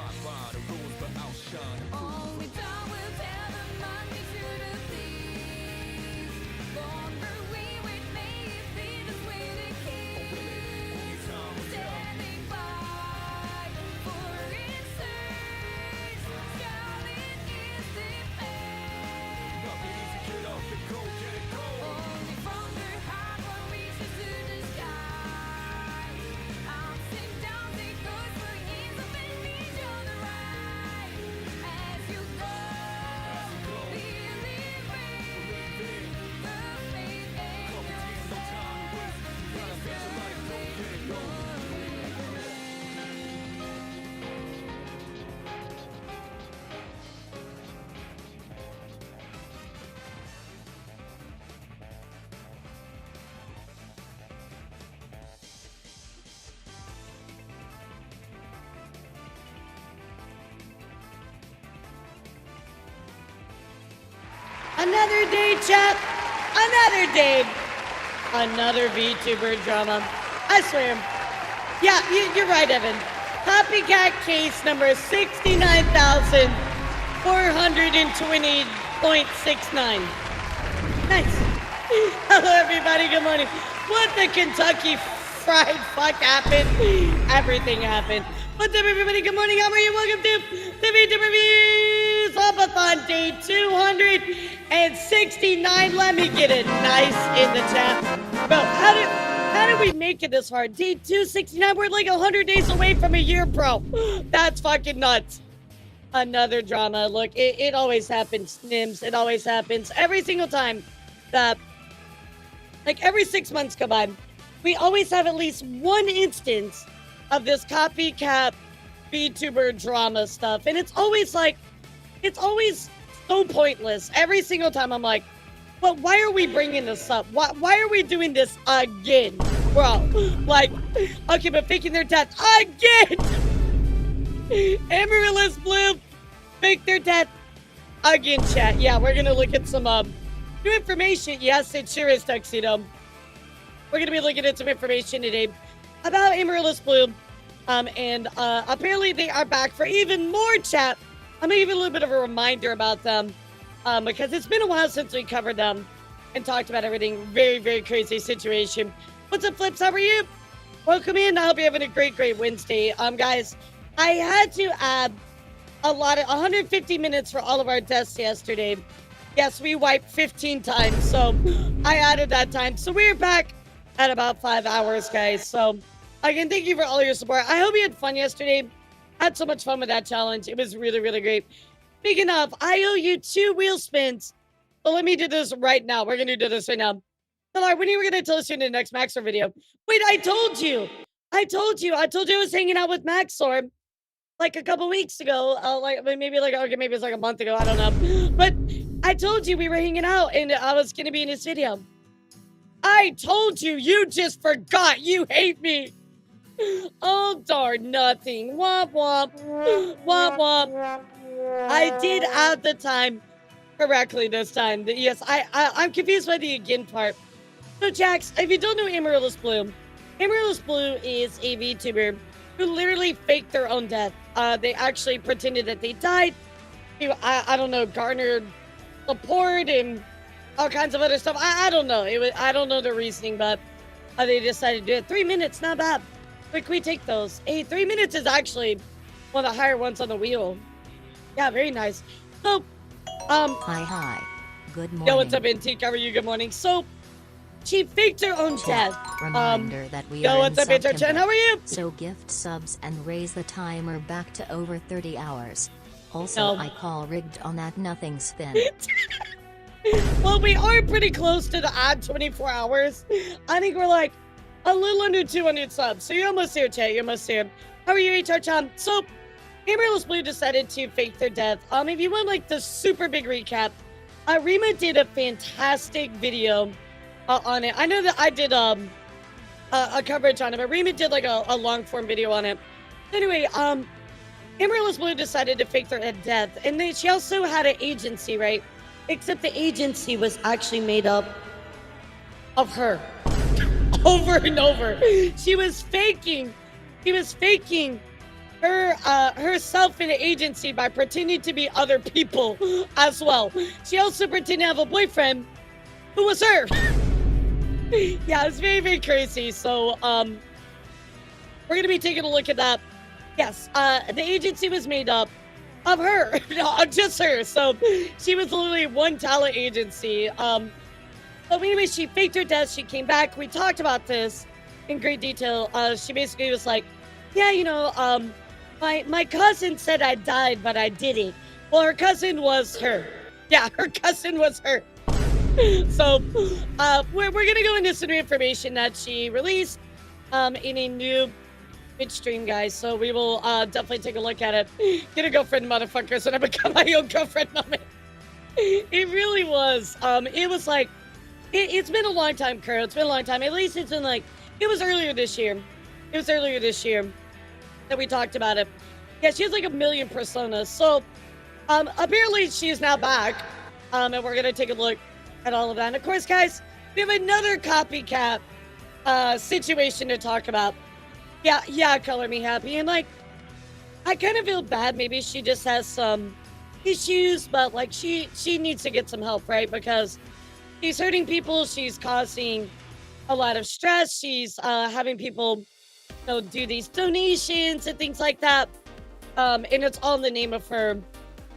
Only time will tell the money should have been. Longer we wait, may it be this way to keep. Standing by for instance, scouting is the pain. Only from the heart one reaches to the sky. Ups and downs it goes for years of enemies on the right. As you go, believing the faith and Another day, chat. Another day. Another VTuber drama. I swear. Yeah, you're right, Evan. Copycat case number 69,420.69. Nice. Hello, everybody. Good morning. What the Kentucky Fried fuck happened? Everything happened. What's up, everybody? Good morning. How are you? Welcome to the VTuber Reviews Subathon Day 269. Let me get it nice in the chat. Bro, how did we make it this hard? Day 269? We're like 100 days away from a year, bro. That's fucking nuts. Another drama. Look, it always happens, Nims. It always happens. Every single time that, like, every 6 months go by, we always have at least one instance of this copycat VTuber drama stuff. And it's always like, it's always so pointless. Every single time I'm like, but why are we bringing this up? Why are we doing this again? Bro, like, okay, but faking their death again. Amaryllis Blue, fake their death again, chat. Yeah, we're going to look at some new information. Yes, it sure is, Tuxedo. We're going to be looking at some information today about Amaryllis Blue. And apparently they are back for even more, chat. I'm going to give you a little bit of a reminder about them because it's been a while since we covered them and talked about everything. Very, very crazy situation. What's up, Flips? How are you? Welcome in. I hope you're having a great, great Wednesday. Guys, I had to add 150 minutes for all of our tests yesterday. Yes, we wiped 15 times, so I added that time. So we're back at about 5 hours, guys. So again, thank you for all your support. I hope you had fun yesterday. Had so much fun with that challenge. It was really, really great. Speaking of, I owe you 2 wheel spins. So let me do this right now. We're going to do this right now. Pilar, when are you going to tell us in the next Maxor video? Wait, I told you. I told you I was hanging out with Maxor like a couple weeks ago. Maybe it's like a month ago. I don't know. But I told you we were hanging out and I was going to be in this video. I told you. You just forgot. You hate me. Oh, darn nothing. Womp womp. Womp womp. I did add the time correctly this time. Yes, I'm confused by the again part. So, Jax, if you don't know Amaryllis Blue is a VTuber who literally faked their own death. They actually pretended that they died. I don't know, garnered support and all kinds of other stuff. I don't know. I don't know the reasoning, but they decided to do it. 3 minutes, not bad. Quick, we take those. Hey, 3 minutes is actually one of the higher ones on the wheel. Yeah, very nice. So, Hi. Good morning. yo, what's up, Antique? How are you? Good morning. So, she faked her own death. Reminder that we yo, are what's in up, Intern? September. How are you? So gift subs and raise the timer back to over 30 hours. Also, No. I call rigged on that nothing spin. Well, we are pretty close to the odd 24 hours. I think we're like a little under 200 subs. So you're almost here, chat. You're almost here. How are you, HR Chan? So, Amaryllis Blue decided to fake their death. If you want like the super big recap, Rima did a fantastic video on it. I know that I did a coverage on it, but Rima did like a long form video on it. Anyway, Amaryllis Blue decided to fake their death, and she also had an agency, right? Except the agency was actually made up of her. Over and over. She was faking her herself in an agency by pretending to be other people as well. She also pretended to have a boyfriend who was her. Yeah, it's very, very crazy. So, we're gonna be taking a look at that. Yes, the agency was made up of her, no, just her. So she was literally one talent agency. But anyway, she faked her death. She came back. We talked about this in great detail. She basically was like, yeah, my cousin said I died, but I didn't. Well, her cousin was her. Yeah, her cousin was her. So, we're gonna go into some new information that she released, in a new midstream, guys. So we will, definitely take a look at it. Get a girlfriend, motherfuckers, and I become my own girlfriend moment. It really was. It was like, it's been a long time, Kurt. It's been a long time. At least it's been like, it was earlier this year. It was earlier this year that we talked about it. Yeah, she has like a million personas. So, apparently she is now back. And we're gonna take a look at all of that. And of course, guys, we have another copycat situation to talk about. Yeah, color me happy. And like, I kind of feel bad. Maybe she just has some issues, but like she needs to get some help, right? Because she's hurting people. She's causing a lot of stress. She's having people, do these donations and things like that. And it's all in the name of her,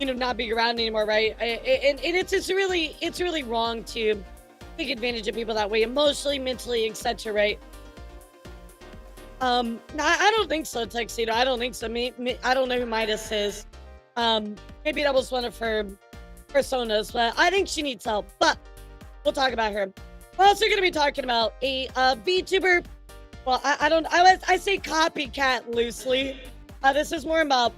not being around anymore, right? And it's really wrong to take advantage of people that way, emotionally, mentally, etc. Right? No, I don't think so, Tuxedo. I don't think so. I don't know who Midas is. Maybe that was one of her personas, but I think she needs help. But we'll talk about her. We're also going to be talking about a VTuber. Well, I say copycat loosely. This is more about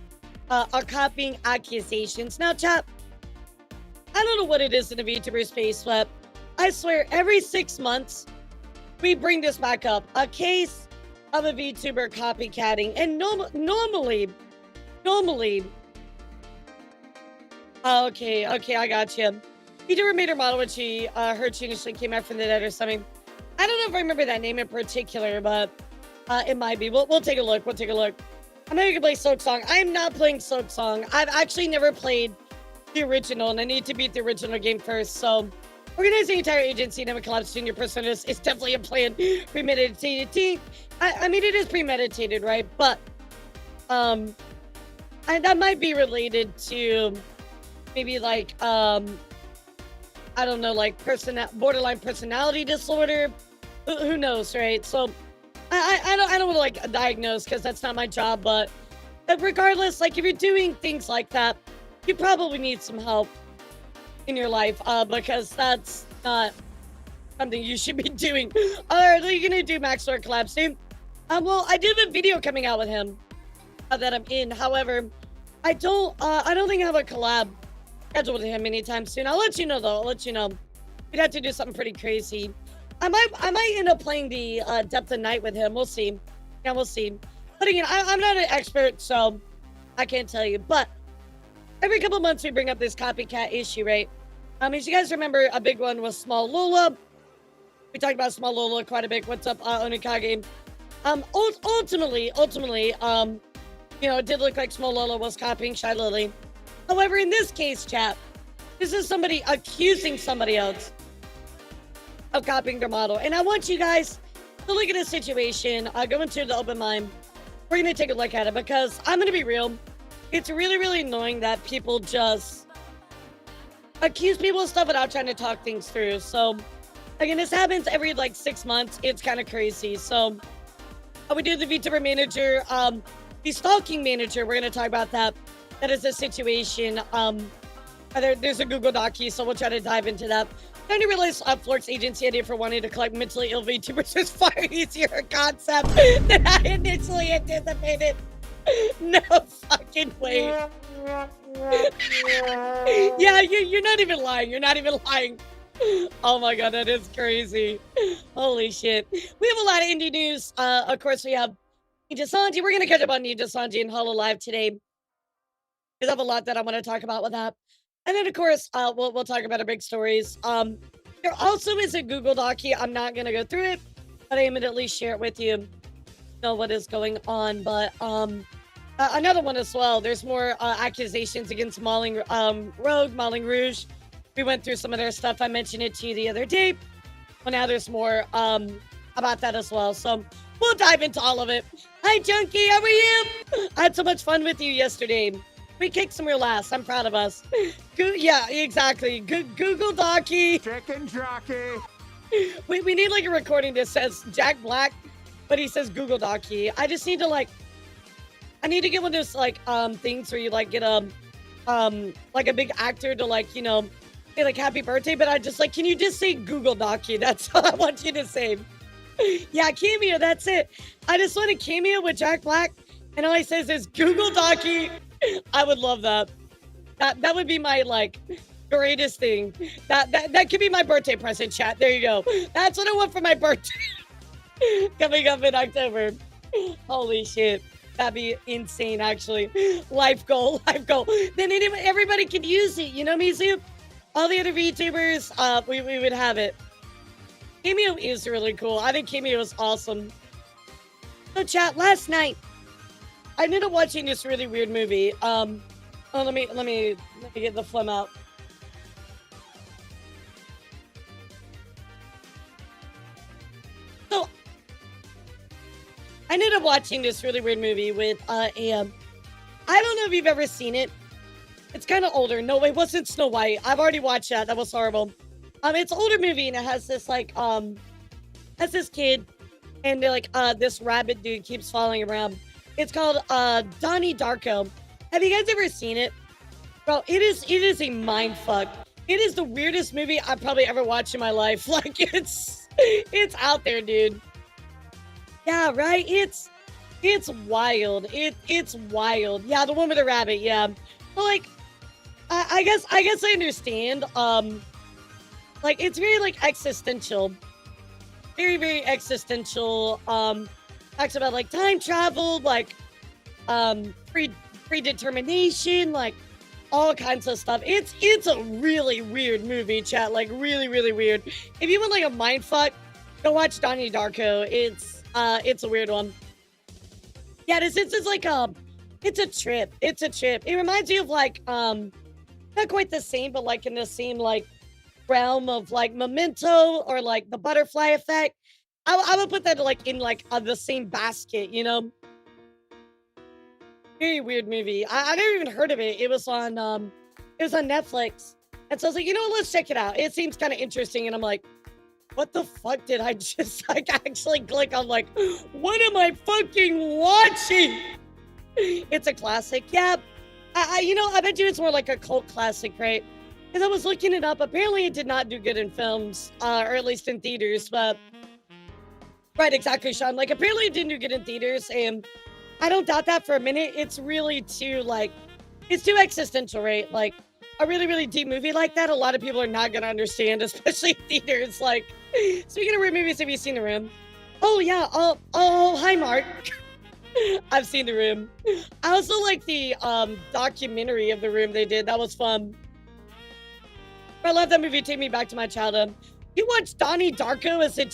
copying accusations. Now, chat, I don't know what it is in the VTuber space, but I swear every 6 months we bring this back up. A case of a VTuber copycatting, and normally, okay, I got you. VTuber made her model when she heard she initially came out from the dead or something. I don't know if I remember that name in particular, but it might be. We'll take a look. I know you can play Soak Song. I am not playing Soak Song. I've actually never played the original, and I need to beat the original game first. So, organizing the entire agency and have a collapse in your personas is definitely a plan. Premeditated. I mean, it is premeditated, right? But, that might be related to maybe like, I don't know, like borderline personality disorder. Who knows, right? So, I don't want to like diagnose because that's not my job. But regardless, like if you're doing things like that, you probably need some help in your life, because that's not something you should be doing. Are you gonna do Max Lord collapsing? Well, I do have a video coming out with him that I'm in. However, I don't think I have a collab scheduled with him anytime soon. I'll let you know though. We'd have to do something pretty crazy. I might end up playing the Depth of Night with him. We'll see. Yeah, we'll see. But again, I'm not an expert, so I can't tell you. But every couple months we bring up this copycat issue, right? As you guys remember, a big one was Small Lola. We talked about Small Lola quite a bit. What's up, Onikage? Ultimately, it did look like Small Lola was copying Shy Lily. However, in this case, chat, this is somebody accusing somebody else of copying their model. And I want you guys to look at this situation, go into the open mind. We're going to take a look at it because I'm going to be real. It's really, really annoying that people just accuse people of stuff without trying to talk things through. So, again, this happens every, 6 months. It's kind of crazy. So, we do the VTuber manager, the Stalking manager. We're going to talk about that. That is a situation. There's a Google Docu, so we'll try to dive into that. I didn't realize Flork's agency idea for wanting to collect mentally ill VTubers is far easier a concept than I initially anticipated. No fucking way. Yeah, you're not even lying. Oh my god, that is crazy. Holy shit. We have a lot of indie news. Of course, we have Ninja Sanji. We're going to catch up on Ninja Sanji and Hollow Live today. Because I have a lot that I want to talk about with that. And then, of course, we'll talk about our big stories. There also is a Google Docu. I'm not going to go through it, but I am going to at least share it with you. Know what is going on. But Another one as well. There's more accusations against Mauling Rogue, Mauling Rouge. We went through some of their stuff. I mentioned it to you the other day. Well, now there's more about that as well. So we'll dive into all of it. Hi, Junkie. How are you? I had so much fun with you yesterday. We kicked some real ass. I'm proud of us. Yeah, exactly. Google Docky. Chicken jockey. We need like a recording that says Jack Black, but he says Google Docky. I just need to like, I need to get one of those like things where you like get like a big actor to like, you know, say like happy birthday, but I just like, can you just say Google Docky? That's all I want you to say. Yeah, cameo, that's it. I just want a cameo with Jack Black, and all he says is Google Docky. I would love that. That would be my like greatest thing. That could be my birthday present, chat. There you go. That's what I want for my birthday. Coming up in October. Holy shit. That'd be insane, actually. Life goal, life goal. Then everybody could use it. You know, Mizu? All the other VTubers, we would have it. Cameo is really cool. I think Cameo is awesome. So, chat, last night, I ended up watching this really weird movie. Oh, let me get the phlegm out. So, I ended up watching this really weird movie with I don't know if you've ever seen it. It's kind of older. No, it wasn't Snow White. I've already watched that. That was horrible. It's an older movie, and it has this like has this kid, and they're like this rabbit dude keeps following around. It's called Donnie Darko. Have you guys ever seen it? Bro, it is a mind fuck. It is the weirdest movie I've probably ever watched in my life. Like it's out there, dude. Yeah, right? It's wild. It's wild. Yeah, the one with the rabbit, yeah. But like I guess I understand. Like it's very like existential. Very, very existential. Talks about like time travel, like predetermination, like all kinds of stuff. It's a really weird movie, chat. Like really, really weird. If you want like a mind fuck, go watch Donnie Darko. It's a weird one. Yeah, it's like it's a trip. It's a trip. It reminds me of like not quite the same, but like in the same like realm of like Memento or like the butterfly effect. I would put that like in like the same basket, you know. Very weird movie. I never even heard of it. It was on Netflix, and so I was like, you know what, let's check it out. It seems kind of interesting, and I'm like, what the fuck did I just like actually click on? Like, what am I fucking watching? It's a classic. Yeah, you know, I bet you it's more like a cult classic, right? Because I was looking it up. Apparently, it did not do good in films, or at least in theaters. But right, exactly, Sean. Like, apparently, it didn't do good in theaters, and I don't doubt that for a minute. It's really too like, it's too existential, right? Like, a really, really deep movie like that, a lot of people are not gonna understand, especially theaters. Like, speaking of weird movies, have you seen The Room? Oh yeah. Oh, hi, Mark. I've seen The Room. I also like the documentary of The Room they did. That was fun. I love that movie. Take me back to my childhood. You watched Donnie Darko as a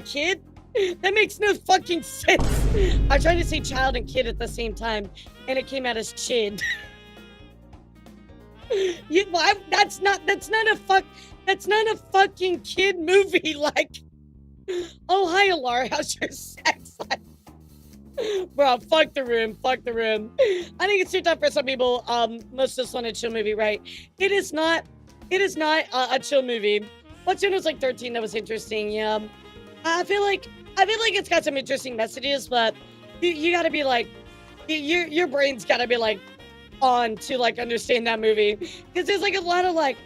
kid? That makes no fucking sense. I tried to say child and kid at the same time, and it came out as chid. That's not a fucking kid movie. Like, oh hi, Elara, how's your sex life? Bro, fuck The Room. Fuck The Room. I think it's too tough for some people. Most just want a chill movie, right? It is not a chill movie. Watching when I was like 13, that was interesting. Yeah, I feel like it's got some interesting messages, but you gotta be like, your brain's gotta be like on to like understand that movie, because there's like a lot of like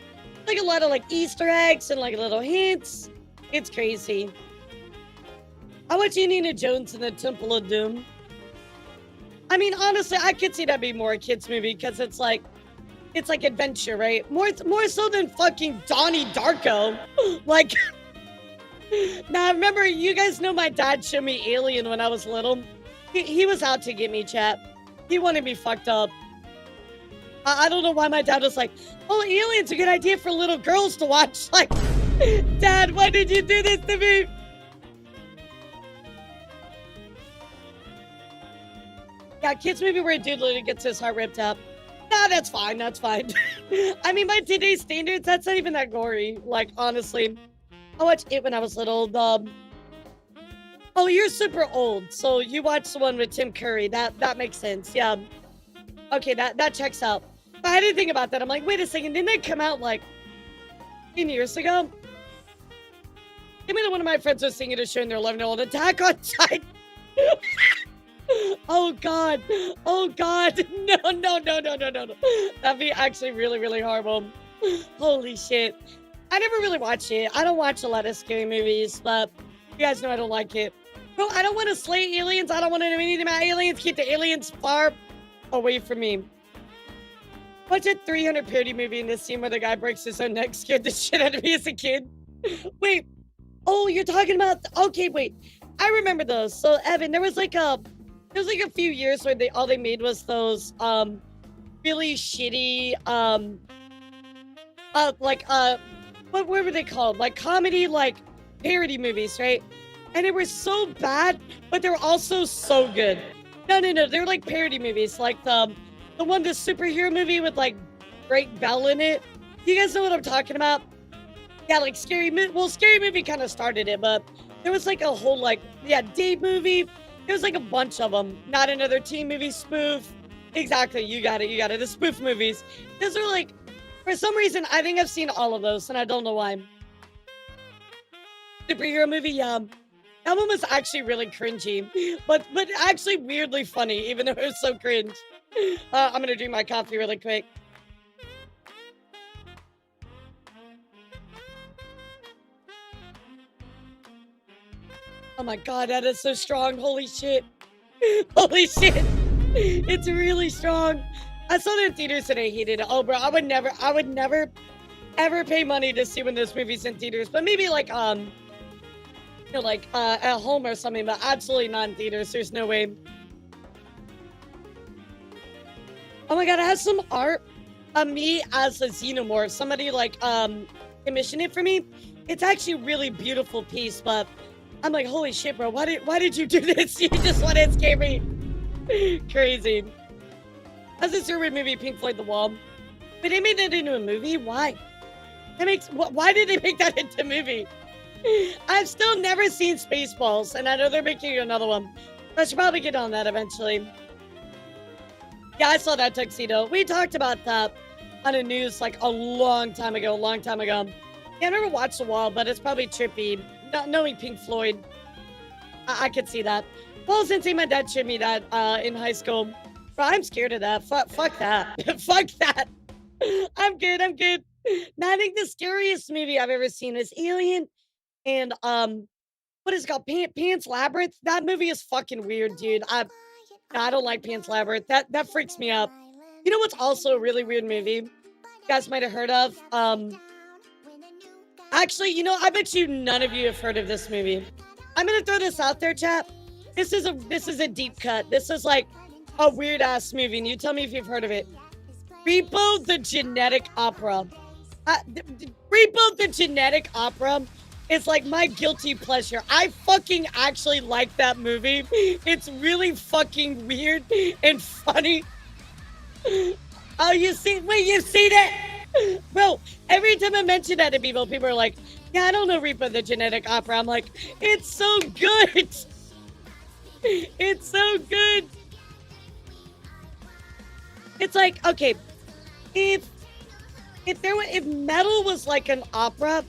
Easter eggs and like little hints. It's crazy. I watch Indiana Jones and the Temple of Doom. I mean, honestly, I could see that being more a kids movie because it's like adventure, right? More so than fucking Donnie Darko. Like, now remember, you guys know my dad showed me Alien when I was little. He was out to get me, chat. He wanted me fucked up. I don't know why my dad was like, oh, Alien's a good idea for little girls to watch. Like, Dad, why did you do this to me? Yeah, kids movie where a dude literally gets his heart ripped out. Nah, that's fine. That's fine. I mean, by today's standards, that's not even that gory. Like, honestly, I watched it when I was little. Oh, you're super old, so you watched the one with Tim Curry. That makes sense. Yeah. Okay, that checks out. But I didn't think about that. I'm like, wait a second, didn't that come out like 10 years ago? I mean, one of my friends was singing a show in their 11-year-old Attack on Titan. Oh God. Oh God. No, no, no, no, no, no, no. That'd be actually really, really horrible. Holy shit. I never really watched it. I don't watch a lot of scary movies, but you guys know I don't like it. Bro, I don't want to slay aliens. I don't want to know anything about aliens. Keep the aliens far away from me. Watch a 300 parody movie in this scene where the guy breaks his own neck. Scared the shit out of me as a kid. Wait. Oh, you're talking about... Okay, wait. I remember those. So, Evan, there was like a few years where all they made was those really shitty what were they called? Like comedy, like parody movies, right? And they were so bad, but they're also so good. No, they're like parody movies, like the superhero movie with like Drake Bell in it. You guys know what I'm talking about? Yeah, like Scary Movie kind of started it, but there was like a whole Date movie. There was like a bunch of them. Not Another Teen Movie spoof. Exactly, you got it. The spoof movies. Those are like, for some reason, I think I've seen all of those, and I don't know why. Superhero movie, yeah. That one was actually really cringy, but actually weirdly funny, even though it was so cringe. I'm gonna drink my coffee really quick. Oh my God, that is so strong. Holy shit. Holy shit. It's really strong. I saw it in theaters and I hated it. Oh, bro, I would never ever pay money to see when this movie's in theaters, but maybe like, at home or something, but absolutely not in theaters. There's no way. Oh my God, I have some art of me as a xenomorph. Somebody commissioned it for me. It's actually a really beautiful piece, but I'm like, holy shit, bro, why did you do this? You just want to scare me. Crazy. That's a super movie, Pink Floyd The Wall. But they made that into a movie? Why? Why did they make that into a movie? I've still never seen Spaceballs, and I know they're making another one. I should probably get on that eventually. Yeah, I saw that tuxedo. We talked about that on the news like a long time ago. Yeah, I never watched The Wall, but it's probably trippy. Not knowing Pink Floyd, I could see that. Well, since my dad showed me that in high school, bro, I'm scared of that. Fuck that. Fuck that. I'm good. Now, I think the scariest movie I've ever seen is Alien and what is it called? Pan's Labyrinth. That movie is fucking weird, dude. I don't like Pan's Labyrinth. That freaks me out. You know what's also a really weird movie? You guys might have heard of. Actually, I bet you none of you have heard of this movie. I'm gonna throw this out there, chat. This is a deep cut. This is like a weird ass movie, and you tell me if you've heard of it. Repo the Genetic Opera. Repo the Genetic Opera is like my guilty pleasure. I fucking actually like that movie. It's really fucking weird and funny. Oh, you've seen it? Bro, every time I mention that to people are like, yeah, I don't know Repo the Genetic Opera. I'm like, it's so good. It's so good. It's like, okay, if metal was like an opera,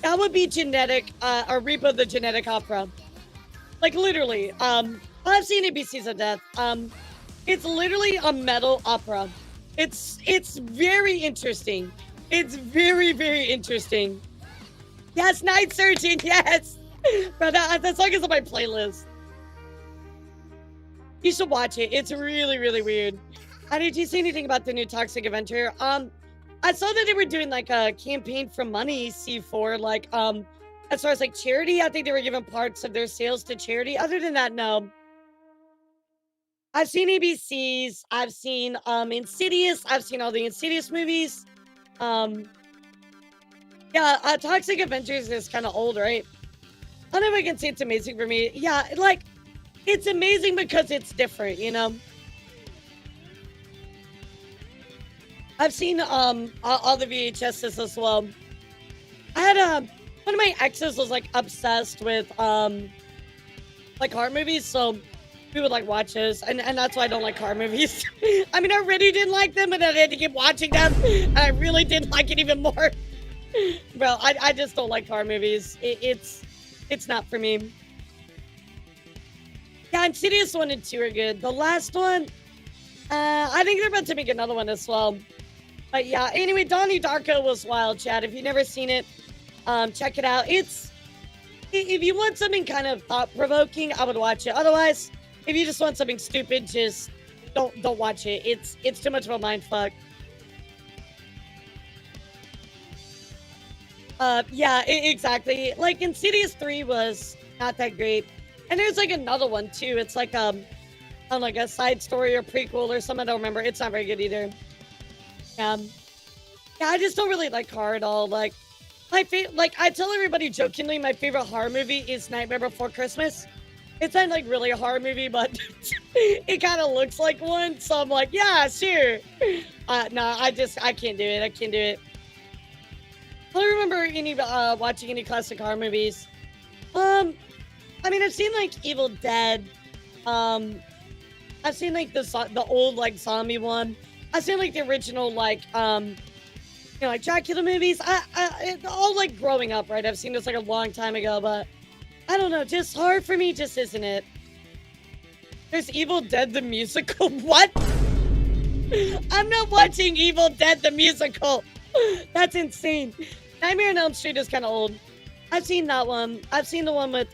that would be or Repo the Genetic Opera. Like literally, I've seen ABCs of Death. It's literally a metal opera. It's very interesting. It's very, very interesting. Yes, Night Surgeon, yes! Bro, that song is on my playlist. You should watch it. It's really, really weird. Did you see anything about the new Toxic Avenger? I saw that they were doing like a campaign for money, C4, as far as like charity. I think they were giving parts of their sales to charity. Other than that, no. I've seen ABCs, I've seen Insidious, I've seen all the Insidious movies. Yeah, Toxic Avengers is kind of old, right? I don't know if I can say it's amazing for me. Yeah, it's amazing because it's different, I've seen all the VHSs as well. I had one of my exes was like obsessed with like horror movies, so we would like watch those, and that's why I don't like horror movies. I mean, I already didn't like them, and I had to keep watching them, and I really didn't like it even more. Bro, I just don't like horror movies. It's not for me. Yeah, Insidious 1 and 2 are good. The last one, I think they're about to make another one as well. But yeah, anyway, Donnie Darko was wild, Chad. If you've never seen it, check it out. If you want something kind of thought-provoking, I would watch it. Otherwise, if you just want something stupid, just don't watch it. It's too much of a mind fuck. Yeah, exactly. Like Insidious 3 was not that great. And there's like another one too. It's like on like a side story or prequel or something. I don't remember. It's not very good either. Yeah, I just don't really like horror at all. Like like I tell everybody jokingly, my favorite horror movie is Nightmare Before Christmas. It's not like really a horror movie, but it kind of looks like one. So I'm like, yeah, sure. No, I can't do it. I can't do it. I don't remember any watching any classic horror movies. I mean, I've seen like Evil Dead. I've seen like the old like zombie one. I've seen like the original like like Dracula movies. All like growing up, right? I've seen this like a long time ago, but I don't know. Just horror for me just isn't it. There's Evil Dead the musical. What? I'm not watching Evil Dead the musical. That's insane. Nightmare on Elm Street is kind of old. I've seen that one. I've seen the one with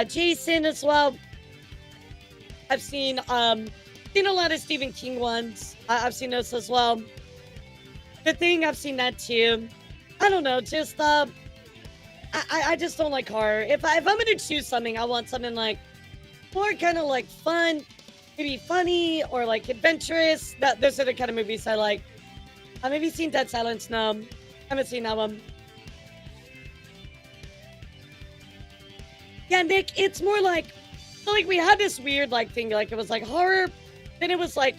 Jason as well. I've seen a lot of Stephen King ones. I've seen those as well. The Thing, I've seen that too. I don't know, just I just don't like horror. If I'm gonna choose something, I want something like more kind of like fun, maybe funny or like adventurous. Those are the kind of movies I like. Have you seen Dead Silence? No, I haven't seen that one. Yeah, Nick, it's more like we had this weird like thing, like it was like horror, then it was like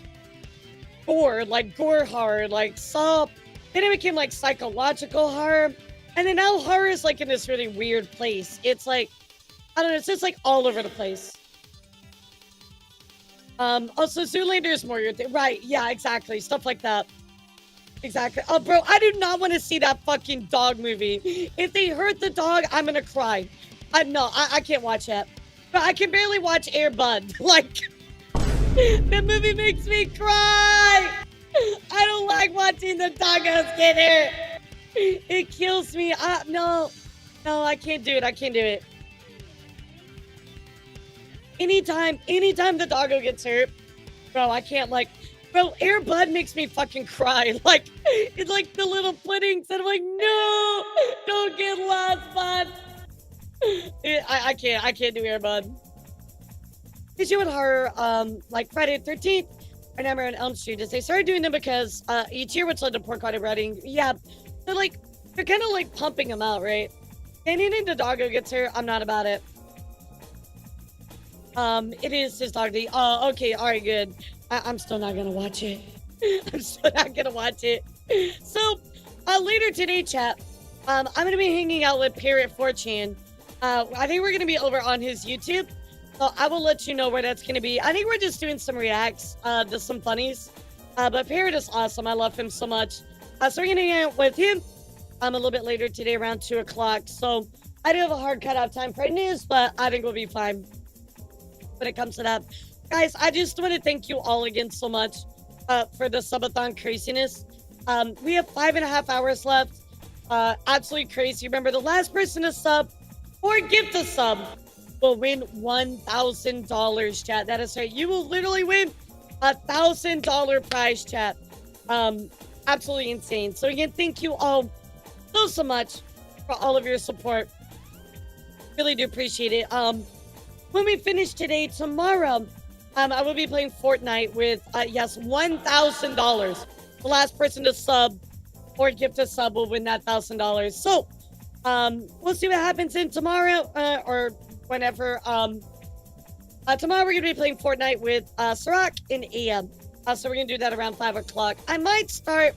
gore horror, like Saw, then it became like psychological horror, and then now horror is like in this really weird place. It's like, I don't know, it's just like all over the place. Also Zoolander is more your thing, right? Yeah, exactly, stuff like that. Exactly. Oh, bro, I do not want to see that fucking dog movie. If they hurt the dog, I'm gonna cry. No, I can't watch that. But I can barely watch Air Bud. Like, that movie makes me cry. I don't like watching the doggos get hurt. It kills me. No, I can't do it. I can't do it. Anytime the doggo gets hurt, bro, I can't like. Bro, Air Bud makes me fucking cry. Like, it's like the little puddings, and I'm like, no, don't get lost, bud. I can't do Air Bud. Did you with horror, like Friday the 13th or Nightmare on Elm Street? Is they started doing them because each year which led to poor quality writing. Yeah, they're kind of like pumping them out, right? Anything the doggo gets hurt, I'm not about it. It is his dog. Oh, okay, all right, good. I'm still not gonna watch it. I'm still not gonna watch it. So, later today, chat, I'm gonna be hanging out with Parrot 4chan. I think we're gonna be over on his YouTube, so I will let you know where that's gonna be. I think we're just doing some reacts, to some funnies. But Parrot is awesome. I love him so much. So we're gonna hang out with him a little bit later today, around 2 o'clock. So I do have a hard cutoff time for news, but I think we'll be fine when it comes to that. Guys, I just want to thank you all again so much for the subathon craziness. We have 5.5 hours left. Absolutely crazy. Remember, the last person to sub or gift a sub will win $1,000, chat. That is right. You will literally win $1,000 prize, chat. Absolutely insane. So again, thank you all so much for all of your support. Really do appreciate it. When we finish today, tomorrow, I will be playing Fortnite with, yes, $1,000. The last person to sub or gift a sub will win that $1,000. So, we'll see what happens in tomorrow, or whenever. Tomorrow we're going to be playing Fortnite with, Sirac and AM. So we're gonna do that around 5 o'clock. I might start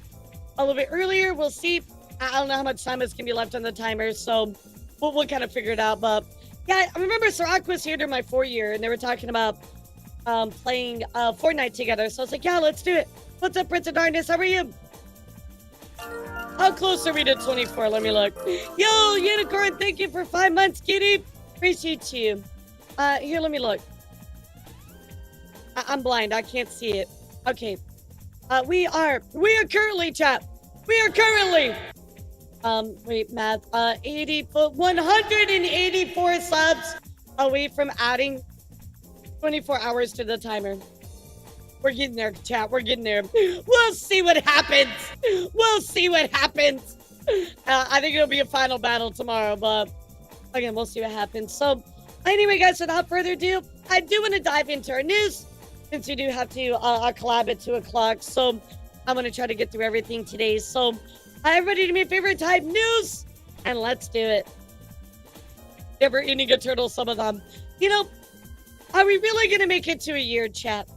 a little bit earlier. We'll see. I don't know how much time is gonna be left on the timer, so we'll kind of figure it out. But yeah, I remember Sirac was here during my 4 year, and they were talking about playing Fortnite together. So I was like, yeah, let's do it. What's up, Prince of Darkness? How are you? How close are we to 24? Let me look. Yo, Unicorn, thank you for 5 months, kitty. Appreciate you. Here, let me look. I'm blind. I can't see it. Okay. We are currently, chat. We are currently, wait, math, 184 subs away from adding 24 hours to the timer. We're getting there, chat. We're getting there. We'll see what happens. We'll see what happens. I think it'll be a final battle tomorrow, but again, we'll see what happens. So, anyway, guys, without further ado, I do want to dive into our news since we do have to collab at 2 o'clock. So, I'm going to try to get through everything today. So, everybody do me a favor, type news, and let's do it. Never eating a turtle, some of them. You know, are we really going to make it to a year, chat?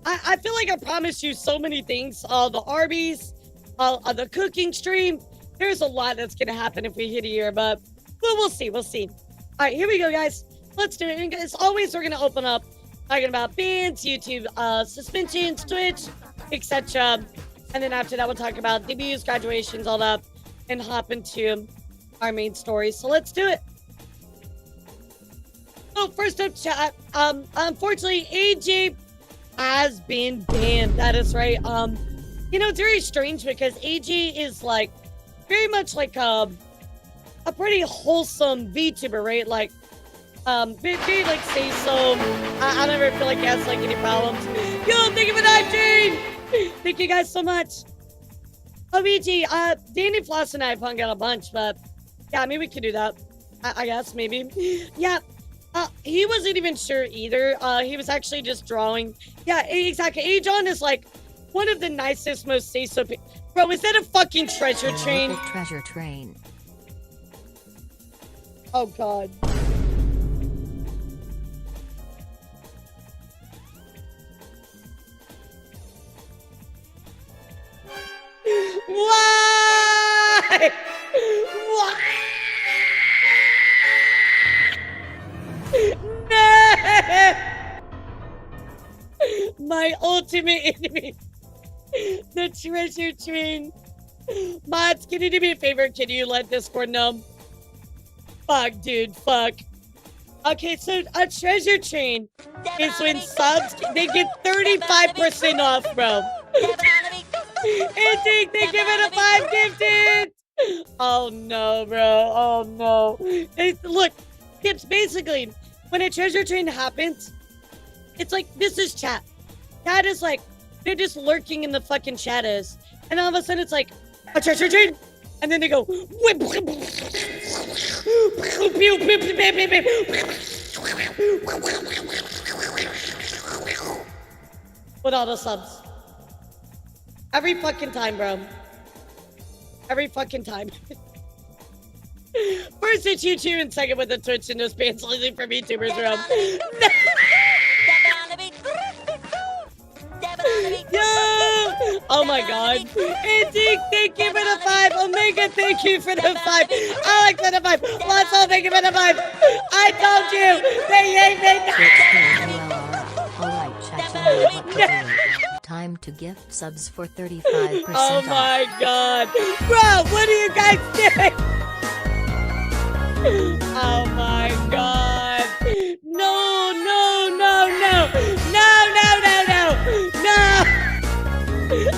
I feel like I promised you so many things. The Arby's, the cooking stream. There's a lot that's going to happen if we hit a year, but we'll see. We'll see. All right, here we go, guys. Let's do it. And as always, we're going to open up talking about bans, YouTube suspensions, Twitch, etc. And then after that, we'll talk about debuts, graduations, all that, and hop into our main story. So let's do it. So first up, chat. Unfortunately, AJ has been banned. That is right. You know, it's very strange because AJ is like very much like a pretty wholesome VTuber, right? Like, very like say so. I never feel like he has like any problems. Yo, thank you for that, Jane. Thank you guys so much. Oh, VG, Danny Floss and I have hung out a bunch, but yeah, maybe we could do that. I guess maybe. Yeah. He wasn't even sure either. He was actually just drawing. Yeah, exactly. Ajon is like one of the nicest, most say-so. Bro, is that a fucking treasure train? Treasure train. Oh, God. Why? Why? No! My ultimate enemy. The treasure train. Mods, can you do me a favor? Can you let Discord know? Fuck, dude, fuck. Okay, so a treasure train is when subs, they get 35% off, bro. Andy, thank you for the 5 gifted. Oh, no, bro. Oh, no. Look, it's basically, when a treasure train happens, it's like, this is chat. Chat is like, they're just lurking in the fucking shadows. And all of a sudden, it's like, a treasure train? And then they go, whip, with all the subs. Every fucking time, bro. Every fucking time. First it's YouTube and second with the Twitch and those bands leaving from YouTubers room. Yo! Oh my God. Antique, thank you for the 5. Omega, thank you for the 5. Alex for the 5. Lasso, thank you for the 5. I told you. They hate me. Alright, chat, you know what to do. Time to gift subs for 35% Oh off. my God. Bro, what are you guys doing? Oh my God. No, no, no, no. No, no, no, no. No.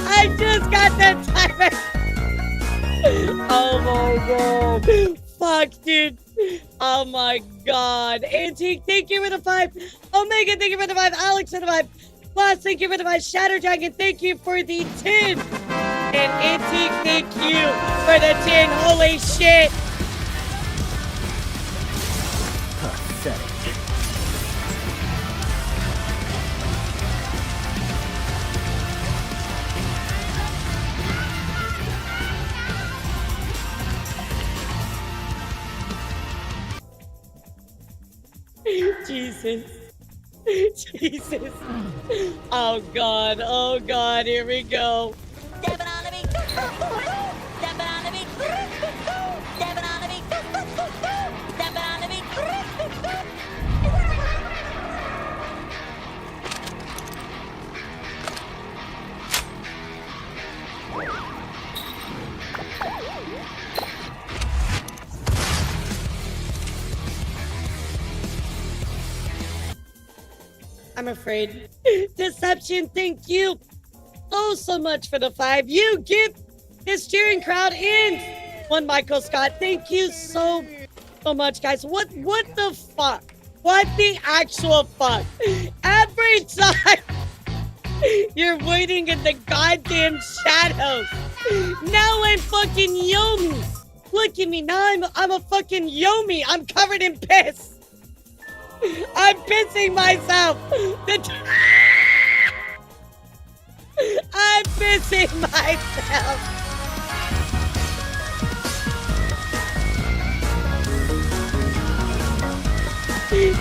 I just got that timer. Oh my God. Fuck, dude. Oh my God. Antique, thank you for the 5. Omega, thank you for the 5. Alex for the 5. Plus, thank you for the 5. Shatter Dragon, thank you for the 10. And Antique, thank you for the 10. Holy shit. Pathetic. Jesus. Jesus. Oh God. Oh God. Here we go. I'm afraid. Deception, thank you so much for the 5. You get this cheering crowd in. One Michael Scott, thank you so much, guys. What the fuck? What the actual fuck? Every time you're waiting in the goddamn shadows. Now I'm fucking Yomi. Look at me. Now I'm a fucking Yomi. I'm covered in piss. I'm pissing myself. I'm pissing myself.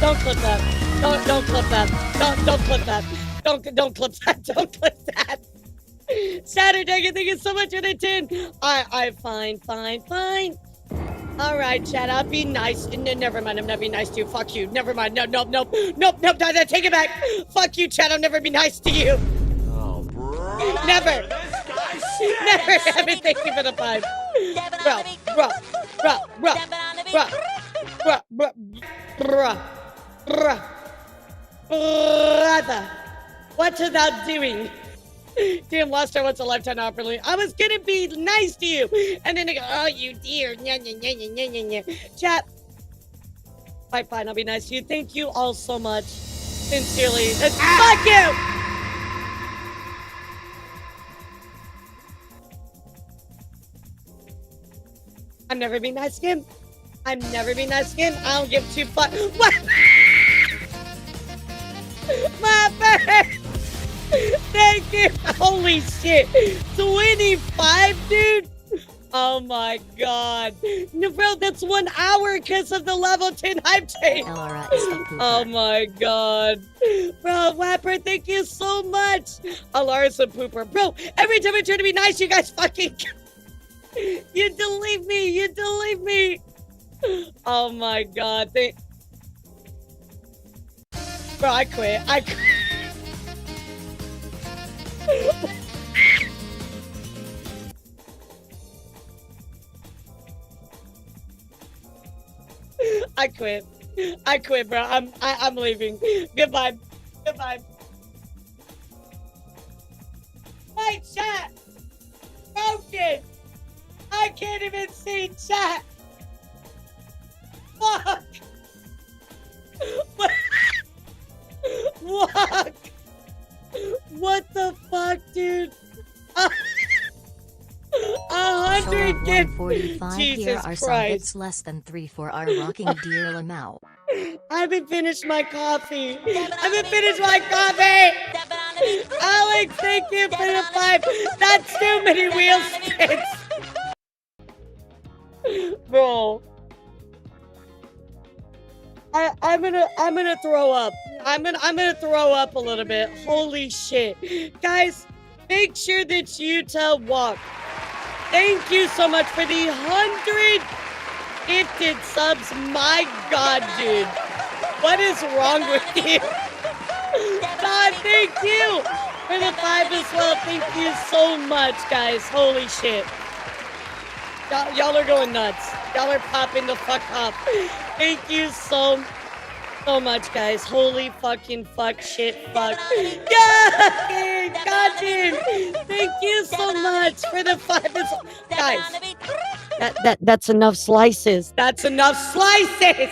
Don't clip that. Don't clip that. Don't clip that. Don't clip that. Don't clip that. Saturday, thank you so much for the 10. Fine. All right, Chad, I'll be nice. No, never mind, I'm not being nice to you. Fuck you. Never mind. Nope. Take it back. Fuck you, Chad. I'll never be nice to you. Oh, bro. Never. Never. Thank you for the 5. Brother, what are thou doing? Damn, lost her once a lifetime opportunity. I was gonna be nice to you, and then they go, oh, you dear. Chat. Fine, I'll be nice to you. Thank you all so much. Sincerely. Fuck you! I'm never be nice again. I don't give 2 fuck. What? My bird! Thank you. Holy shit. 25, dude? Oh my God. No, bro, that's 1 hour because of the level 10 hype chain. Elara is a pooper. Oh my God. Bro, Wapper, thank you so much. Elara's a pooper. Bro, every time I try to be nice, you guys fucking... You delete me. Oh my God. Bro, I quit. I quit, bro. I'm leaving. Goodbye. My chat broken. I can't even see chat. Fuck. What? What the fuck, dude? 100 gift. 145 here Jesus are some Christ. bits less than 3 for our rocking dear Lamau. I haven't finished my coffee. Alex, thank you for the 5. That's too many wheel spins. Bro. I'm gonna throw up. I'm gonna throw up a little bit. Holy shit. Guys, make sure that you tell Walk. Thank you so much for the 100 gifted subs. My God, dude. What is wrong with you? God, thank you for the 5 as well. Thank you so much, guys. Holy shit. Y'all are going nuts. Y'all are popping the fuck up. Thank you so much, guys. Holy fucking fuck shit fuck. Yeah! God damn. Thank you so much for the 5. Guys, that's enough slices. That's enough slices.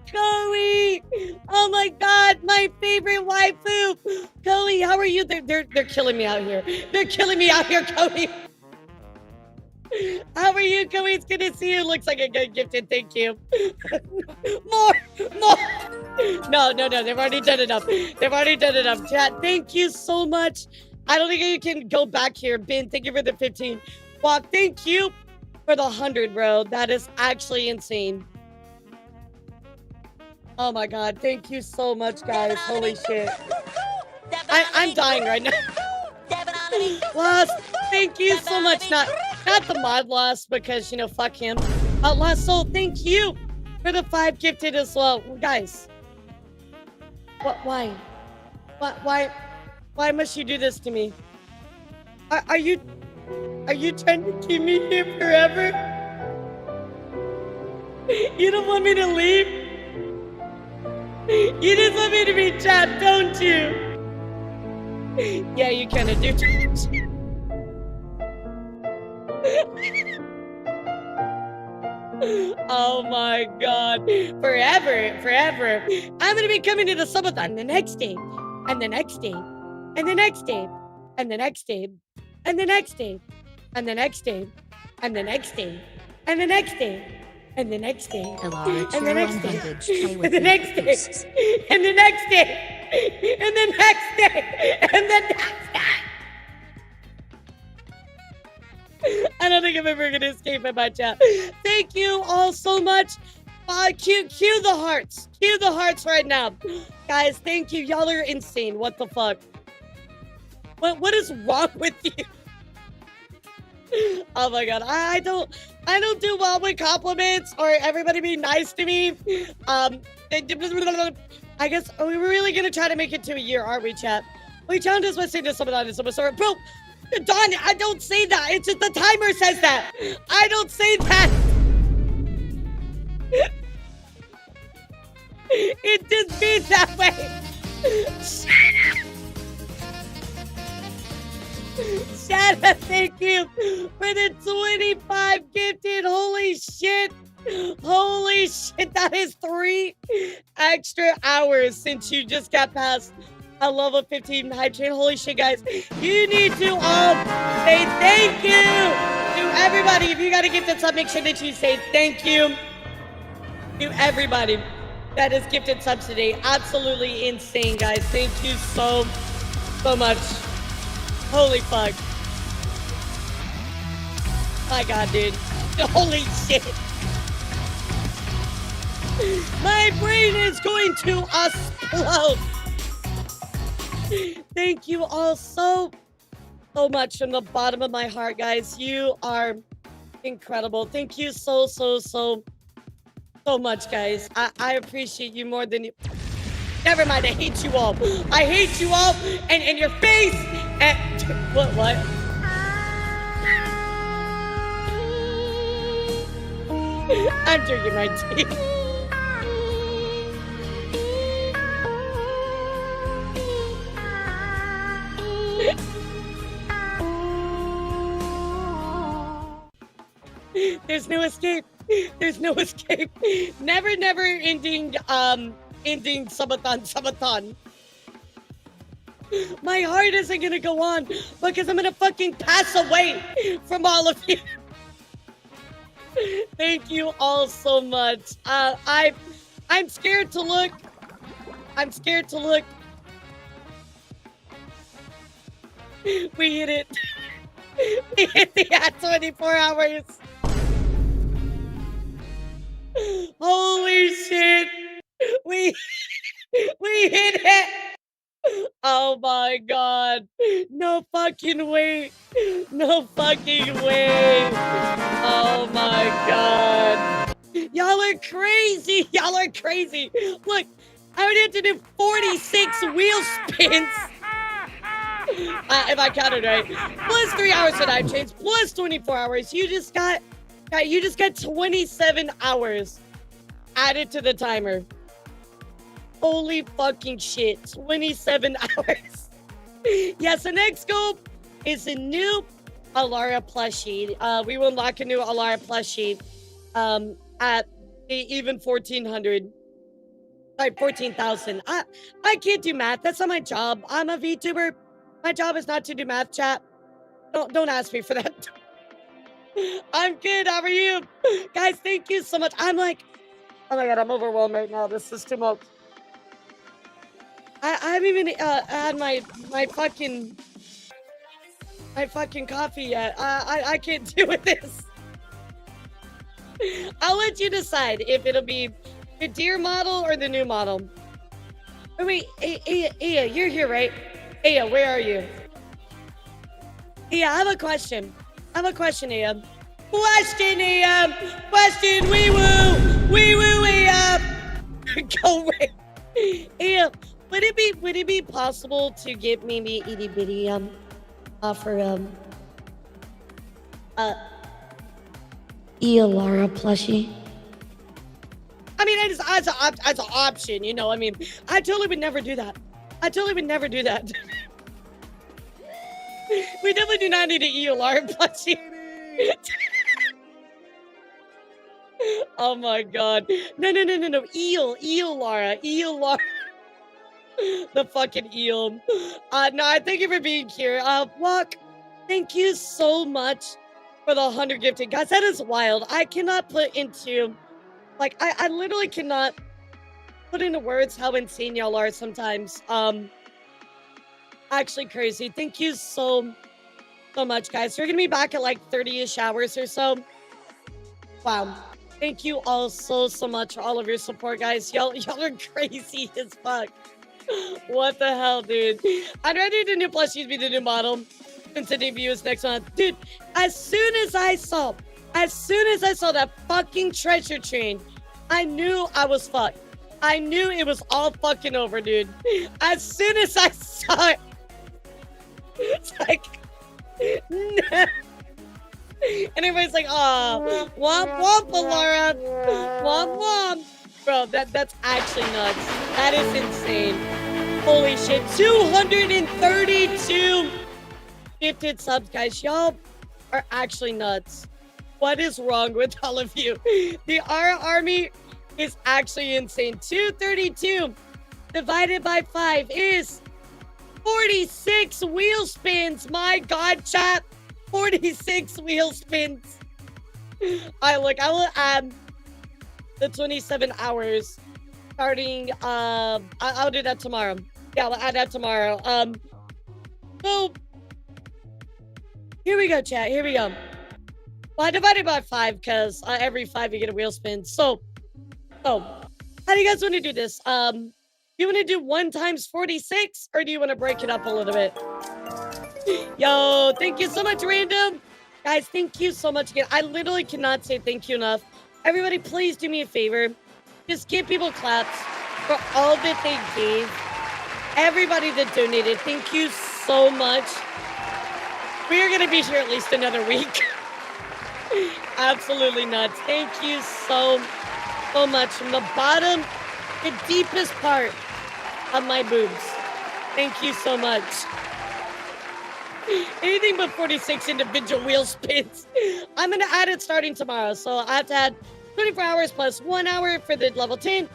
Chloe! Oh my God, my favorite waifu! Chloe, how are you? They're killing me out here. Chloe. How are you, Chloe? It's good to see you. Looks like a good gifted. Thank you. More. No. They've already done enough. Chat, thank you so much. I don't think you can go back here. Ben, thank you for the 15. Walk, thank you for the 100, bro. That is actually insane. Oh my god, thank you so much, guys. Holy shit. I'm dying right now. Lost, thank you so much. Not the mod Lost, because, you know, fuck him. Lost Soul, thank you for the 5 gifted as well. Guys. What, why? Why must you do this to me? Are you trying to keep me here forever? You don't want me to leave? You just want me to be trapped, don't you? Yeah, you kind of do. Oh my god. Forever. I'm gonna be coming to the subathon the next day, and the next day, and the next day, and the next day, and the next day, and the next day, and the next day, and the next day, and the next day, Elara, and the cheer next on day, vintage, play and with the me, next day, boosts. and the next day, and the next day, and the next day. I don't think I'm ever gonna escape it, my chat. Thank you all so much. Cue the hearts. Cue the hearts right now. Guys, thank you. Y'all are insane. What the fuck? What is wrong with you? Oh my god. I don't do well with compliments or everybody being nice to me. I guess we were really gonna try to make it to a year, aren't we, chat? We challenge us by saying to someone on someone sorry. Bro, Don, I don't say that. It's just the timer says that. I don't say that. It just means that way. Shut up, thank you for the 25 gifted. Holy shit. Holy shit, that is 3 extra hours since you just got past a level 15 hype train. Holy shit, guys. You need to all say thank you to everybody. If you got a gifted sub, make sure that you say thank you to everybody that is gifted subs today. Absolutely insane, guys. Thank you so much. Holy fuck. My god, dude. Holy shit. My brain is going to explode. Thank you all so much from the bottom of my heart, guys. You are incredible. Thank you so much, guys. I appreciate you more than you. Never mind, I hate you all. I hate you all and your face and what? I'm drinking my tea. There's no escape. There's no escape. Never ending subathon. My heart isn't gonna go on because I'm gonna fucking pass away from all of you. Thank you all so much. I'm scared to look. I'm scared to look. We hit it. We hit the 24 hours. Holy shit. We hit it. Oh my god. No fucking way. No fucking way. Oh my god. Y'all are crazy. Y'all are crazy. Look, I would have to do 46 wheel spins. If I counted right. Plus 3 hours of night chains, plus 24 hours. You just got 27 hours added to the timer. Holy fucking shit. 27 hours. Yes, the next goal is a new Elara plushie. We will unlock a new Elara plushie at the even 1400. Sorry, 14,000. I can't do math. That's not my job. I'm a VTuber. My job is not to do math, chat. Don't ask me for that. I'm good. How are you? Guys, thank you so much. I'm like, oh my god, I'm overwhelmed right now. This is too much. I haven't even had my fucking coffee yet. I can't deal with this. I'll let you decide if it'll be The deer model or the new model? Oh wait, Aya, you're here, right? Aya, where are you? Aya, I have a question. Aya. Question, Aya. Question, wee woo, Aya. Go away. Aya, would it be possible to get maybe itty bitty offer elara plushie? I mean, as an option, you know. I mean, I totally would never do that. I totally would never do that. We definitely do not need an elara plushie. Oh my god. No. Eel Lara. The fucking eel. No, I thank you for being here. Walk, thank you so much for the 100 gifted. Guys, that is wild. I cannot put into, like, I literally cannot put into words how insane y'all are sometimes. Actually crazy. Thank you so much, guys. We're gonna be back at like 30-ish hours or so. Wow. Thank you all so much for all of your support, guys. Y'all are crazy as fuck. What the hell, dude? I'd rather the new plushies be the new model since the debut is next month. Dude, as soon as I saw that fucking treasure train, I knew I was fucked. I knew it was all fucking over, dude. As soon as I saw it, it's like, nah. And everybody's like, oh, womp womp, Laura. Womp womp. Bro, that's actually nuts. That is insane. Holy shit. 232 gifted subs, guys. Y'all are actually nuts. What is wrong with all of you? The R army is actually insane. 232 divided by 5 is 46 wheel spins. My god, chat. 46 wheel spins. I will add the 27 hours starting. I'll do that tomorrow. Yeah, I'll add that tomorrow. So here we go, chat. Here we go. Well, I divided by 5 because every 5 you get a wheel spin. So how do you guys want to do this? Do you want to do 1 times 46 or do you want to break it up a little bit? Yo, thank you so much, Random. Guys, thank you so much again. I literally cannot say thank you enough. Everybody, please do me a favor. Just give people claps for all that they gave. Everybody that donated, thank you so much. We are going to be here at least another week. Absolutely nuts. Thank you so much. From the bottom, the deepest part of my boobs. Thank you so much. Anything but 46 individual wheel spins. I'm going to add it starting tomorrow. So I have to add 24 hours plus 1 hour for the level 10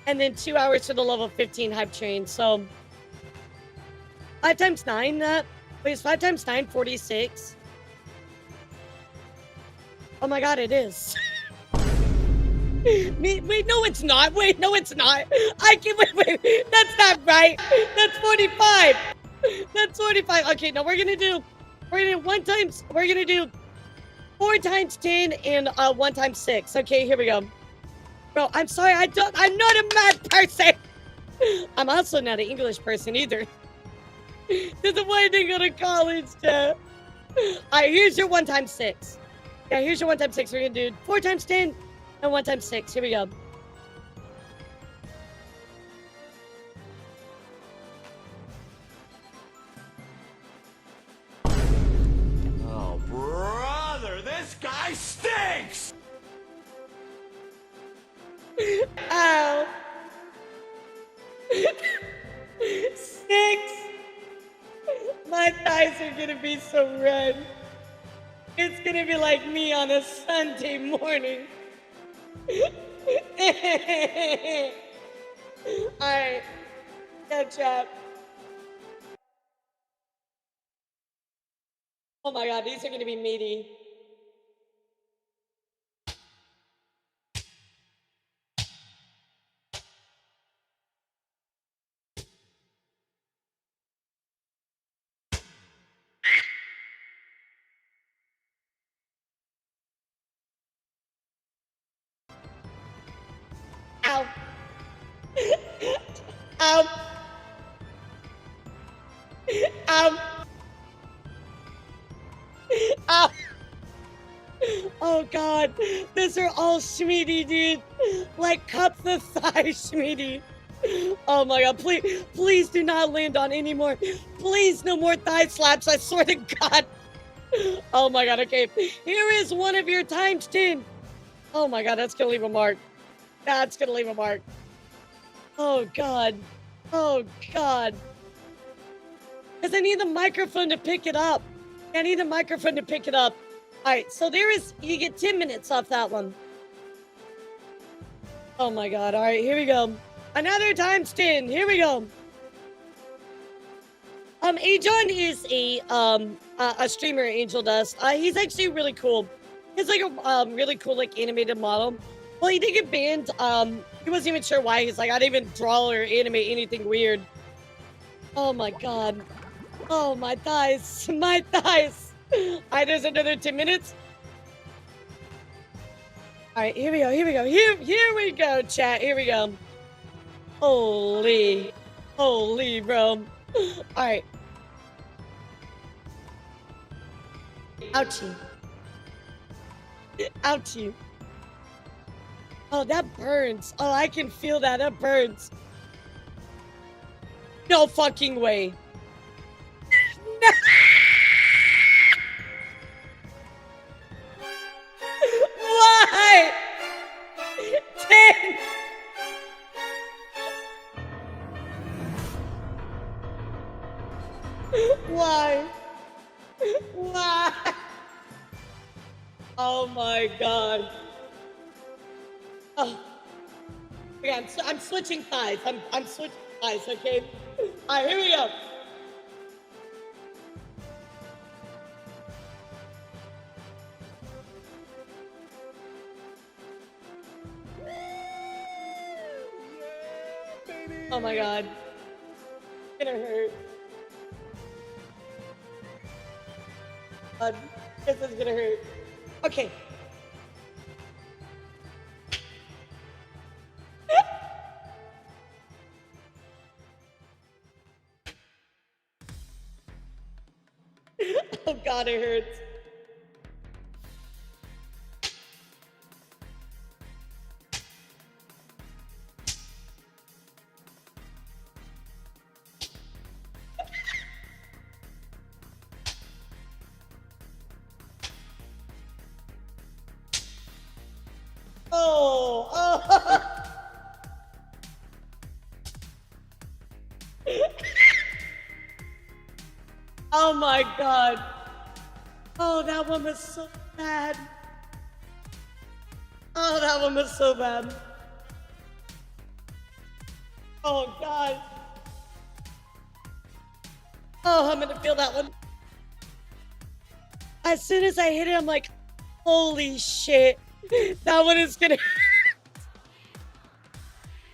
and then 2 hours for the level 15 hype train. So 5 times 9, wait, 5 times 9, 46. Oh my god, it is. Wait, no, it's not. Wait, no, it's not. I can't, wait. That's not right. That's 45. That's 45. Okay, no, we're gonna do 4 times 10 and 1 times 6. Okay, here we go. Bro, I'm sorry, I'm not a math person. I'm also not an English person either. This is why I didn't go to college, Jeff. Alright, here's your 1 times 6. Yeah, here's your 1 times 6. We're gonna do 4 times 10 and 1 times 6. Here we go. Oh, brother, this guy stinks! Ow. 6. My thighs are gonna be so red. It's gonna be like me on a Sunday morning. Alright. Catch up. Oh my god, these are gonna be meaty. Ow. Ow. Ow. Ow. Oh god, these are all Schmeedy, dude. Like cup the thigh, Schmeedy. Oh my god, please do not land on any more. Please, no more thigh slaps, I swear to god. Oh my god, okay. Here is one of your times 10. Oh my god, that's gonna leave a mark. That's gonna leave a mark. Oh god. Oh god. Because I need the microphone to pick it up. I need the microphone to pick it up. Alright, so you get 10 minutes off that one. Oh my god, alright, here we go. Another times 10, here we go. Ajon is a streamer, Angel Dust. He's actually really cool. He's like a really cool like animated model. Well, he did get banned. He wasn't even sure why. He's like, I didn't even draw or animate anything weird. Oh my god. Oh, my thighs. My thighs. Alright, there's another 10 minutes. Alright, here we go. Here we go. Here we go, chat. Here we go. Holy. Holy, bro. Alright. Ouchie. Ouchie. Oh, that burns. Oh, I can feel that. That burns. No fucking way. No. Why? 10. Why? Why? Oh my god. Oh. Okay, I'm switching thighs. I'm switching thighs, okay? Alright, here we go. Oh my god. It's gonna hurt. This is gonna hurt. Okay. Oh god, it hurts. Oh, oh. Oh my god. Oh, that one was so bad. Oh, that one was so bad. Oh god. Oh, I'm gonna feel that one. As soon as I hit it, I'm like, holy shit. That one is gonna.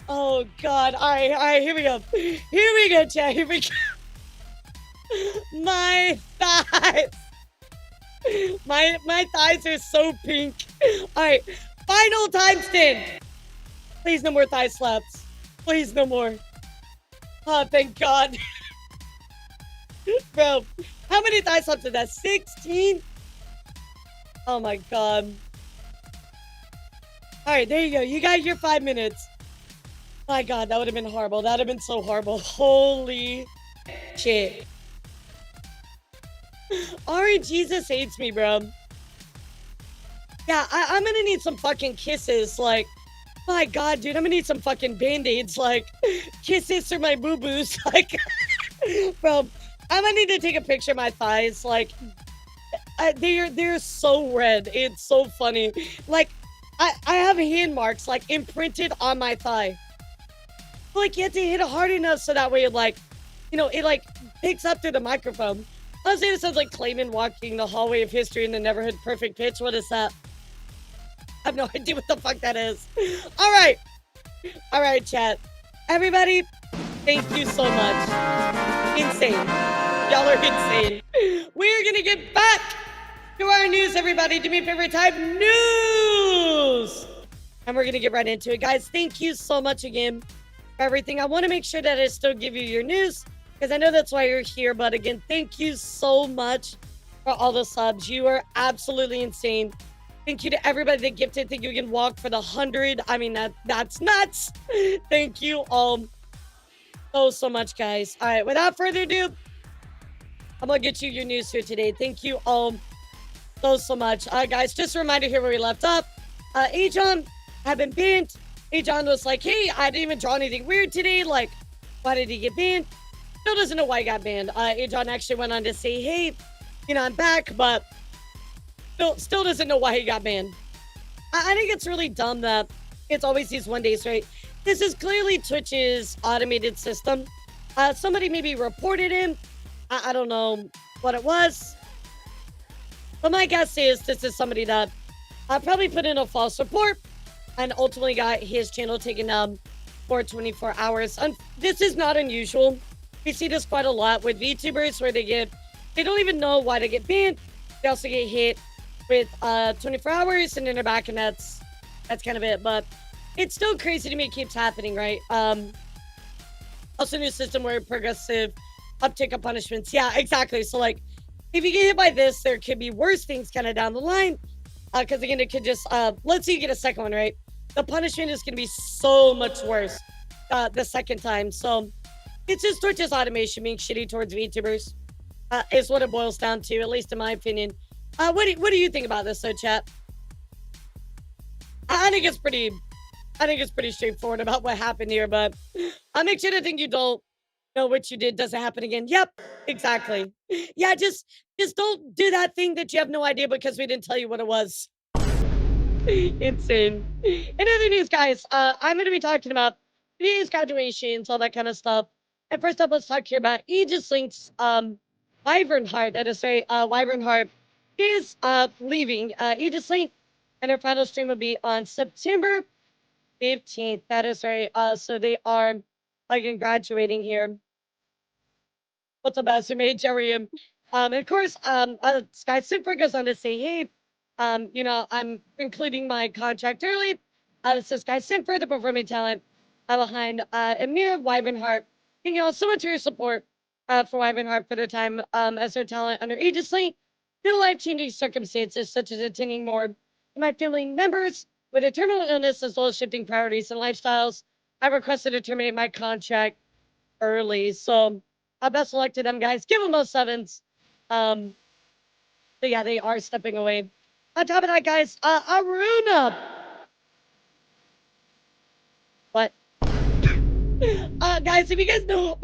Oh god. Alright, here we go. Here we go, chat. Here we go. My thighs. My thighs are so pink. Alright. Final times 10. Please no more thigh slaps. Please no more. Oh, thank god. Bro, how many thigh slaps is that? 16? Oh my god. Alright, there you go. You got your 5 minutes. My god, that would have been horrible. That would have been so horrible. Holy shit. Orange Jesus hates me, bro. Yeah, I'm gonna need some fucking kisses. Like, my god, dude, I'm gonna need some fucking band-aids. Like, kisses for my boo-boos. Like, bro, I'm gonna need to take a picture of my thighs. Like, they're so red. It's so funny. Like, I have hand marks, like, imprinted on my thigh. Like, you have to hit it hard enough so that way it, like, you know, it, like, picks up through the microphone. Honestly, it sounds like Clayman walking the hallway of history in the Neverhood Perfect Pitch. What is that? I have no idea what the fuck that is. All right. All right, chat. Everybody, thank you so much. Insane. Y'all are insane. We're going to get back to our news, everybody. Do me a favor, type news. and we're going to get right into it. Guys, thank you so much again for everything. I want to make sure that I still give you your news because I know that's why you're here. But again, thank you so much for all the subs. You are absolutely insane. Thank you to everybody that gifted. Thank you again, Walk, for the 100. I mean, that's nuts. Thank you all so much, guys. All right, without further ado, I'm going to get you your news here today. Thank you all so much. Guys, just a reminder here where we left up. Ajon had been banned. Ajon was like, hey, I didn't even draw anything weird today. Like, why did he get banned? Still doesn't know why he got banned. Ajon actually went on to say, hey, you know, I'm back, but still doesn't know why he got banned. I think it's really dumb that it's always these 1 days, right? This is clearly Twitch's automated system. Somebody maybe reported him. I don't know what it was. But my guess is this is somebody that probably put in a false report and ultimately got his channel taken down for 24 hours. This is not unusual. We see this quite a lot with VTubers where they don't even know why they get banned. They also get hit with 24 hours and then they're back, and that's kind of it. But it's still crazy to me it keeps happening, right? Also new system where progressive uptick of punishments. Yeah, exactly. So like if you get hit by this, there could be worse things kind of down the line. Because again, it could just, let's say you get a second one, right? The punishment is going to be so much worse the second time. So it's just Twitch's automation being shitty towards VTubers is what it boils down to, at least in my opinion. What do you think about this, though, chat? I think it's pretty straightforward about what happened here, but I'll make sure to think you don't know what you did doesn't happen again. Yep, exactly. Yeah, just don't do that thing that you have no idea because we didn't tell you what it was. Insane. In other news, guys, I'm going to be talking about today's graduations, all that kind of stuff. And first up, let's talk here about Aegis Link's Wyvern Heart. That is right, Wyvern Heart is leaving Aegis Link, and her final stream will be on September 15th. That is right. So they are like graduating here. What's up, Master Mage? Jerry? And of course, Sky Super goes on to say, hey, you know, I'm including my contract early. This is Sky Super, the performing talent behind Amir Wyvenhart. Thank you all so much for your support for Wyvenhart for their time as their talent under Aegis Link. Due to life-changing circumstances such as attending more of my family members with a terminal illness as well as shifting priorities and lifestyles, I requested to terminate my contract early. So best of luck to them, guys. Give them those sevens. So yeah, they are stepping away. On top of that, guys, Aruna. What? Guys, if you guys know,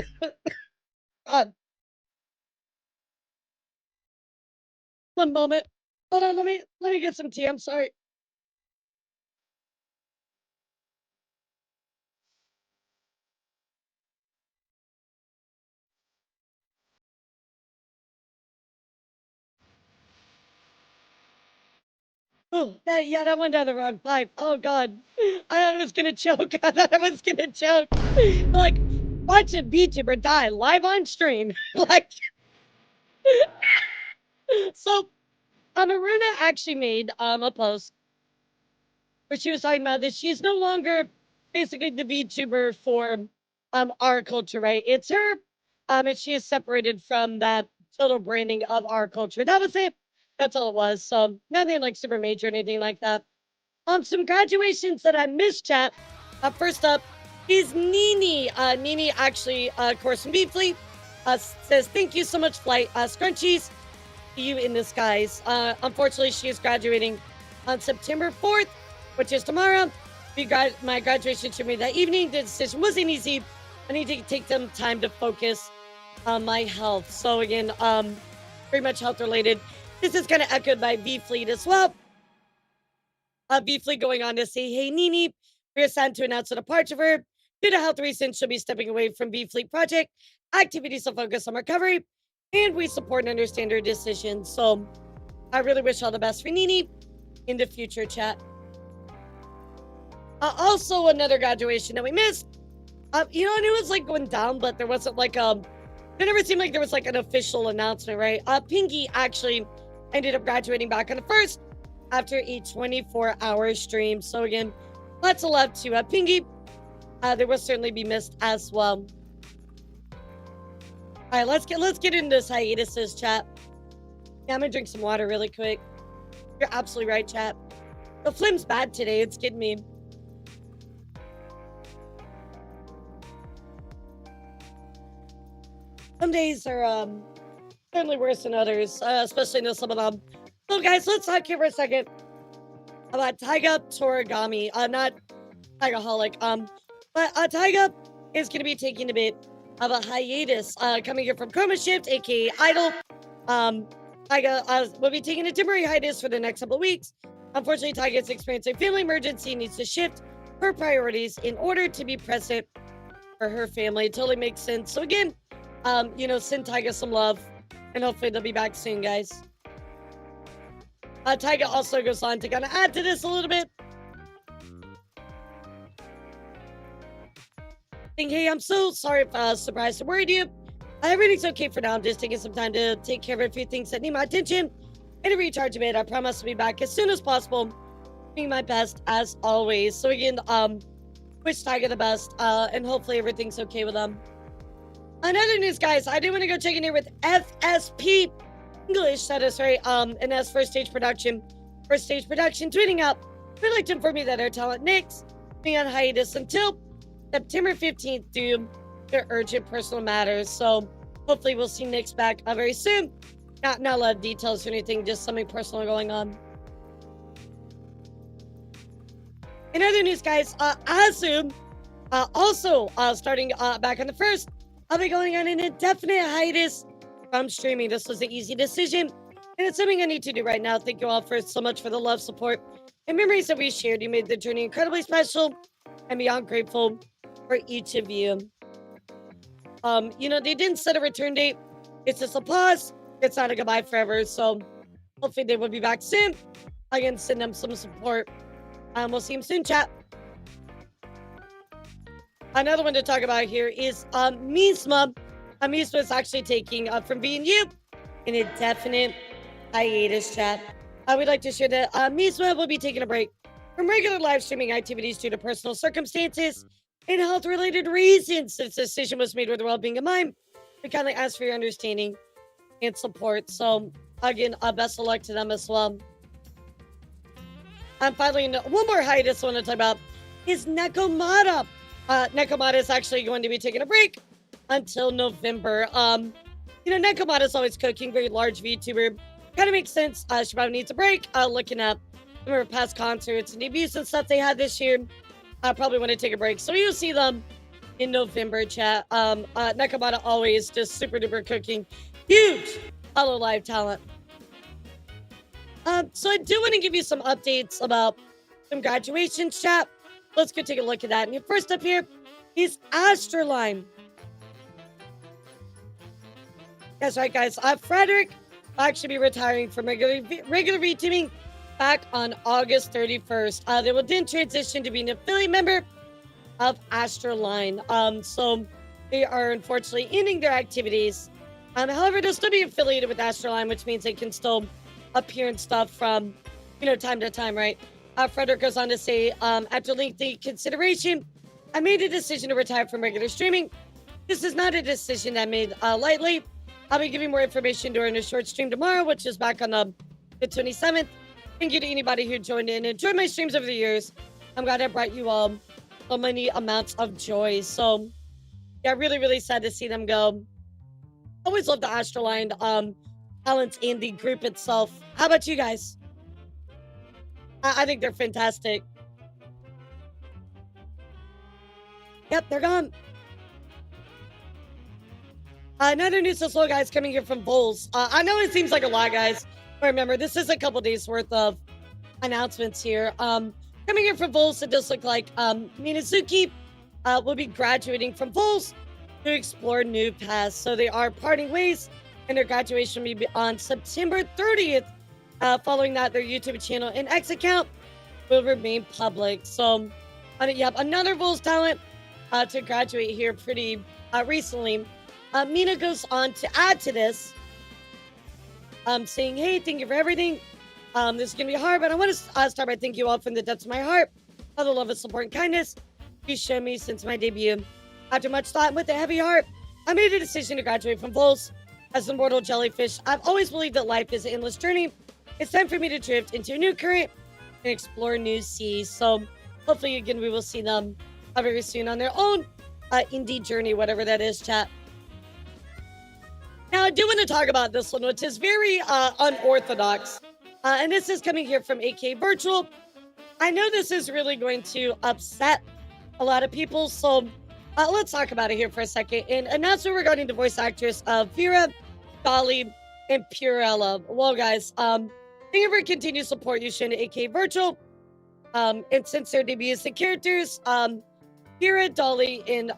one moment. Hold on, let me get some tea. I'm sorry. Oh, that went down the wrong pipe. Oh God, I thought I was gonna choke. I thought I was gonna choke. Like, watch a VTuber die live on stream. Like, so, Aruna actually made a post where she was talking about this. She's no longer basically the VTuber for our culture, right? It's her, and she is separated from that total branding of our culture. That was it. That's all it was. So nothing like super major or anything like that. Some graduations that I missed, chat. First up is Nini. Nini actually, of course, from Beefly, says, thank you so much, Flight. Scrunchies, see you in the skies. Unfortunately, she is graduating on September 4th, which is tomorrow. My graduation should be that evening. The decision wasn't easy. I need to take some time to focus on my health. So again, very much health related. This is kind of echoed by V-Fleet as well. V-Fleet going on to say, hey, Nini, we're sad to announce the departure of her. Due to health reasons, she'll be stepping away from V-Fleet project. Activities will focus on recovery, and we support and understand her decision. So I really wish all the best for Nini in the future, chat. Also, another graduation that we missed. You know, I knew it was like going down, but there wasn't like it never seemed like there was like an official announcement, right? Pinky actually ended up graduating back on the 1st after a 24-hour stream. So again, Lots of love to Pingy. They will certainly be missed as well. All right, let's get into this hiatuses, chat. Yeah, I'm gonna drink some water really quick. You're absolutely right, chat. The phlegm's bad today. It's getting me. Some days are certainly worse than others, especially in some of them. So, guys, let's talk here for a second about Taiga Torigami. Not Tigaholic. But Taiga is going to be taking a bit of a hiatus, coming here from Chroma Shift, aka Idol. Taiga will be taking a temporary hiatus for the next couple of weeks. Unfortunately, Taiga is experiencing a family emergency and needs to shift her priorities in order to be present for her family. It totally makes sense. So again, send Taiga some love, and hopefully they'll be back soon, guys. Taiga also goes on to kind of add to this a little bit. Hey, I'm so sorry if surprised or worried you. Everything's okay for now. I'm just taking some time to take care of a few things that need my attention and to recharge a bit. I promise to be back as soon as possible, doing my best as always. So again, wish Taiga the best, and hopefully everything's okay with them. Another news, guys, I do want to go check in here with FSP English, that is right, and that's First Stage Production, tweeting out, we'd like to inform you that our talent Nyx being on hiatus until September 15th due to urgent personal matters. So hopefully we'll see Nyx back very soon. Not a lot of details or anything, just something personal going on. In other news, guys, Azu, also starting back on the 1st, I'll be going on an indefinite hiatus from streaming. This was an easy decision, and it's something I need to do right now. Thank you all so much for the love, support, and memories that we shared. You made the journey incredibly special, and beyond grateful for each of you. They didn't set a return date. It's just a pause. It's not a goodbye forever. So hopefully they will be back soon. I can send them some support. We'll see them soon, chat. Another one to talk about here is Misma. Misma is actually taking from VNU an indefinite hiatus, chat. I would like to share that Misma will be taking a break from regular live streaming activities due to personal circumstances and health-related reasons. This decision was made with the well-being in mind. We kindly ask for your understanding and support. So, again, best of luck to them as well. And finally, one more hiatus I want to talk about is Nekomata. Nekomata is actually going to be taking a break until November. Nekomata is always cooking, very large VTuber. Kind of makes sense. She probably needs a break. Looking at some of her past concerts and debuts and stuff they had this year. I probably want to take a break. So you'll see them in November, chat. Nekomata always just super duper cooking. Huge Hollow Live talent. So I do want to give you some updates about some graduations, chat. Let's go take a look at that. And first up here is Astroline. That's right, guys. Frederick will actually be retiring from regular VTubing back on August 31st. They will then transition to being an affiliate member of Astroline. So they are unfortunately ending their activities. However, they'll still be affiliated with Astroline, which means they can still appear in stuff from, time to time, right? Frederick goes on to say, after lengthy consideration, I made a decision to retire from regular streaming. This is not a decision I made lightly. I'll be giving more information during a short stream tomorrow, which is back on the 27th. Thank you to anybody who joined in and enjoyed my streams over the years. I'm glad I brought you all so many amounts of joy. So, yeah, really, really sad to see them go. Always love the Astroline talents and the group itself. How about you guys? I think they're fantastic. Yep, they're gone. Another news as well, guys, coming here from Bulls. I know it seems like a lot, guys. But remember, this is a couple days worth of announcements here. Coming here from Bulls, it does look like Minazuki will be graduating from Bulls to explore new paths. So they are parting ways, and their graduation will be on September 30th. Following that, their YouTube channel and X account will remain public. So, another Bulls talent to graduate here pretty recently. Mina goes on to add to this, saying, hey, thank you for everything. This is going to be hard, but I want to start by thanking you all from the depths of my heart all the love and support and kindness you've shown me since my debut. After much thought and with a heavy heart, I made a decision to graduate from Vols. As a mortal jellyfish, I've always believed that life is an endless journey. It's time for me to drift into a new current and explore new seas. So hopefully, again, we will see them very soon on their own indie journey, whatever that is, chat. Now, I do want to talk about this one, which is very unorthodox. And this is coming here from AK Virtual. I know this is really going to upset a lot of people, so let's talk about it here for a second. An announcement regarding the voice actress of Vera, Dolly, and Purella. Well, guys, thank you for continued support you shown to AK Virtual. And since their debuts, the characters, Vera, Dolly, and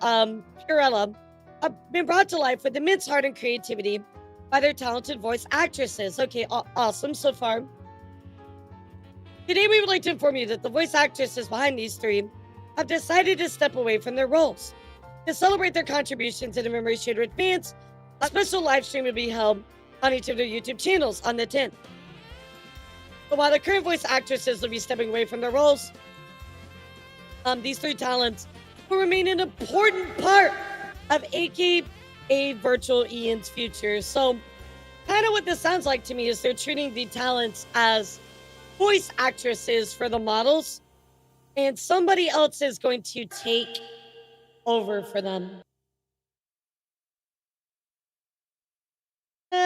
Purella have been brought to life with immense heart and creativity by their talented voice actresses. Okay, awesome so far. Today, we would like to inform you that the voice actresses behind these three have decided to step away from their roles. To celebrate their contributions and in memory shared with fans, a special live stream will be held on each of their YouTube channels on the 10th. So while the current voice actresses will be stepping away from their roles, these three talents will remain an important part of AKA Virtual Ian's future. So kind of what this sounds like to me is they're treating the talents as voice actresses for the models, and somebody else is going to take over for them. I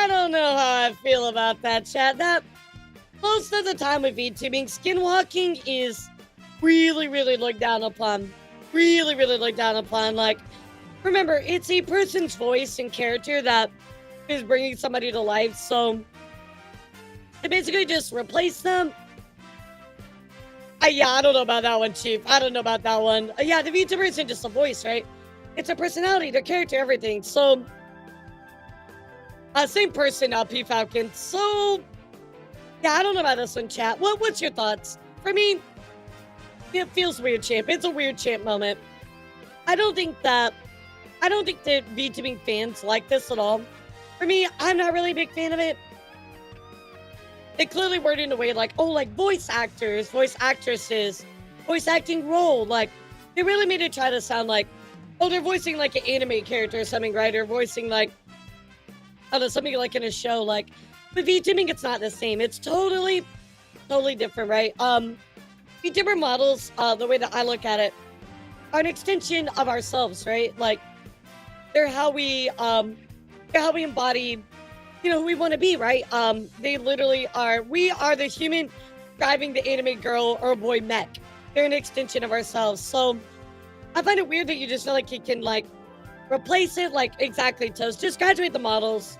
don't know how I feel about that, chat. That most of the time with VTubing, skinwalking is really, really looked down upon. Really, really looked down upon. Like, remember, it's a person's voice and character that is bringing somebody to life, so to basically just replace them. Yeah, I don't know about that one, Chief. I don't know about that one. Yeah, the VTuber isn't just a voice, right? It's a personality, their character, everything. So, same person, P Falcon. So, yeah, I don't know about this one, chat. What's your thoughts? For me, it feels weird, champ. It's a weird champ moment. I don't think that VTubing fans like this at all. For me, I'm not really a big fan of it. They clearly word in a way like, oh, like voice actors, voice actresses, voice acting role. Like, they really made it try to sound like, oh, they're voicing like an anime character or something, right? Or voicing like, I don't know, something like in a show. Like, with VTubing, it's not the same. It's totally different, right? VTuber models, the way that I look at it, are an extension of ourselves, right? Like, they're how we embody, who we want to be, right? They literally are. We are the human driving the anime girl or boy mech. They're an extension of ourselves. So I find it weird that you just feel like you can like replace it. Like, exactly, Toast. Just graduate the models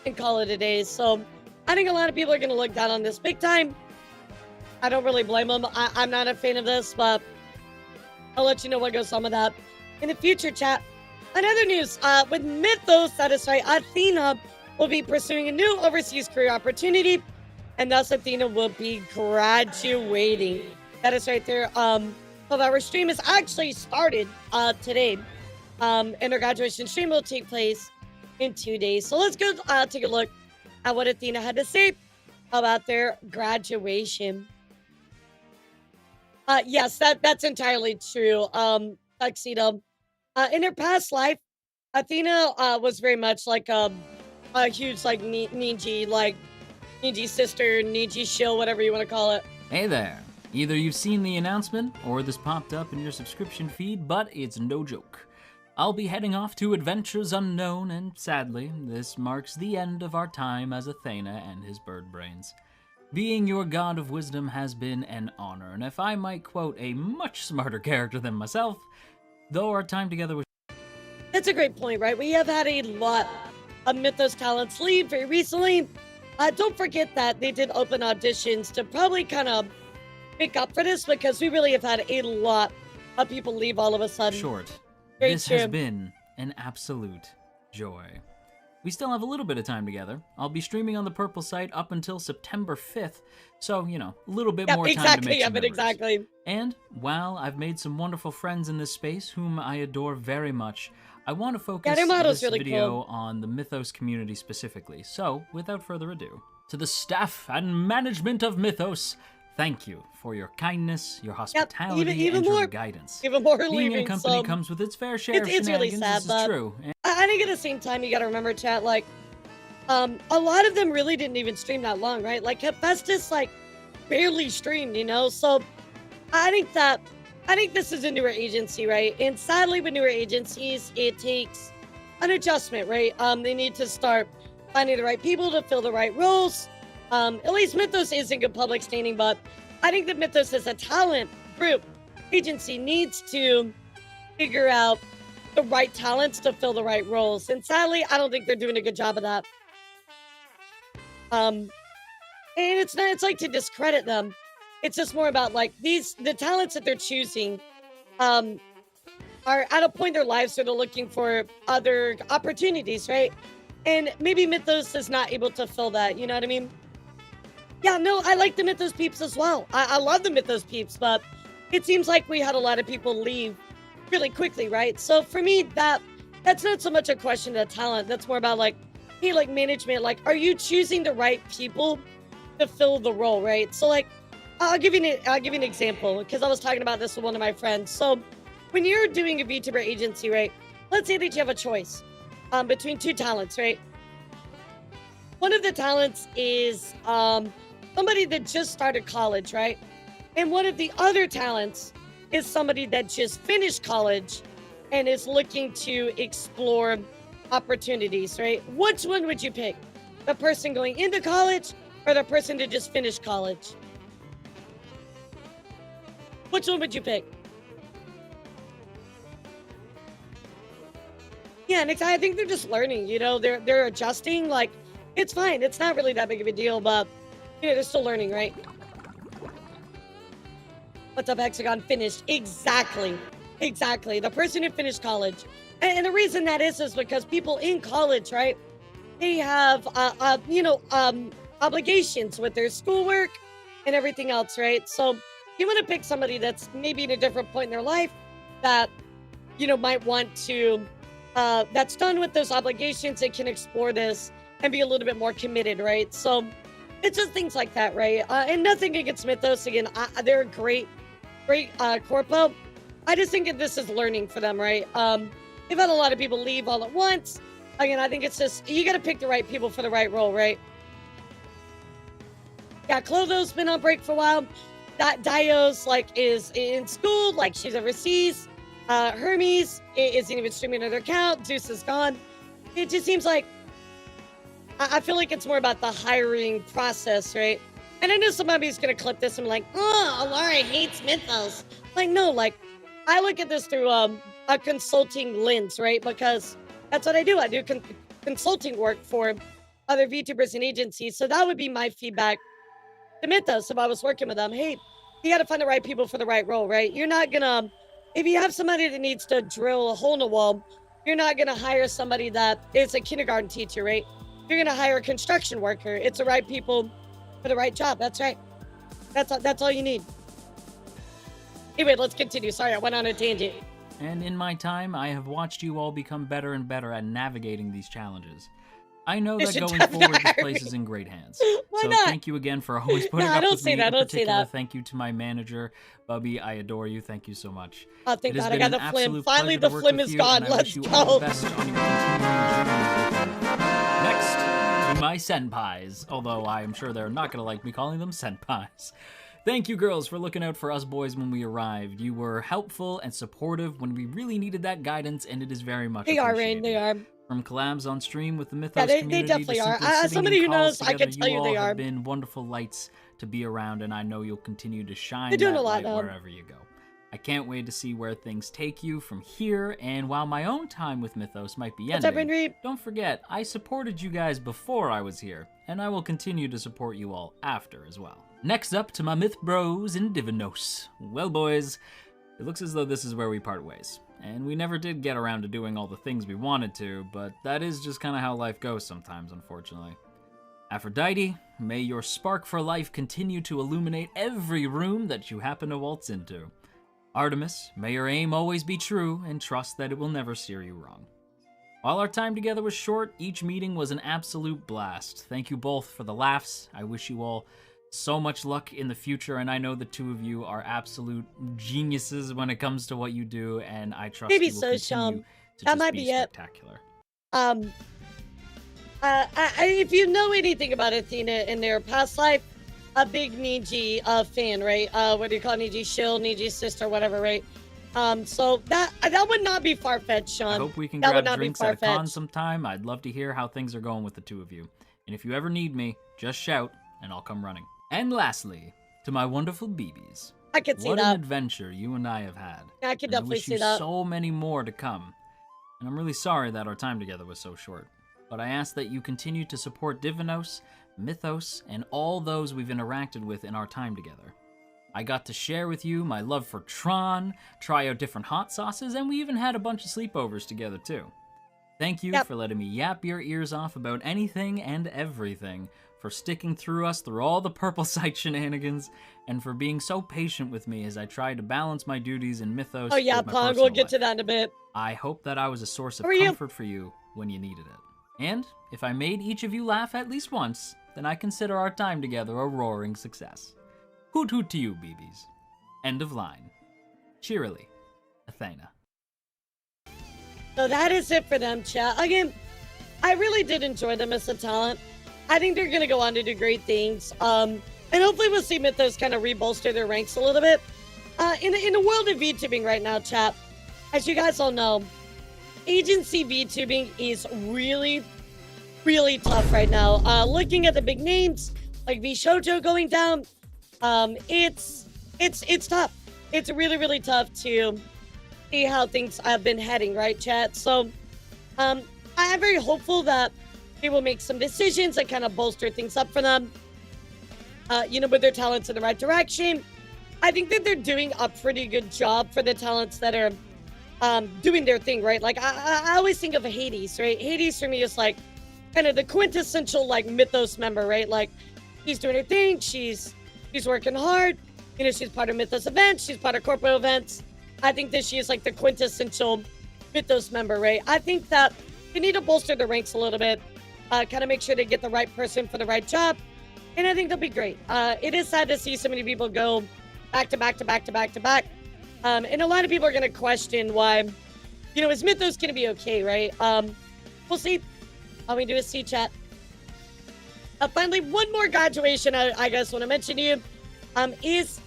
and call it a day. So I think a lot of people are going to look down on this big time. I don't really blame them. I'm not a fan of this, but I'll let you know what goes on with that in the future, chat. Another news, with Mythos, that is right, Athena will be pursuing a new overseas career opportunity, and thus Athena will be graduating. That is right there. 12-hour stream has actually started today, and her graduation stream will take place in 2 days. So let's go take a look at what Athena had to say about their graduation. Yes, that's entirely true. Tuxedo. In her past life, Athena was very much like a huge like Niji sister, Niji shill, whatever you want to call it. Hey there. Either you've seen the announcement or this popped up in your subscription feed, but it's no joke. I'll be heading off to adventures unknown, and sadly, this marks the end of our time as Athena and his bird brains. Being your god of wisdom has been an honor, and if I might quote a much smarter character than myself, though our time together was... That's a great point, right? We have had a lot of Mythos talents leave very recently. Don't forget that they did open auditions to probably kind of pick up for this, because we really have had a lot of people leave all of a sudden. Short. Very This true. has been an absolute joy. We still have a little bit of time together. I'll be streaming on the Purple site up until September 5th, so, you know, a little bit Yep, more time exactly. to make some Yep, memories. exactly. And while I've made some wonderful friends in this space whom I adore very much, I want to focus their model's this really video cool. on the Mythos community specifically. So, without further ado, to the staff and management of Mythos, thank you for your kindness, your hospitality, even and more- your guidance. Even more Being leaving in company some. comes with its fair share of It's really shenanigans, sad, this but is true. I think at the same time, you gotta remember, chat, like, a lot of them really didn't even stream that long, right? Like, Hephaestus, like, barely streamed, you know? So, I think this is a newer agency, right? And sadly, with newer agencies, it takes an adjustment, right? They need to start finding the right people to fill the right roles. At least Mythos is in good public standing, but I think that Mythos as a talent group agency needs to figure out the right talents to fill the right roles. And sadly, I don't think they're doing a good job of that. And it's not, it's like to discredit them. It's just more about like the talents that they're choosing, are at a point in their lives where they're looking for other opportunities, right? And maybe Mythos is not able to fill that, you know what I mean? Yeah, no, I like the Mythos peeps as well. I love the Mythos peeps, but it seems like we had a lot of people leave really quickly, right? So for me, that's not so much a question of talent. That's more about like, hey, like management, like, are you choosing the right people to fill the role, right? So like, I'll give you an example because I was talking about this with one of my friends. So when you're doing a VTuber agency, right? Let's say that you have a choice between two talents, right? One of the talents is somebody that just started college, right? And one of the other talents is somebody that just finished college and is looking to explore opportunities, right? Which one would you pick? The person going into college or the person that just finished college? Which one would you pick? Yeah, and I think they're just learning, you know, they're adjusting, like, it's fine. It's not really that big of a deal, but, you know, they're still learning, right? What's up, Hexagon? Finished. Exactly. Exactly. The person who finished college. And the reason that is because people in college, right, they have, obligations with their schoolwork and everything else, right? So you want to pick somebody that's maybe in a different point in their life that, you know, might want to, that's done with those obligations and can explore this and be a little bit more committed, right? So it's just things like that, right? And nothing against Mythos. Again, they're a great corpo. I just think that this is learning for them, right? They've had a lot of people leave all at once. Again, I think it's just, you got to pick the right people for the right role, right? Yeah, Clotho's been on break for a while. That Dio's like is in school, like she's overseas. Hermes isn't even streaming another account. Zeus is gone. It just seems like I feel like it's more about the hiring process, right? And I know somebody's gonna clip this and be like, oh, Elara hates Mythos. Like, no, like I look at this through a consulting lens, right? Because that's what I do. I do consulting work for other VTubers and agencies. So that would be my feedback to Mythos if I was working with them. Hey, you got to find the right people for the right role, right? You're not gonna, if you have somebody that needs to drill a hole in the wall, you're not gonna hire somebody that is a kindergarten teacher, right? You're gonna hire a construction worker. It's the right people for the right job. That's right. That's all you need. Anyway, let's continue. Sorry, I went on a tangent. And in my time, I have watched you all become better and better at navigating these challenges. I know that should going definitely forward, this hire place me. is in great hands. Why So not? thank you again for always putting No, up don't with say me. that, In don't say particular, that. thank you to my manager, Bubby. I adore you. Thank you so much. Oh, thank It has God, I been got an the flim. absolute Finally, pleasure the to work flim with is you, gone. and I Let's wish you all go. the best on your continuing journey. Next, to my senpais, although I am sure they're not going to like me calling them senpais. Thank you, girls, for looking out for us boys when we arrived. You were helpful and supportive when we really needed that guidance, and it is very much They are, appreciated. Rain. They are. From collabs on stream with the Mythos Yeah, they community definitely to are. simply sitting Somebody in who calls knows, I together, can tell you all they have are. been wonderful lights to be around, and I know you'll continue to shine They're doing that a lot, light wherever you go. I can't wait to see where things take you from here, and while my own time with Mythos might be What's up, ending, Renry? don't forget, I supported you guys before I was here, and I will continue to support you all after as well. Next up to my Myth Bros in Divinos. Well, boys, It looks as though this is where we part ways. And we never did get around to doing all the things we wanted to, but that is just kind of how life goes sometimes, unfortunately. Aphrodite, may your spark for life continue to illuminate every room that you happen to waltz into. Artemis, may your aim always be true, and trust that it will never steer you wrong. While our time together was short, each meeting was an absolute blast. Thank you both for the laughs. I wish you all so much luck in the future, and I know the two of you are absolute geniuses when it comes to what you do, and I trust Maybe you will so, continue Sean. to That just might be be it. spectacular. If you know anything about Athena in their past life, a big Niji fan, right? What do you call it? Niji shield, Niji sister, whatever, right? So that would not be far-fetched, Sean. I hope we can that would grab not be drinks at a con far-fetched. sometime. I'd love to hear how things are going with the two of you. And if you ever need me, just shout, and I'll come running. And lastly, to my wonderful BBs. I could see What an that. adventure you and I have had. I could And definitely wish see you that. so many more to come. And I'm really sorry that our time together was so short. But I ask that you continue to support Divinos, Mythos, and all those we've interacted with in our time together. I got to share with you my love for Tron, try out different hot sauces, and we even had a bunch of sleepovers together too. Thank you for letting me yap your ears off about anything and everything, for sticking through us through all the purple site shenanigans, and for being so patient with me as I tried to balance my duties in Mythos. Oh yeah, with my Pong, personal we'll get to life. that in a bit. I hope that I was a source of How are you? comfort for you when you needed it. And if I made each of you laugh at least once, then I consider our time together a roaring success. Hoot hoot to you, BBs. End of line. Cheerily, Athena. So that is it for them, chat. Again, I really did enjoy them as a talent. I think they're going to go on to do great things. And hopefully we'll see Mythos kind of rebolster their ranks a little bit. In the world of VTubing right now, chat, as you guys all know, agency VTubing is really, really tough right now. Looking at the big names like VShojo going down, it's tough. It's really, really tough to see how things have been heading, right, chat? So, I am very hopeful that they will make some decisions that kind of bolster things up for them. With their talents in the right direction. I think that they're doing a pretty good job for the talents that are doing their thing, right? Like, I always think of Hades, right? Hades for me is like kind of the quintessential like Mythos member, right? Like, she's doing her thing, she's working hard, she's part of Mythos events, she's part of corporate events. I think that she is like the quintessential Mythos member, right? I think that they need to bolster the ranks a little bit, kind of make sure they get the right person for the right job, and I think they'll be great. It is sad to see so many people go back to back to back to back to back, and a lot of people are going to question why, is Mythos going to be okay, right? We'll see. All we do is see, chat. Finally, one more graduation I guess want to mention to you is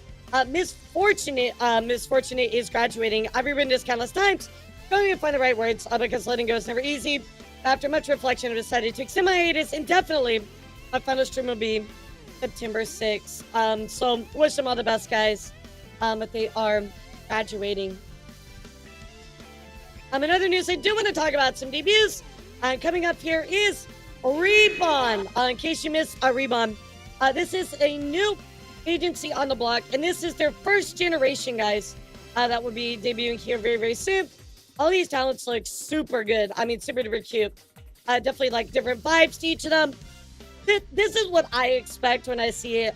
Miss Fortunate. Miss Fortunate is graduating. I've rewritten this countless times. Trying to find the right words because letting go is never easy. After much reflection, I've decided to extend my hiatus indefinitely. My final stream will be September 6th. So wish them all the best, guys. If they are graduating. In other news, I do want to talk about some debuts. Coming up here is Reborn. In case you missed Reborn, this is a new agency on the block, and this is their first generation, guys. That will be debuting here very, very soon. All these talents look super good. I mean, super duper cute. Definitely like different vibes to each of them. This is what I expect when I see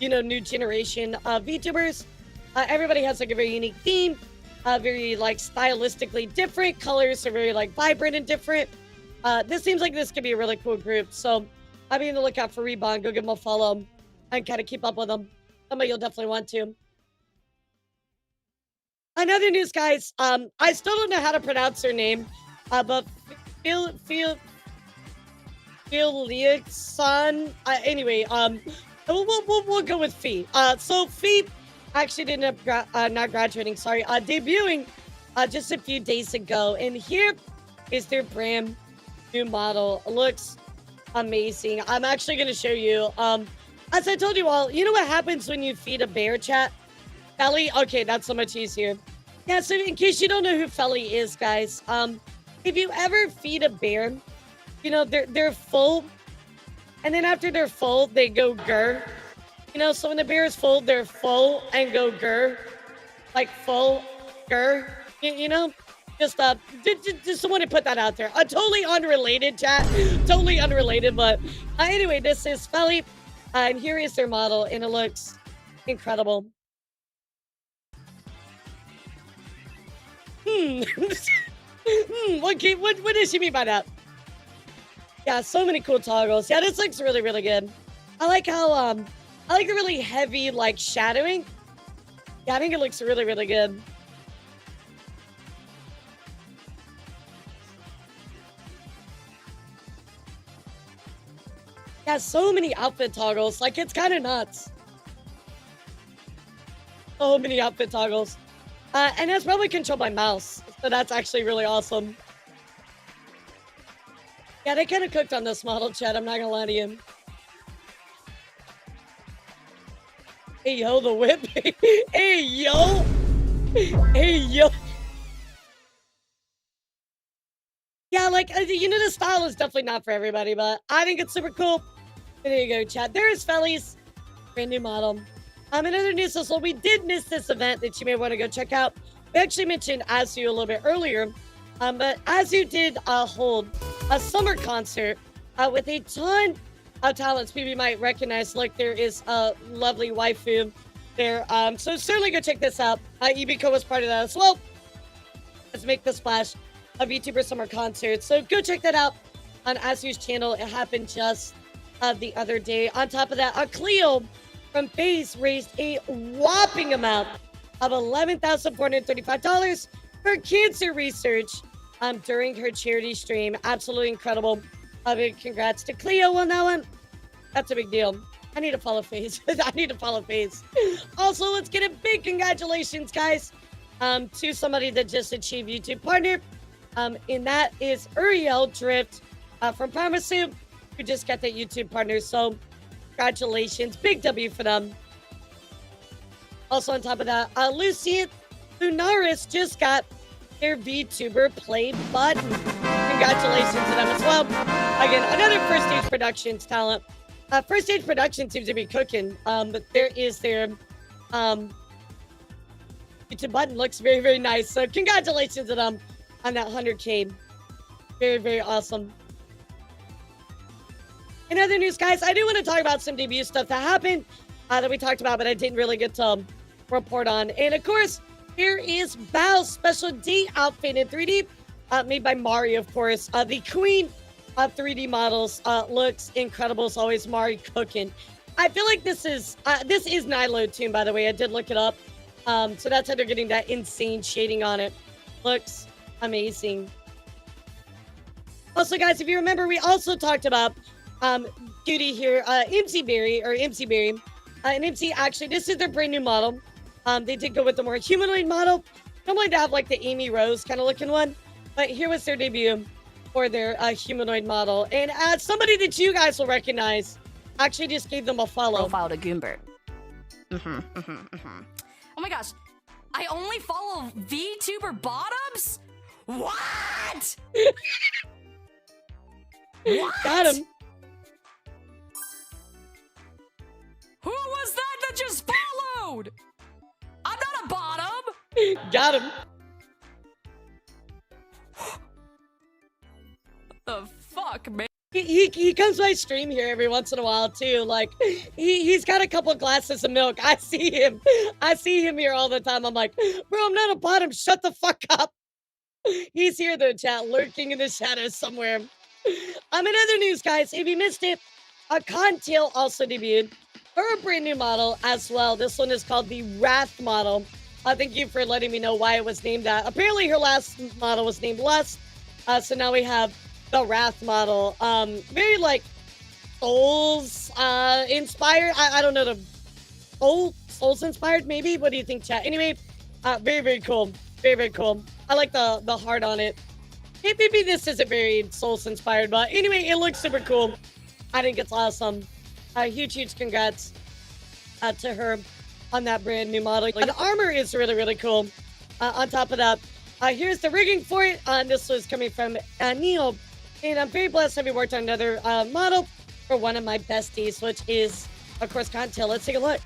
new generation of VTubers. Everybody has like a very unique theme, very like stylistically different. Colors are very like vibrant and different. This seems like this could be a really cool group. So I'll be on the lookout for Reborn. Go give them a follow and kind of keep up with them. Some of you'll definitely want to. Another news, guys. I still don't know how to pronounce her name, but Philiakson. Anyway, we'll go with Fee. So Fee actually ended up not graduating. Sorry, debuting just a few days ago, and here is their brand new model. It looks amazing. I'm actually going to show you. As I told you all, you know what happens when you feed a bear, chat? Felly? Okay, that's so much easier. Yeah, so in case you don't know who Felly is, guys, if you ever feed a bear, they're full, and then after they're full, they go grr. So when the bear is full, they're full and go grr. like full girl, you know? Just want to put that out there. Totally unrelated, chat. Totally unrelated, but anyway, this is Felly, and here is their model, and it looks incredible. What does she mean by that? Yeah, so many cool toggles. Yeah, this looks really, really good. I like how I like the really heavy like shadowing. Yeah, I think it looks really, really good. Yeah, so many outfit toggles. Like, it's kind of nuts. So many outfit toggles. And that's probably controlled by mouse. So that's actually really awesome. Yeah, they kind of cooked on this model, chat. I'm not gonna lie to you. Hey, yo, the whip. Hey, yo. Hey, yo. Yeah, like, you know, the style is definitely not for everybody, but I think it's super cool. There you go, chat. There's Felly's brand new model. In other news as well, we did miss this event that you may want to go check out. We actually mentioned Azu a little bit earlier, but Azu did hold a summer concert with a ton of talents people you might recognize. Like, there is a lovely waifu there. So certainly go check this out. Ibiko was part of that as well. Let's make the splash of Vtuber summer concert. So go check that out on Azu's channel. It happened just the other day. On top of that, Cleo from FaZe raised a whopping amount of $11,435 for cancer research during her charity stream. Absolutely incredible. A big congrats to Cleo on that one. That's a big deal. I need to follow FaZe. I need to follow FaZe. Also, let's get a big congratulations, guys, to somebody that just achieved YouTube partner. And that is Uriel Drift from Parmesan, who just got that YouTube partner. So congratulations. Big W for them. Also on top of that, Lucian Lunaris just got their VTuber play button. Congratulations to them as well. Again, another First Stage Productions talent. First Stage Production seems to be cooking, but there is their YouTube button. Looks very, very nice. So congratulations to them on that 100K. Very, very awesome. In other news, guys, I do want to talk about some debut stuff that happened that we talked about, but I didn't really get to report on. And of course, here is Bao's special D outfit in 3D, made by Mari, of course. The queen of 3D models looks incredible as always. Mari cooking. I feel like this is Nilo tune, by the way. I did look it up. So that's how they're getting that insane shading on it. Looks amazing. Also, guys, if you remember, we also talked about Cutie here, MC Berry. And MC, actually, this is their brand new model. They did go with the more humanoid model. Normally they have like the Amy Rose kind of looking one. But here was their debut for their humanoid model. And somebody that you guys will recognize actually just gave them a follow. Profile to Goombert. Oh my gosh. I only follow VTuber bottoms? What? What? Got him. Who was that just followed? I'm not a bottom. Got him. The fuck, man? He comes by stream here every once in a while too. Like he's got a couple glasses of milk. I see him here all the time. I'm like, bro, I'm not a bottom. Shut the fuck up. He's here though, chat, lurking in the shadows somewhere. In other news, guys, if you missed it, Contail also debuted her brand new model as well. This one is called the Wrath model. Thank you for letting me know why it was named that. Apparently her last model was named Lust. So now we have the Wrath model. Very like Souls inspired. I don't know, the Souls inspired maybe. What do you think, chat? Anyway, very, very cool. Very, very cool. I like the heart on it. Maybe this isn't very Souls inspired, but anyway, it looks super cool. I think it's awesome. Huge congrats to her on that brand new model. Like, the armor is really, really cool. On top of that, here's the rigging for it. This was coming from Neil. And I'm very blessed to have worked on another model for one of my besties, which is, of course, Contail. Let's take a look.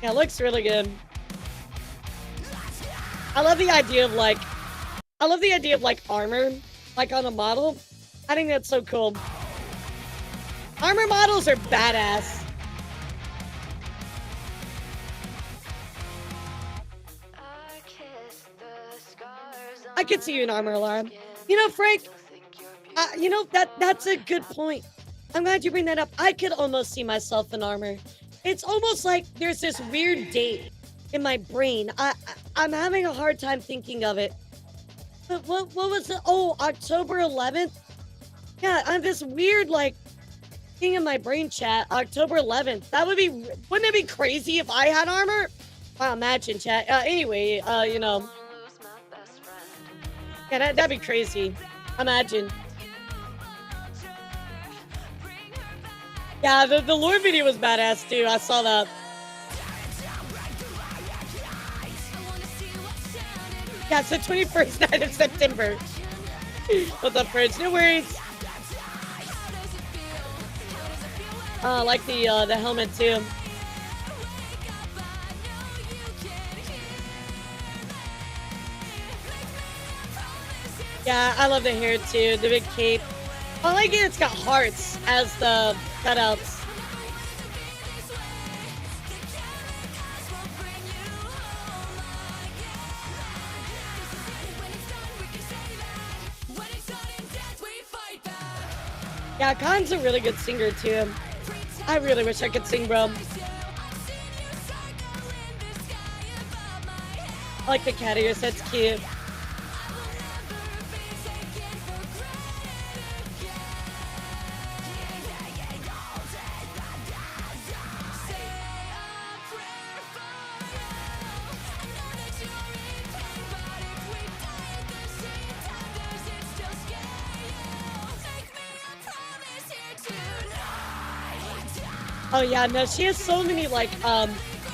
Yeah, it looks really good. I love the idea of like armor, like on a model. I think that's so cool. Armor models are badass. I could see you in armor, Alarm. You know, Frank, you know, that's a good point. I'm glad you bring that up. I could almost see myself in armor. It's almost like there's this weird date in my brain. I'm having a hard time thinking of it. But what was it? Oh, October 11th? Yeah, I have this weird, like, thing in my brain chat. October 11th. That would be, wouldn't it be crazy if I had armor? Wow, imagine chat. Anyway, you know. Yeah, that'd be crazy. Imagine. Yeah, the lore video was badass too. I saw that. Yeah, it's the 21st night of September. What's up, friends? No worries. I like the helmet too. Yeah, I love the hair too. The big cape. I like it. It's got hearts as the cutouts. Yeah, Khan's a really good singer too. I really wish I could sing, bro. I like the cat ears. That's cute. Oh yeah, no, she has so many like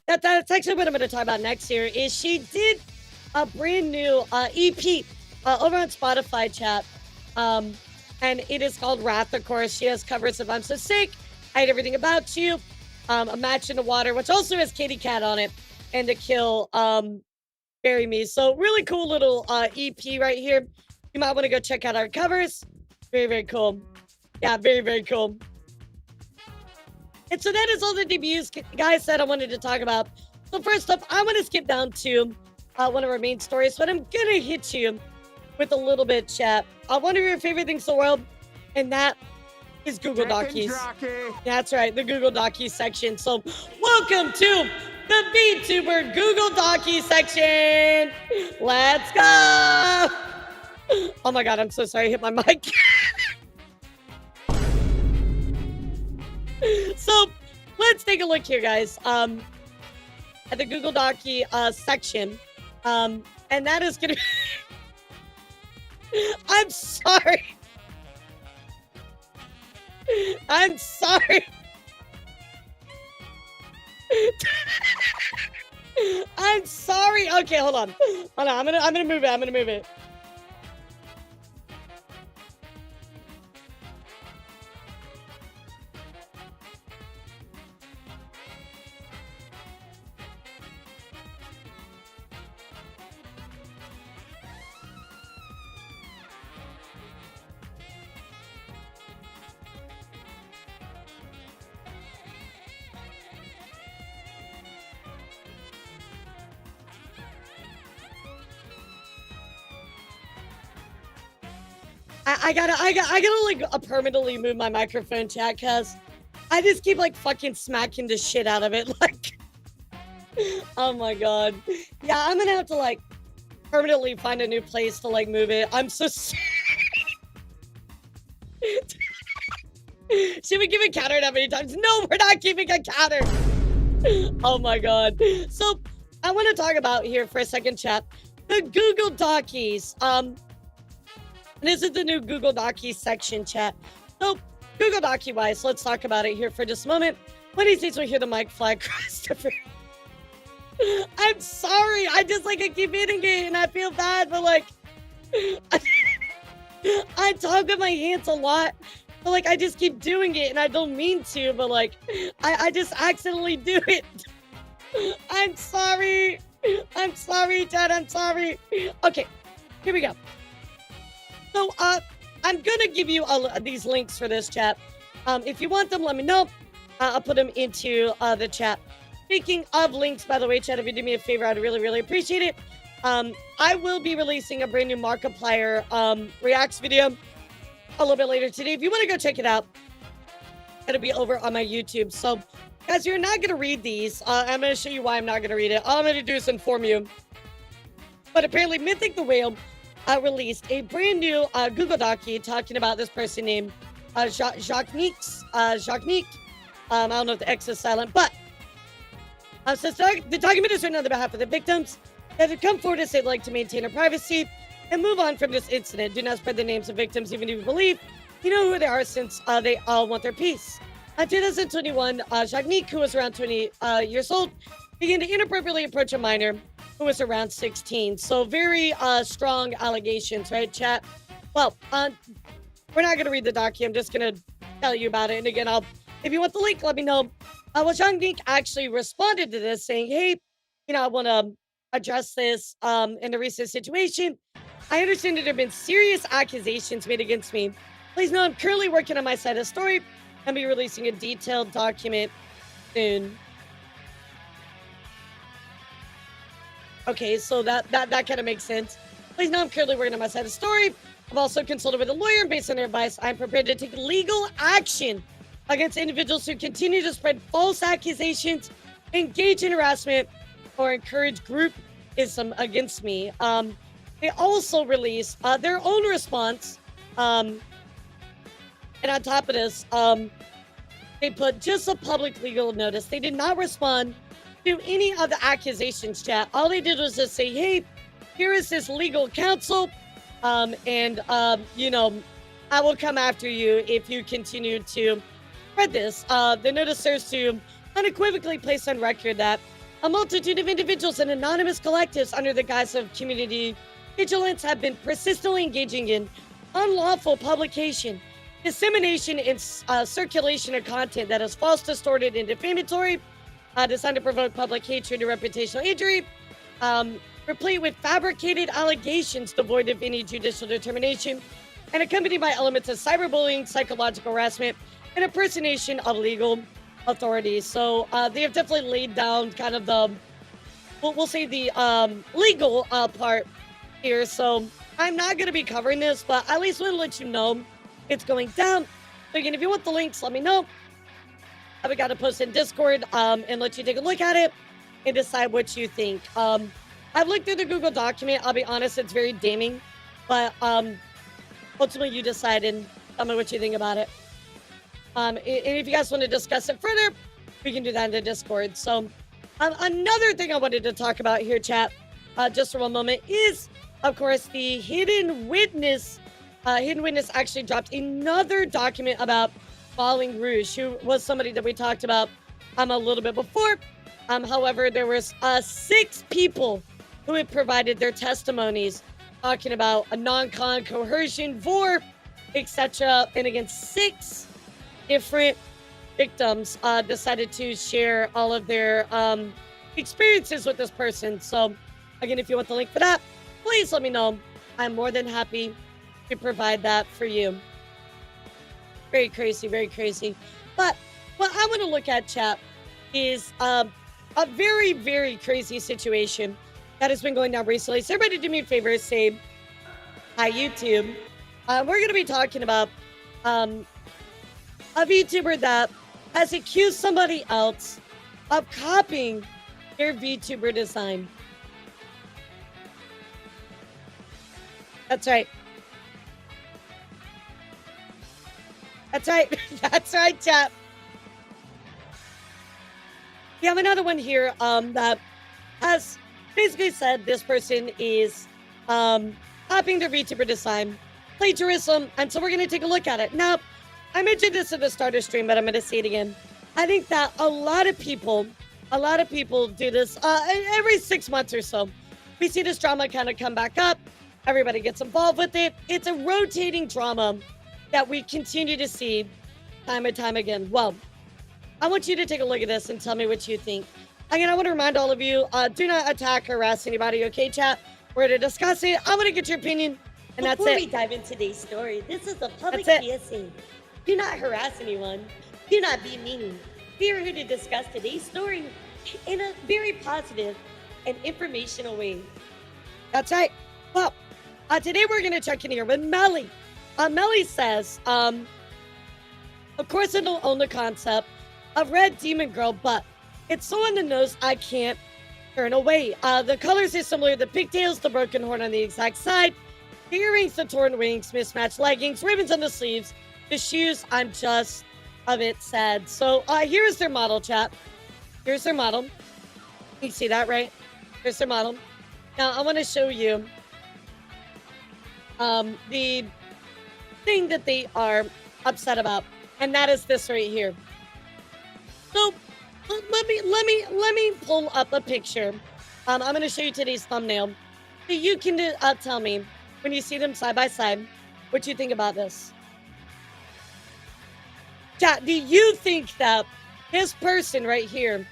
that's actually what I'm gonna talk about next here. Is she did a brand new EP over on Spotify chat, and it is called Wrath. Of course, she has covers of "I'm So Sick," "I Hate Everything About You," "A Match in the Water," which also has Katy Cat on it, and "To Kill," "Bury Me." So really cool little EP right here. You might want to go check out our covers. Very, very cool. Yeah, very, very cool. And so that is all the debuts, guys, that I wanted to talk about. So first up, I want to skip down to one of our main stories, but I'm going to hit you with a little bit, chat. One of your favorite things in the world, and that is Google Dockies. That's right, the Google Dockies section. So welcome to the Vtuber Google Dockies section. Let's go. Oh my God, I'm so sorry. I hit my mic. So let's take a look here, guys, at the Google Docky section, and that is gonna I'm sorry. I'm sorry. I'm sorry. Okay, hold on. I'm gonna move it. I gotta like permanently move my microphone, chat, cause I just keep like fucking smacking the shit out of it. Like, oh my God. Yeah, I'm gonna have to like permanently find a new place to like move it. I'm so sorry. Should we give a counter that many times? No, we're not keeping a counter. Oh my God. So I want to talk about here for a second, chat, the Google Dockies. This is the new Google Dockies section, chat. So Google Docky wise, let's talk about it here for just a moment. One of these days we'll hear the mic flag, Christopher. I'm sorry. I keep hitting it and I feel bad, but like, I talk with my hands a lot, but like, I just keep doing it and I don't mean to, but like, I just accidentally do it. I'm sorry. I'm sorry, Dad. I'm sorry. Okay, here we go. So, I'm gonna give you these links for this chat. If you want them, let me know. I'll put them into the chat. Speaking of links, by the way, chat, if you do me a favor, I'd really, really appreciate it. I will be releasing a brand new Markiplier reacts video a little bit later today. If you want to go check it out, it'll be over on my YouTube. So, guys, you're not going to read these. I'm going to show you why I'm not going to read it. All I'm going to do is inform you. But apparently, Mythic the Whale released a brand new Google Docu talking about this person named Jacques. I don't know if the X is silent, but so the document is written on the behalf of the victims that have come forward to say they'd like to maintain their privacy and move on from this incident. Do not spread the names of victims, even if you believe you know who they are, since they all want their peace. In 2021, Jacques, who was around 20 years old, began to inappropriately approach a minor who was around 16. So very strong allegations, right, chat? Well, we're not going to read the docu. I'm just going to tell you about it. And again, if you want the link, let me know. Well, Jacques actually responded to this saying, hey, I want to address this in the recent situation. I understand that there have been serious accusations made against me. Please know I'm currently working on my side of the story. I'll be releasing a detailed document soon. Okay, so that kind of makes sense. Please know I'm currently working on my side of the story. I've also consulted with a lawyer, and based on their advice, I'm prepared to take legal action against individuals who continue to spread false accusations, engage in harassment, or encourage groupism against me. They also released their own response. And on top of this, they put just a public legal notice. They did not respond to any of the accusations, chat. All they did was just say, hey, here is this legal counsel. And I will come after you if you continue to spread this. The notice serves to unequivocally place on record that a multitude of individuals and anonymous collectives under the guise of community vigilance have been persistently engaging in unlawful publication, dissemination, and circulation of content that is false, distorted, and defamatory, designed to provoke public hatred and reputational injury, replete with fabricated allegations devoid of any judicial determination, and accompanied by elements of cyberbullying, psychological harassment, and impersonation of legal authorities. So they have definitely laid down kind of the, we'll say the legal part here. So I'm not going to be covering this, but I at least want to let you know it's going down. So again, if you want the links, let me know. I've got to post in Discord and let you take a look at it and decide what you think. I've looked through the Google document. I'll be honest, it's very damning, but ultimately you decide and tell me what you think about it. And if you guys want to discuss it further, we can do that in the Discord. So another thing I wanted to talk about here, chat, just for one moment, is, of course, the Hidden Witness. Hidden Witness actually dropped another document about Falling Rouge, who was somebody that we talked about a little bit before. However, there was 6 people who had provided their testimonies talking about a non-con coercion, vor, etc. And again, 6 different victims decided to share all of their experiences with this person. So again, if you want the link for that, please let me know. I'm more than happy to provide that for you. Very crazy, very crazy. But what I want to look at, chat, is a very, very crazy situation that has been going down recently. So everybody do me a favor, say hi, YouTube. We're going to be talking about a VTuber that has accused somebody else of copying their VTuber design. That's right. That's right. That's right, chat. We have another one here that has basically said this person is copying their VTuber design, plagiarism, and so we're going to take a look at it. Now, I mentioned this at the start of stream, but I'm going to say it again. I think that a lot of people do this every 6 months or so. We see this drama kind of come back up. Everybody gets involved with it. It's a rotating drama that we continue to see time and time again. Well, I want you to take a look at this and tell me what you think. Again, I want to remind all of you, do not attack, harass anybody, okay, chat? We're going to discuss it. I'm going to get your opinion, and that's Before it. we dive into today's story, this is a public That's it. PSA. Do not harass anyone. Do not be mean. We are here to discuss today's story in a very positive and informational way. That's right. Well, today we're going to check in here with Melly. Melly says, of course I don't own the concept of Red Demon Girl, but it's so on the nose I can't turn away. The colors are similar, the pigtails, the broken horn on the exact side, the earrings, the torn wings, mismatched leggings, ribbons on the sleeves, the shoes, I'm just a bit sad. So here is their model, chat. Here's their model. You see that, right? Here's their model. Now I want to show you the thing that they are upset about, and that is this right here. So let me pull up a picture. I'm going to show you today's thumbnail, so you can tell me when you see them side by side what you think about this. Chat, do you think that this person right here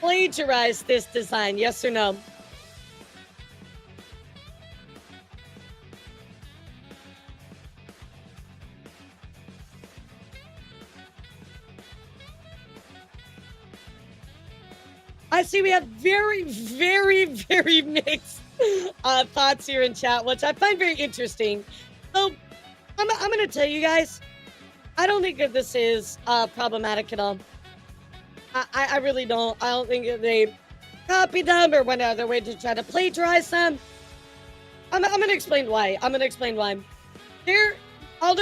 plagiarized this design? Yes or no? I see we have very, very, very mixed thoughts here in chat, which I find very interesting. So I'm going to tell you guys, I don't think that this is problematic at all. I really don't. I don't think that they copied them or went out of their way to try to plagiarize them. I'm going to explain why. Although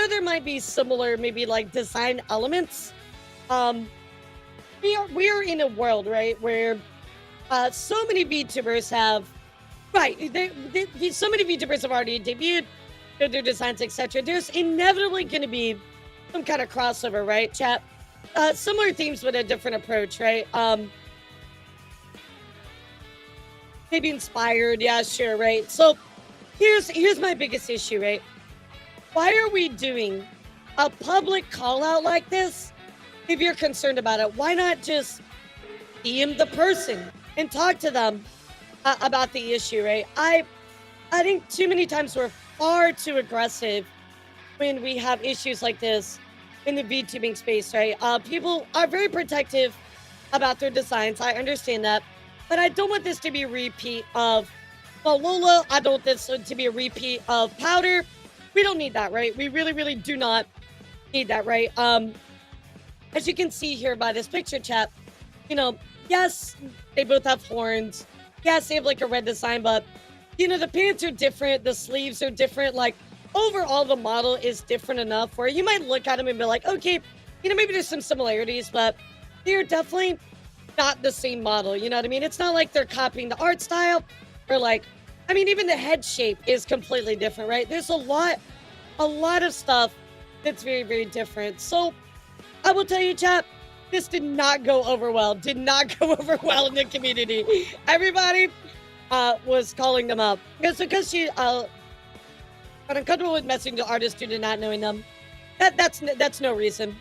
there might be similar, maybe like design elements, we are in a world, right, where so many VTubers have, right, so many VTubers have already debuted their designs, etc. There's inevitably going to be some kind of crossover, right, chat? Similar themes with a different approach, right? Maybe inspired, yeah, sure, right? So here's my biggest issue, right? Why are we doing a public call out like this? If you're concerned about it, why not just DM the person and talk to them about the issue, right? I think too many times we're far too aggressive when we have issues like this in the VTubing space, right? People are very protective about their designs. I understand that. But I don't want this to be a repeat of Lola. I don't want this to be a repeat of Powder. We don't need that, right? We really, really do not need that, right? As you can see here by this picture, chat, yes, they both have horns. Yes, they have like a red design, but, the pants are different. The sleeves are different. Like, overall, the model is different enough where you might look at them and be like, okay, maybe there's some similarities, but they're definitely not the same model. You know what I mean? It's not like they're copying the art style or even the head shape is completely different, right? There's a lot of stuff that's very, very different. So I will tell you, chat, this did not go over well. Did not go over well in the community. Everybody was calling them up. Because she got uncomfortable with messaging the artist due to not knowing them. That's no reason.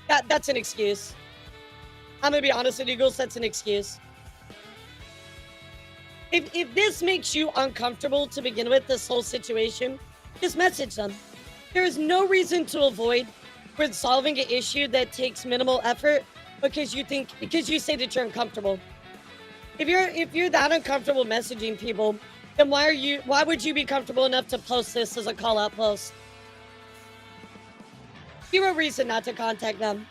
That's an excuse. I'm gonna be honest with you, girls, that's an excuse. If this makes you uncomfortable to begin with, this whole situation, just message them. There is no reason to avoid resolving an issue that takes minimal effort because you say that you're uncomfortable. If you're that uncomfortable messaging people, then why would you be comfortable enough to post this as a call out post? Zero reason not to contact them.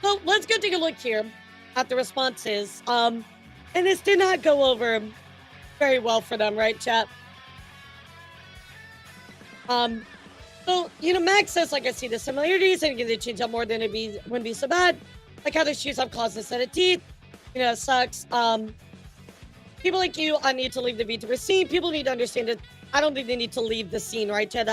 So let's go take a look here at the responses. And this did not go over very well for them, right, chat? So, Max says, I see the similarities, and they change up more than wouldn't be so bad. Like how their shoes have claws instead of teeth. It sucks. People like you, I need to leave the VTuber scene. People need to understand it. I don't think they need to leave the scene, right, chat?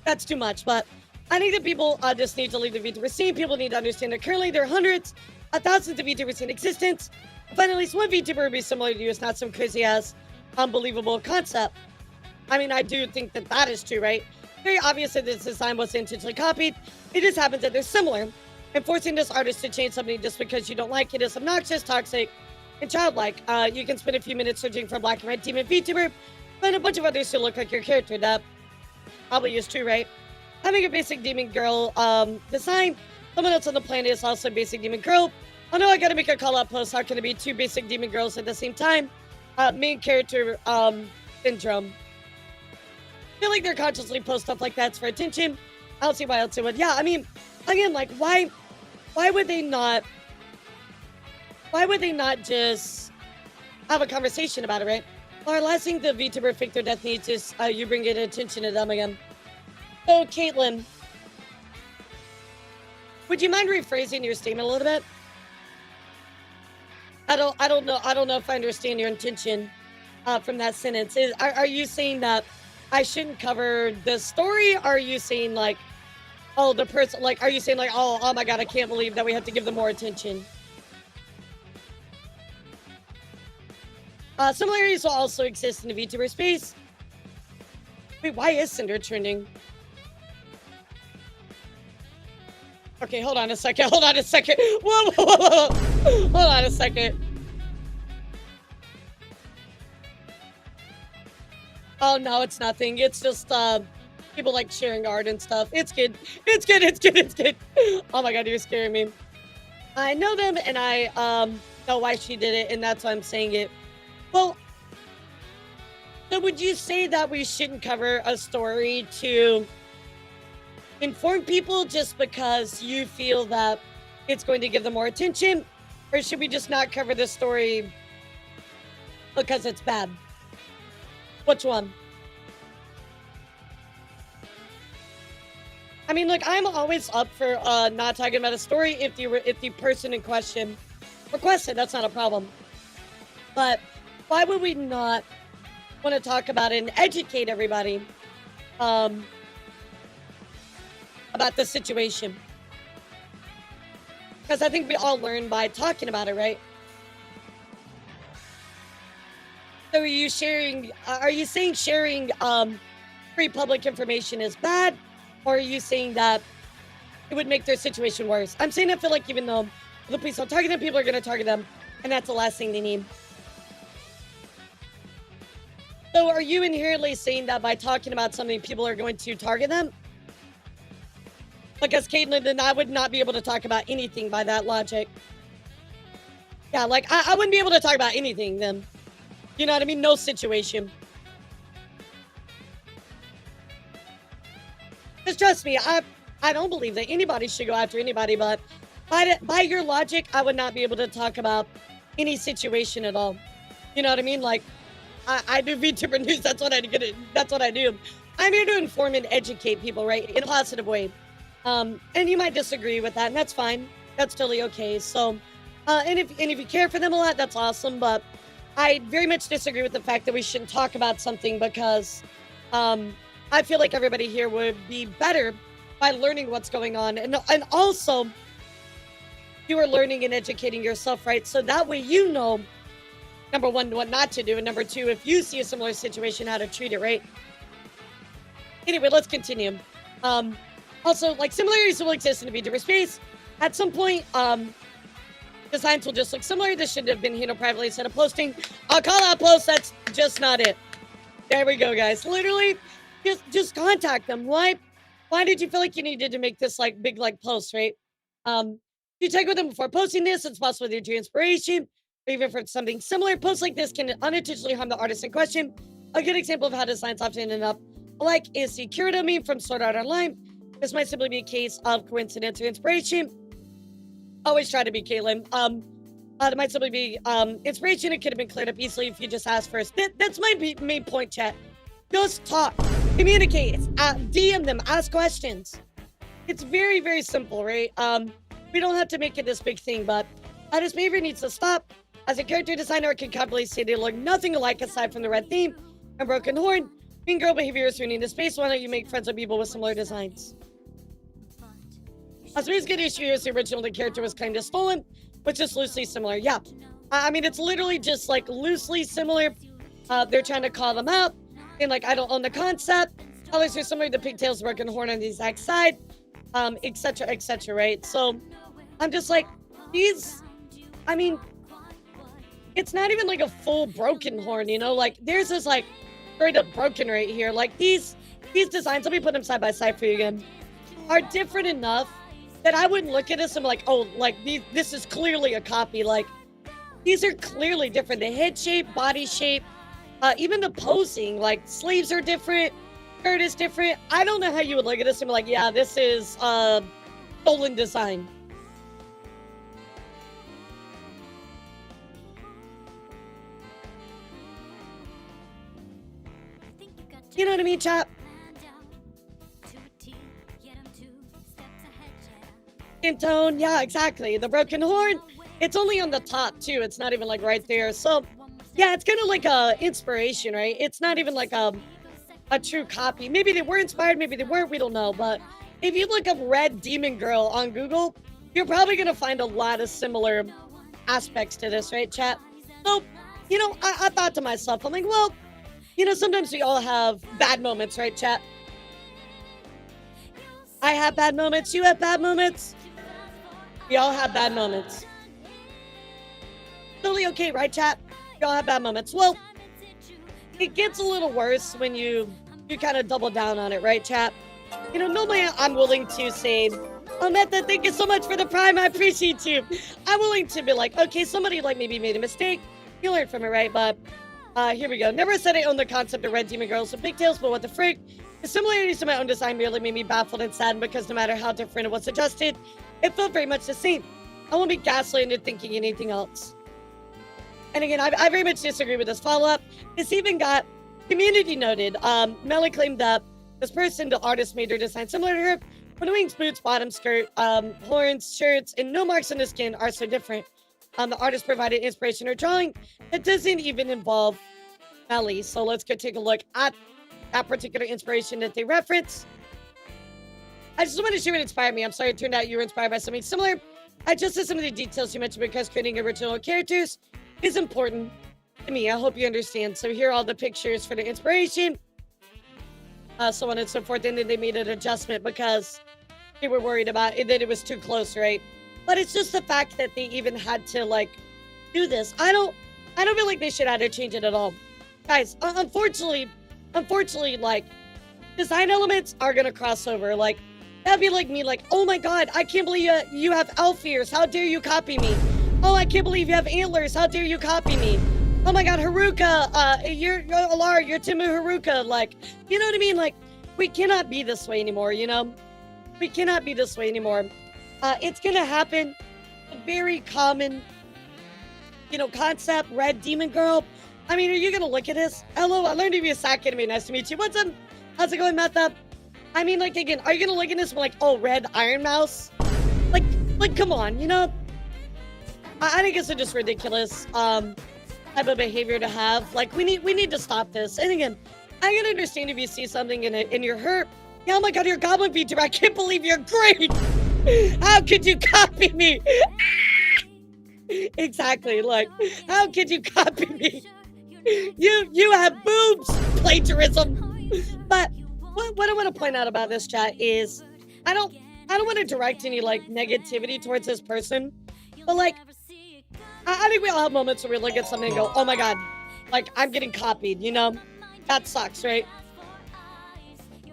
That's too much, but I think that people just need to leave the VTuber scene. People need to understand that currently there are hundreds of thousands of VTubers in existence. Find at least one VTuber would be similar to you. It's not some crazy ass, unbelievable concept. I do think that is true, right? Very obvious that this design was intentionally copied. It just happens that they're similar. And forcing this artist to change something just because you don't like it is obnoxious, toxic, and childlike. You can spend a few minutes searching for black and red demon VTuber, find a bunch of others who look like your character. That probably is true, right? Having a basic demon girl design, someone else on the planet is also a basic demon girl. Oh no, I gotta make a call out post. How can it be two basic demon girls at the same time? Main character syndrome. I feel like they're consciously post stuff like that for attention. I don't see why else it would. Yeah, I mean, again, like why would they not just have a conversation about it, right? Our last thing the VTuber fake their death needs is you bring it attention to them again. So Caitlin, would you mind rephrasing your statement a little bit? I don't know if I understand your intention from that sentence. Are you saying that I shouldn't cover the story? Or are you saying like, oh, the person, like, are you saying like, oh my God, I can't believe that we have to give them more attention? Similarities will also exist in the VTuber space. Wait, why is Cinder trending? Okay, hold on a second. Whoa. Hold on a second. Oh, no, it's nothing. It's just, people like sharing art and stuff. It's good. Oh my God, you're scaring me. I know them and I, know why she did it, and that's why I'm saying it. Well, so would you say that we shouldn't cover a story to inform people just because you feel that it's going to give them more attention? Or should we just not cover this story because it's bad? Which one? I mean, look, I'm always up for not talking about a story if the person in question requests it. That's not a problem. But why would we not want to talk about it and educate everybody about the situation? Because I think we all learn by talking about it, right? So are you saying sharing free public information is bad? Or are you saying that it would make their situation worse? I'm saying I feel like even though the police don't target them, people are going to target them. And that's the last thing they need. So are you inherently saying that by talking about something, people are going to target them? Because Caitlin, then I would not be able to talk about anything by that logic. Yeah, like I wouldn't be able to talk about anything then. You know what I mean? No situation. Just trust me, I don't believe that anybody should go after anybody, but by your logic, I would not be able to talk about any situation at all. You know what I mean? Like, I do VTuber news. That's what I do. I'm here to inform and educate people, right? In a positive way. And you might disagree with that, and that's fine. That's totally okay. So, and if you care for them a lot, that's awesome. But I very much disagree with the fact that we shouldn't talk about something because, I feel like everybody here would be better by learning what's going on. And also, you are learning and educating yourself, right? So that way you know, number one, what not to do. And number two, if you see a similar situation, how to treat it, right? Anyway, let's continue. Also, like, similarities will exist in the VTuber space. At some point, designs will just look similar. This should have been handled privately instead of posting. I'll call out posts. That's just not it. There we go, guys. Literally, just contact them. Why did you feel like you needed to make this like big like post, right? You check with them before posting this. It's possible due to inspiration, or even for something similar. Posts like this can unintentionally harm the artist in question. A good example of how designs often end up alike is the Kirito meme from Sword Art Online. This might simply be a case of coincidence or inspiration. Always try to be Caitlin. It might simply be inspiration. It could have been cleared up easily if you just asked first. That's my main point, chat. Just talk, communicate, DM them, ask questions. It's very, very simple, right? We don't have to make it this big thing, but this behavior needs to stop. As a character designer, I can confidently say they look nothing alike aside from the red theme and broken horn. Mean girl behavior is ruining the space. Why don't you make friends with people with similar designs? So his good issue is the original the character was kind of stolen, but just loosely similar. Yeah, I mean, it's literally just like loosely similar. They're trying to call them out. And like, I don't own the concept. Colors are similar to pigtails, broken horn on the exact side. etc., right? So I'm just like, these, I mean, it's not even like a full broken horn, you know? Like theirs is like straight up broken right here. Like these designs, let me put them side by side for you again, are different enough that I wouldn't look at this and be like, oh, like this is clearly a copy. Like these are clearly different. The head shape, body shape, even the posing, like sleeves are different, shirt is different. I don't know how you would look at this and be like, yeah, this is stolen design. You know what I mean, chap? Skin tone, yeah, exactly. The broken horn, it's only on the top too. It's not even like right there. So, yeah, it's kind of like a inspiration, right? It's not even like a true copy. Maybe they were inspired, maybe they weren't. We don't know. But if you look up Red Demon Girl on Google, you're probably gonna find a lot of similar aspects to this, right, chat? So, you know, I thought to myself, I'm like, well, you know, sometimes we all have bad moments, right, chat? I have bad moments. You have bad moments. We all have bad moments. Totally okay, right, chat? We all have bad moments. Well, it gets a little worse when you kind of double down on it, right, chat? You know, normally I'm willing to say, oh, Meta, thank you so much for the prime. I appreciate you. I'm willing to be like, okay, somebody like maybe made a mistake. You learn from it, right? But here we go. Never said I own the concept of Red Demon Girls with pigtails, but what the frick? The similarities to my own design merely made me baffled and saddened because no matter how different it was adjusted, it felt very much the same. I won't be gaslit into thinking anything else. And again, I very much disagree with this follow-up. This even got community noted. Melly claimed that this person, the artist, made her design similar to her. But the wings, boots, bottom skirt, horns, shirts, and no marks on the skin are so different. The artist provided inspiration or drawing that doesn't even involve Melly. So let's go take a look at that particular inspiration that they reference. I just want to share what inspired me. I'm sorry it turned out you were inspired by something similar. I just said some of the details you mentioned because creating original characters is important to me. I hope you understand. So here are all the pictures for the inspiration, so on and so forth. And then they made an adjustment because they were worried about it, that it was too close, right? But it's just the fact that they even had to like do this. I don't feel like they should have to change it at all, guys. Unfortunately, like design elements are gonna cross over. Like that'd be like me, like, oh my god, I can't believe you have elf ears. How dare you copy me? Oh, I can't believe you have antlers. How dare you copy me? Oh my god, Haruka, you're Elara, you're Timu Haruka. Like, you know what I mean? Like, we cannot be this way anymore, you know? We cannot be this way anymore. It's gonna happen. A very common, you know, concept, Red Demon Girl. I mean, are you gonna look at this? Hello, I learned to be a SAC enemy. Nice to meet you. What's up? How's it going, Metha? I mean, like, again, are you gonna look at this and be like, oh, Red Iron Mouse? Like, come on, you know? I think it's just ridiculous, type of behavior to have. Like, we need to stop this. And again, I can understand if you see something and you're hurt. Yeah, oh my god, you're Goblin Vtuber. I can't believe you're great. How could you copy me? Exactly, like, how could you copy me? You have boobs, plagiarism. But what I want to point out about this chat is I don't want to direct any like negativity towards this person, but like I think we all have moments where we look at something and go, oh my god, like I'm getting copied, you know? That sucks, right?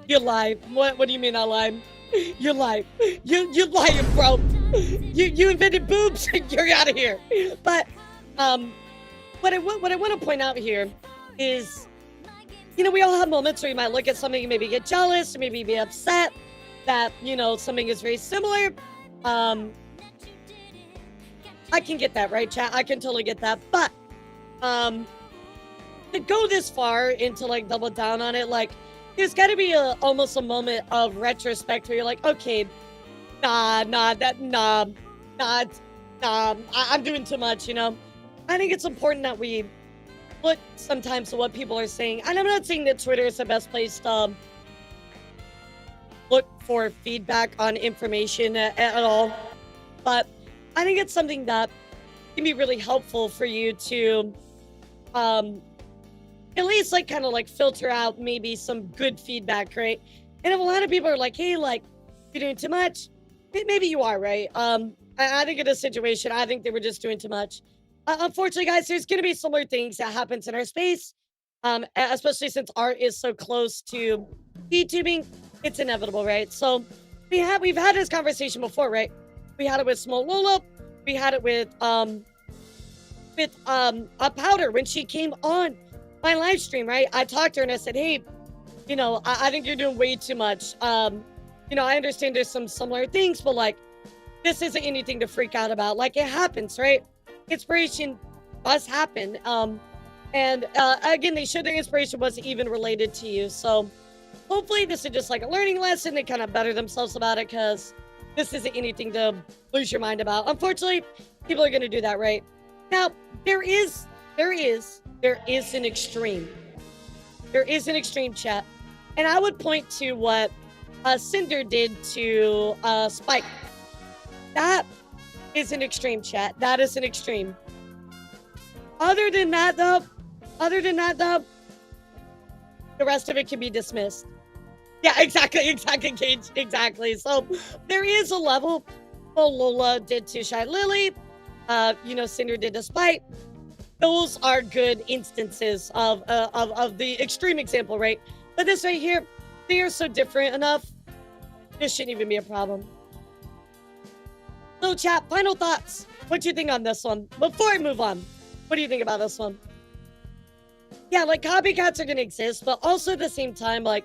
You lie. What do you mean I lied? You lie. You lying, bro. You invented boobs. You're out of here. But what I want to point out here is, you know, we all have moments where you might look at something and maybe get jealous or maybe be upset that, you know, something is very similar. I can get that, right, chat? I can totally get that. But to go this far and to like double down on it, like there's got to be almost a moment of retrospect where you're like, okay, I'm doing too much, you know? I think it's important that we look sometimes at what people are saying. And I'm not saying that Twitter is the best place to look for feedback on information at all. But I think it's something that can be really helpful for you to at least like kind of like filter out maybe some good feedback, right? And if a lot of people are like, hey, like, you're doing too much. Maybe you are, right? I think in this situation, I think they were just doing too much. Unfortunately, guys, there's going to be similar things that happens in our space. Especially since art is so close to VTubing, it's inevitable, right? So we've had this conversation before, right? We had it with Small Lola. We had it with a Powder when she came on my live stream, right? I talked to her and I said, hey, you know, I think you're doing way too much. You know, I understand there's some similar things, but like, this isn't anything to freak out about. Like, it happens, right? Inspiration does happen. And again, they showed their inspiration wasn't even related to you. So hopefully this is just like a learning lesson. They kind of better themselves about it, because this isn't anything to lose your mind about. Unfortunately, people are going to do that, right? Now, there is an extreme. There is an extreme, chat. And I would point to what Cinder did to Spike. That is an extreme, chat. That is an extreme. Other than that, though, the rest of it can be dismissed. Yeah, exactly, Cage, exactly. So there is a level. What Lola did to Shy Lily, you know, Cinder did to Spike. Those are good instances of the extreme example, right? But this right here, they are so different enough. This shouldn't even be a problem. So, chat, final thoughts. What do you think on this one? Before I move on, what do you think about this one? Yeah, like, copycats are gonna exist, but also at the same time, like,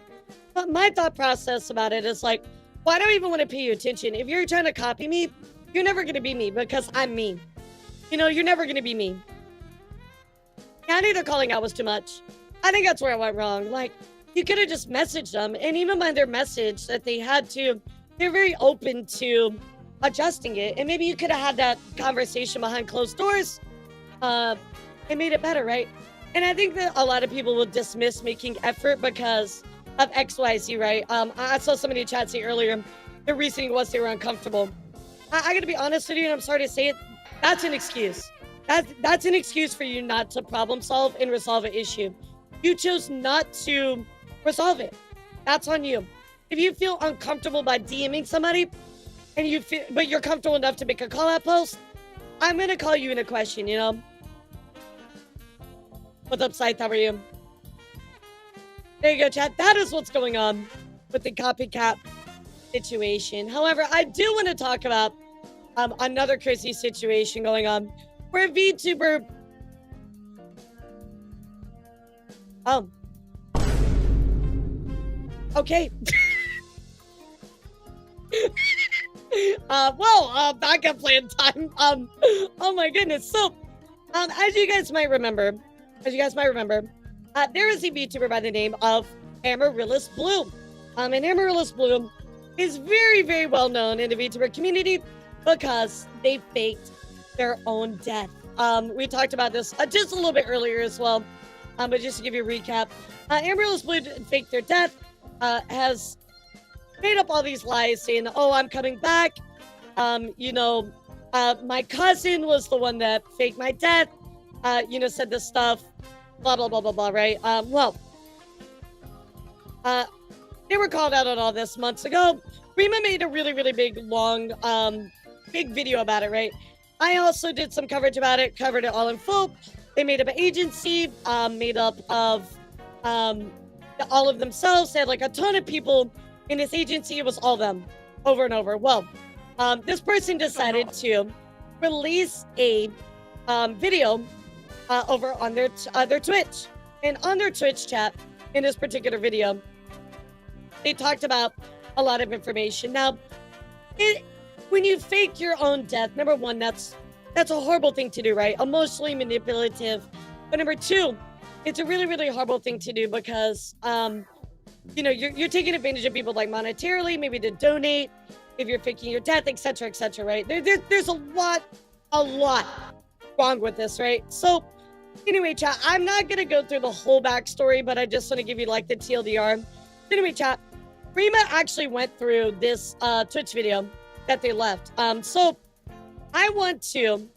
my thought process about it is like, why do I even want to pay you attention? If you're trying to copy me, you're never gonna be me, because I'm me. You know, you're never gonna be me. Yeah, I think their calling out was too much. I think that's where I went wrong. Like, you could have just messaged them, and even by their message that they had to, they're very open to adjusting it, and maybe you could have had that conversation behind closed doors. It made it better, right? And I think that a lot of people will dismiss making effort because of XYZ, right? I saw somebody in chat say earlier, the reasoning was they were uncomfortable. I gotta be honest with you, and I'm sorry to say it, that's an excuse. That's an excuse for you not to problem solve and resolve an issue. You chose not to resolve it. That's on you. If you feel uncomfortable by DMing somebody, and but you're comfortable enough to make a call out post, I'm gonna call you in a question, you know? What's up, Scythe? How are you? There you go, chat. That is what's going on with the copycat situation. However, I do want to talk about another crazy situation going on where a VTuber... Okay. Backup plan time. Oh my goodness. So, as you guys might remember, there is a VTuber by the name of Amaryllis Bloom. And Amaryllis Bloom is very, very well known in the VTuber community because they faked their own death. We talked about this just a little bit earlier as well. But just to give you a recap, Amaryllis Bloom faked their death, has made up all these lies saying, oh, I'm coming back. You know, my cousin was the one that faked my death, you know, said this stuff, blah, blah, blah, blah, blah, right? They were called out on all this months ago. Rima made a really, really big, long, big video about it, right? I also did some coverage about it, covered it all in full. They made up an agency, made up of all of themselves. They had like a ton of people in this agency. It was all them, over and over. Well, this person decided to release a video over on their Twitch. And on their Twitch chat, in this particular video, they talked about a lot of information. Now, when you fake your own death, number one, that's a horrible thing to do, right? Emotionally manipulative. But number two, it's a really, really horrible thing to do because, you know, you're taking advantage of people like monetarily, maybe to donate, if you're faking your death, etc., right? There's a lot wrong with this, right? So, anyway, chat, I'm not going to go through the whole backstory, but I just want to give you like the TLDR. Anyway, chat, Rima actually went through this Twitch video that they left. So I want to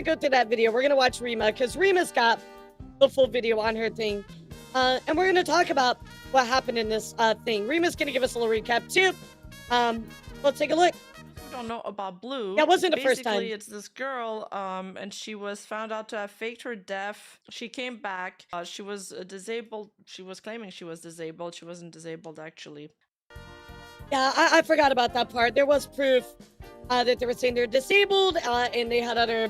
go through that video. We're going to watch Rima because Rima's got the full video on her thing. And we're going to talk about what happened in this thing. Rima's going to give us a little recap too. Let's take a look. You don't know about Blue. That wasn't the first Basically, time. it's this girl, and she was found out to have faked her death. She came back. She was disabled. She was claiming she was disabled. She wasn't disabled, actually. Yeah, I forgot about that part. There was proof that they were saying they're disabled, and they had other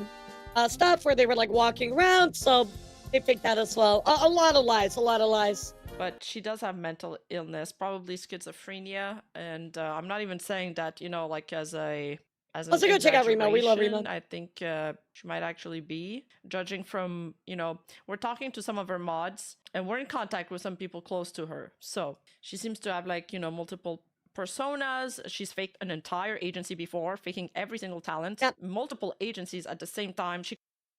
stuff where they were like walking around. So they faked that as well. A lot of lies. A lot of lies. But she does have mental illness, probably schizophrenia, and I'm not even saying that, you know, like as an Also, go check out Remo. We love Remo. exaggeration. I think she might actually be, judging from, you know, we're talking to some of her mods, and we're in contact with some people close to her. So she seems to have, like, you know, multiple personas. She's faked an entire agency before, faking every single talent, Yep. multiple agencies at the same time.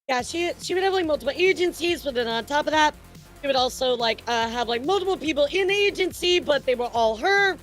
Yeah, she would have like multiple agencies, but then on top of that, she would also like have like multiple people in the agency, but they were all her.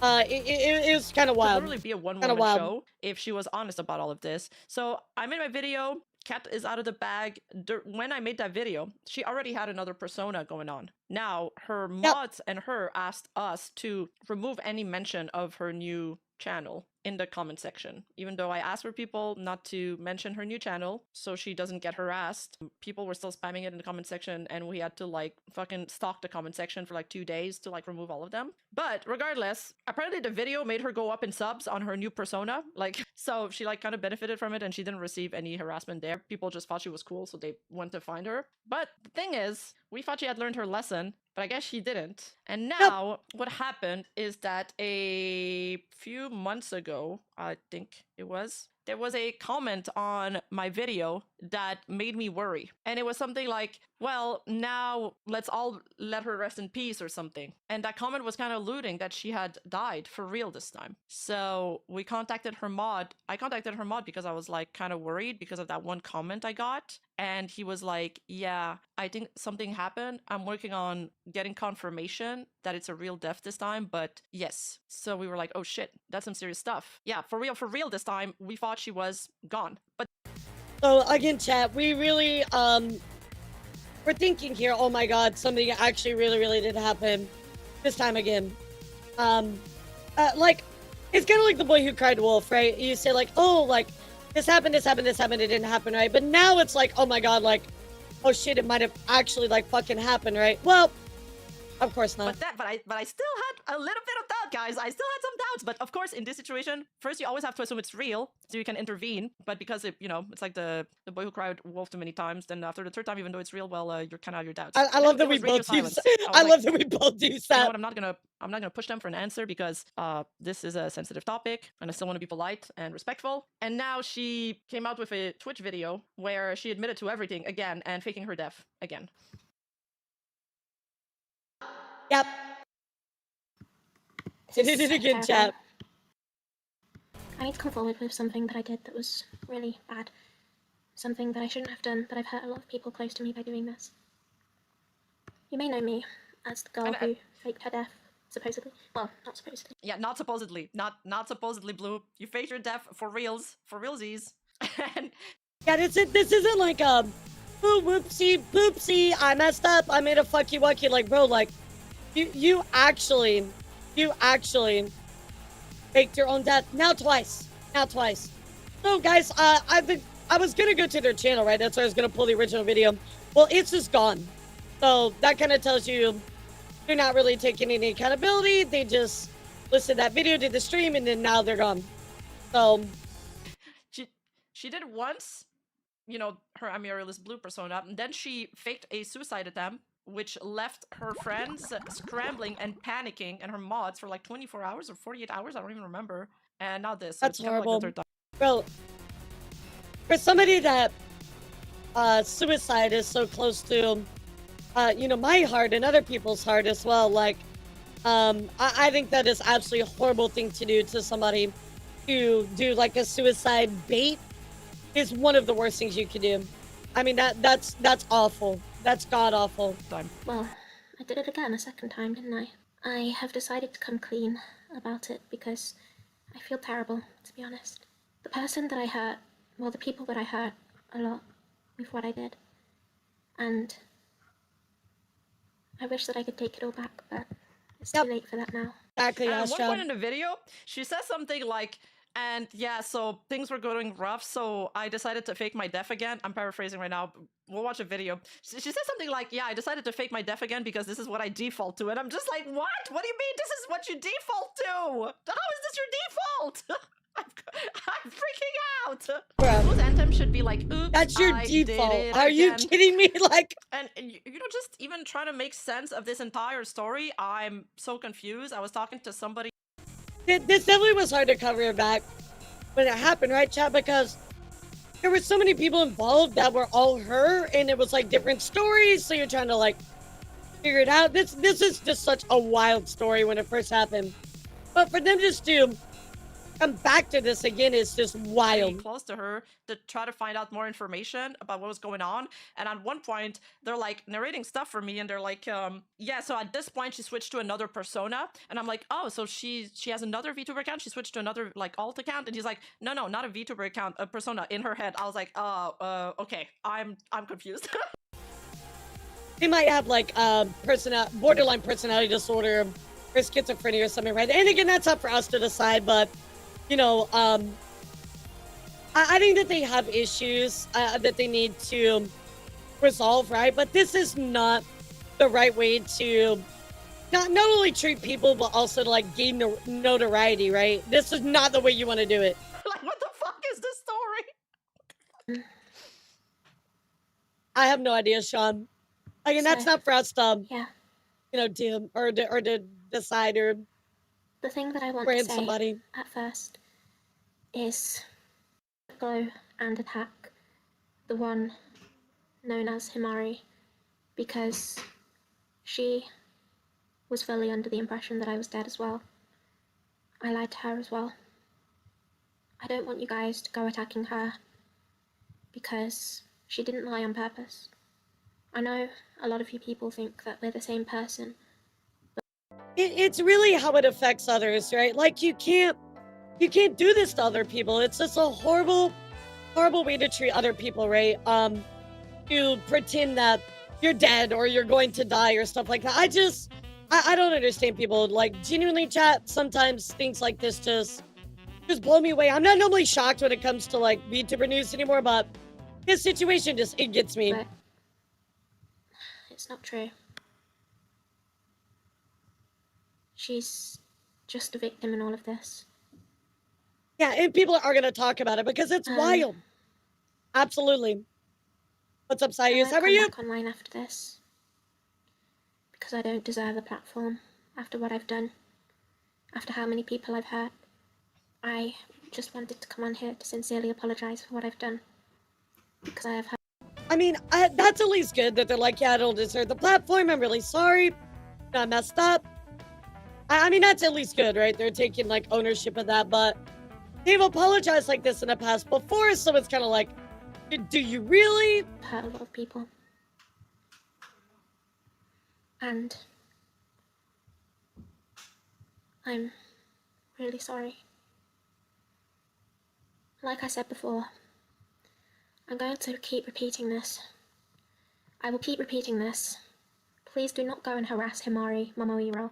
It was kind of Could wild. literally be a Kinda one-woman wild. show if she was honest about all of this. So I made my video. Cat is out of the bag. When I made that video, she already had another persona going on. Now her mods and her asked us to remove any mention of her new channel in the comment section, even though I asked for people not to mention her new channel so she doesn't get harassed. People were still spamming it in the comment section, and we had to like fucking stalk the comment section for like 2 days to like remove all of them. But regardless, apparently the video made her go up in subs on her new persona, like, so she like kind of benefited from it, and she didn't receive any harassment there. People just thought she was cool, so they went to find her. But the thing is, we thought she had learned her lesson, but I guess she didn't. And now what happened is that a few months ago, I think it was, there was a comment on my video that made me worry. And it was something like, well, now let's all let her rest in peace or something. And that comment was kind of alluding that she had died for real this time. So we contacted her mod. I contacted her mod because I was like kind of worried because of that one comment I got. And he was like, yeah, I think something happened. I'm working on getting confirmation that it's a real death this time, but yes. So we were like, oh shit, that's some serious stuff. Yeah, for real this time, we thought she was gone. But So again, chat, we really we're thinking here, oh my god, something actually really did happen this time again. Like it's kind of like the boy who cried wolf, right? You say like, oh, like this happened, it didn't happen, right? But now it's like, oh my god, like, oh shit, it might have actually like fucking happened, right? Well, of course not. but I still had a little bit of doubt, guys. I still had some doubts. But of course, in this situation, first you always have to assume it's real, so you can intervene. But because it, you know, it's like the boy who cried wolf too many times, then after the third time, even though it's real, well, you're kind of out your doubts. I love that we both do. I love that we both do You know that. what? I'm not gonna push them for an answer because this is a sensitive topic, and I still want to be polite and respectful. And now she came out with a Twitch video where she admitted to everything again and faking her death again. Yep. It This did is it again, terrible. chat. I need to come forward with something that I did that was really bad. Something that I shouldn't have done, but I've hurt a lot of people close to me by doing this. You may know me as the girl who faked her death, supposedly. Well, not supposedly. Yeah, not supposedly. Not supposedly, Blue. You faked your death for reals. For realsies. And Yeah, this isn't like whoopsie poopsie, I messed up, I made a fucky wucky. Like, bro, like you actually faked your own death now twice. So guys, I was gonna go to their channel, right? That's why I was gonna pull the original video. Well, it's just gone. So that kind of tells you they're not really taking any accountability. They just listed that video, did the stream, and then now they're gone. So she did once, you know, her Amaryllis Blue persona, and then she faked a suicide attempt, which left her friends scrambling and panicking, and her mods for like 24 hours or 48 hours, I don't even remember. And now this. So that's it's kind of like horrible. the third time. Bro, for somebody that suicide is so close to you know, my heart and other people's heart as well, like I think that is absolutely a horrible thing to do to somebody. To do like a suicide bait is one of the worst things you could do. I mean, that's awful. That's god awful. Well, I did it again a second time, didn't I? I have decided to come clean about it because I feel terrible, to be honest. The person that I hurt, well, the people that I hurt a lot with what I did. And I wish that I could take it all back, but it's too late for that now. Exactly, And at one point Astra. in the video, she says something like, and yeah, so things were going rough, so I decided to fake my death again. I'm paraphrasing right now. We'll watch a video. She says something like, yeah, I decided to fake my death again because this is what I default to. And I'm just like, what? What do you mean this is what you default to? How is this your default? I'm freaking out. Bruh. Those anthems should be like, oops, That's your I did default. it Are you again. kidding me? Like, And just even trying to make sense of this entire story, I'm so confused. I was talking to somebody. this definitely was hard to cover back when it happened, right, chat? Because there were so many people involved that were all her, and it was like different stories. So you're trying to like figure it out. This is just such a wild story when it first happened. But for them just to come back to this again is just wild. Close to her to try to find out more information about what was going on. And at one point, they're like narrating stuff for me, and they're like, yeah. So at this point, she switched to another persona, and I'm like, oh, so she has another VTuber account. She switched to another like alt account, and he's like, no, not a VTuber account, a persona in her head. I was like, okay, I'm confused. They might have like borderline personality disorder or schizophrenia or something, right? And again, that's up for us to decide, but you know, I think that they have issues that they need to resolve, right? But this is not the right way to not only treat people, but also to like gain notoriety, right? This is not the way you want to do it. Like, what the fuck is this story? I have no idea, Sean. Again, that's not for us to, Yeah. you know, to decide or The thing that I want to brand say somebody. at first is go and attack the one known as Himari because she was fully under the impression that I was dead as well. I lied to her as well. I don't want you guys to go attacking her because she didn't lie on purpose. I know a lot of you people think that we're the same person. It's really how it affects others, right? Like you can't do this to other people. It's just a horrible way to treat other people, right? To pretend that you're dead or you're going to die or stuff like that. I don't understand people. Like genuinely, chat, sometimes things like this just blow me away. I'm not normally shocked when it comes to like VTuber news anymore, but this situation it gets me. But it's not true. She's just a victim in all of this. Yeah, and people are gonna talk about it because it's wild. Absolutely. What's up, Sayus? How are you? I won't come back online after this because I don't deserve the platform after what I've done, after how many people I've hurt. I just wanted to come on here to sincerely apologize for what I've done because I have hurt. I mean, that's at least good that they're like, yeah, I don't deserve the platform. I'm really sorry. I messed up. I mean, that's at least good, right? They're taking like ownership of that, but they've apologized like this in the past before, so it's kind of like, do you really? Hurt a lot of people. And I'm really sorry. Like I said before, I'm going to keep repeating this. I will keep repeating this. Please do not go and harass Himari Momohiro,